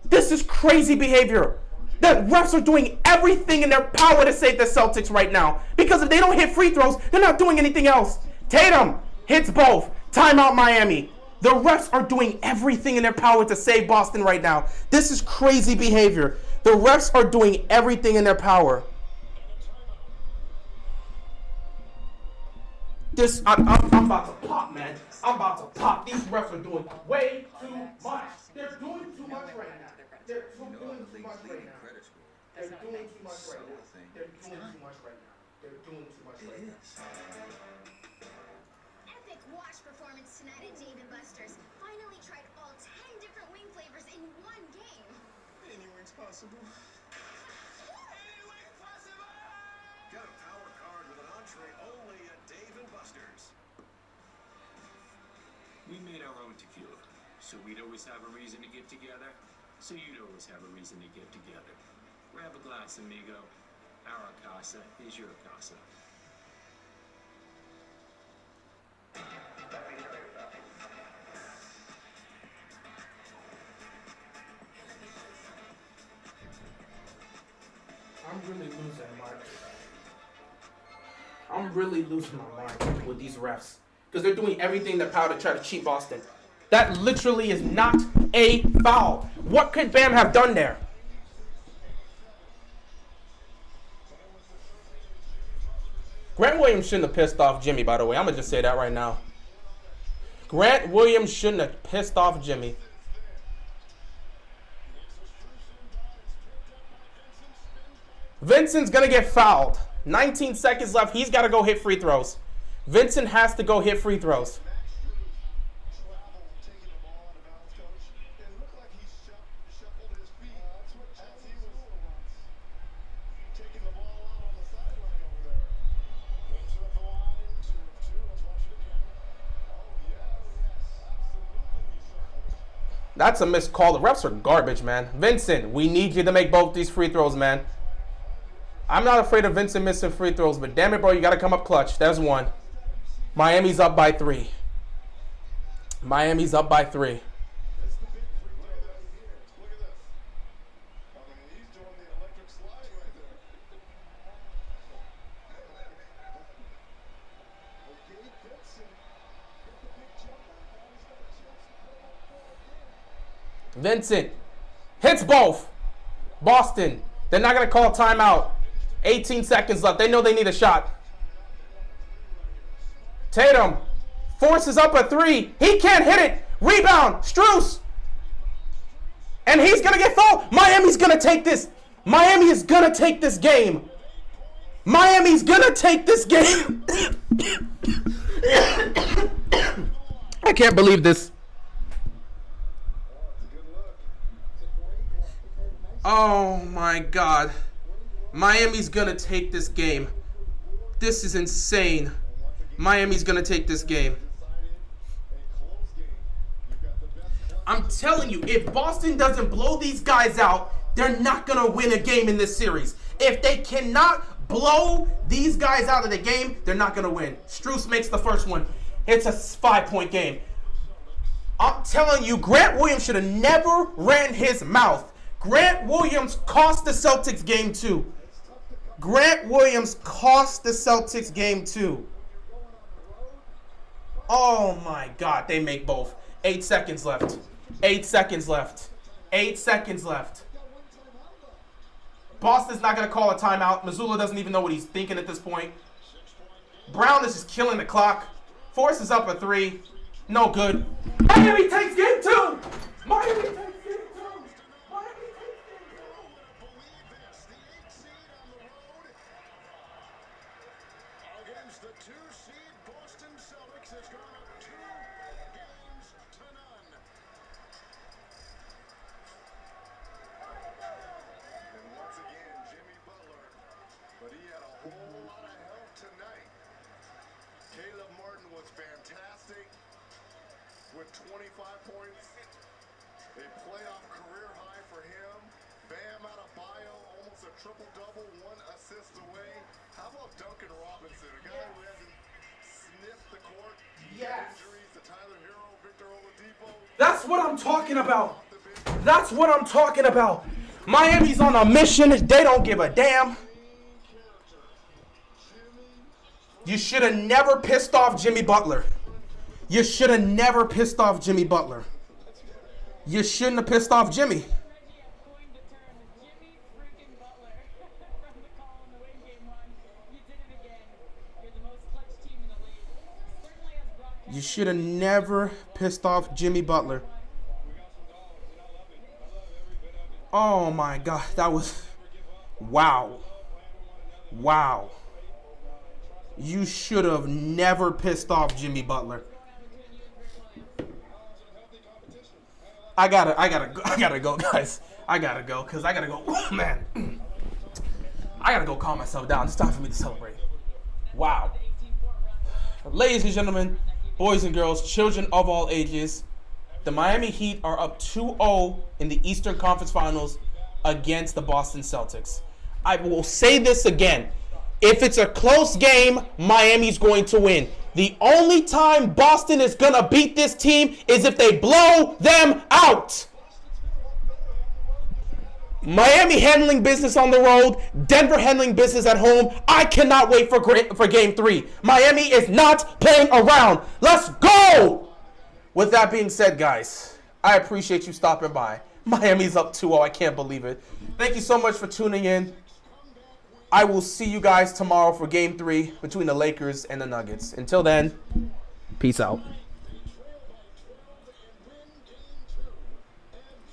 This is crazy behavior. The refs are doing everything in their power to save the Celtics right now because if they don't hit free throws, they're not doing anything else. Tatum hits both. Timeout Miami. The refs are doing everything in their power to save Boston right now. This is crazy behavior. The refs are doing everything in their power. I'm about to pop, man. I'm about to pop. These refs are doing way too much. They're doing too much right now. They're doing too much right now. They're doing too much right now. They're doing too much right now. They're doing too much right now. Epic wash performance tonight at Dave & Buster's. Finally tried all 10 different wing flavors in one game. Anywhere's possible. Anywhere possible! Get a power card with an entree only at Dave & Buster's. We made our own tequila, so we'd always have a reason to get together, so you'd always have a reason to get together. Grab a glass, amigo. Our casa is your casa. I'm really losing my mind with these refs because they're doing everything in their power to try to cheat Boston. That literally is not a foul. What could Bam have done there? Grant Williams shouldn't have pissed off Jimmy, by the way. I'm going to just say that right now. Grant Williams shouldn't have pissed off Jimmy. Vincent's going to get fouled. 19 seconds left. He's got to go hit free throws. Vincent has to go hit free throws. That's a missed call. The refs are garbage, man. Vincent, we need you to make both these free throws, man. I'm not afraid of Vincent missing free throws, but damn it, bro, you got to come up clutch. There's one. Miami's up by 3. Miami's up by 3. Vincent hits both. Boston, they're not going to call timeout. 18 seconds left. They know they need a shot. Tatum forces up a 3. He can't hit it. Rebound. Strus. And he's going to get fouled. Miami's going to take this. Miami is going to take this game. Miami's going to take this game. I can't believe this. Oh my God. Miami's gonna take this game. This is insane. Miami's gonna take this game. I'm telling you, if Boston doesn't blow these guys out, they're not gonna win a game in this series. If they cannot blow these guys out of the game, they're not gonna win. Strus makes the first one. It's a 5-point game. I'm telling you, Grant Williams should have never ran his mouth. Grant Williams cost the Celtics game 2. Grant Williams cost the Celtics game 2. Oh my God, they make both. 8 seconds left. 8 seconds left. 8 seconds left. Boston's not going to call a timeout. Missoula doesn't even know what he's thinking at this point. Brown is just killing the clock. Force is up a 3. No good. Miami takes game 2. Miami takes game 2. Against the 2-seed Boston Celtics has gone up 2 games to none. And once again, Jimmy Butler, but he had a whole lot of help tonight. Caleb Martin was fantastic with 25 points, a playoff career high for him. Bam Adebayo, almost a triple-double, 1 assist away. How about Duncan Robinson, a guy who hasn't sniffed the court? Yes. Injuries to Tyler Hero, Victor Oladipo. That's what I'm talking about. That's what I'm talking about. Miami's on a mission. They don't give a damn. You should have never pissed off Jimmy Butler. You should have never pissed off Jimmy Butler. You shouldn't have pissed off Jimmy. You should have never pissed off Jimmy Butler. Oh my God, that was, wow. Wow. You should have never pissed off Jimmy Butler. I gotta go, guys. I gotta go, because I gotta go, oh, man. I gotta go calm myself down. It's time for me to celebrate. Wow. Ladies and gentlemen, boys and girls, children of all ages, the Miami Heat are up 2-0 in the Eastern Conference Finals against the Boston Celtics. I will say this again. If it's a close game, Miami's going to win. The only time Boston is going to beat this team is if they blow them out. Miami handling business on the road, Denver handling business at home. I cannot wait for game 3. Miami is not playing around. Let's go! With that being said, guys, I appreciate you stopping by. Miami's up 2-0. I can't believe it. Thank you so much for tuning in. I will see you guys tomorrow for game 3 between the Lakers and the Nuggets. Until then, peace out.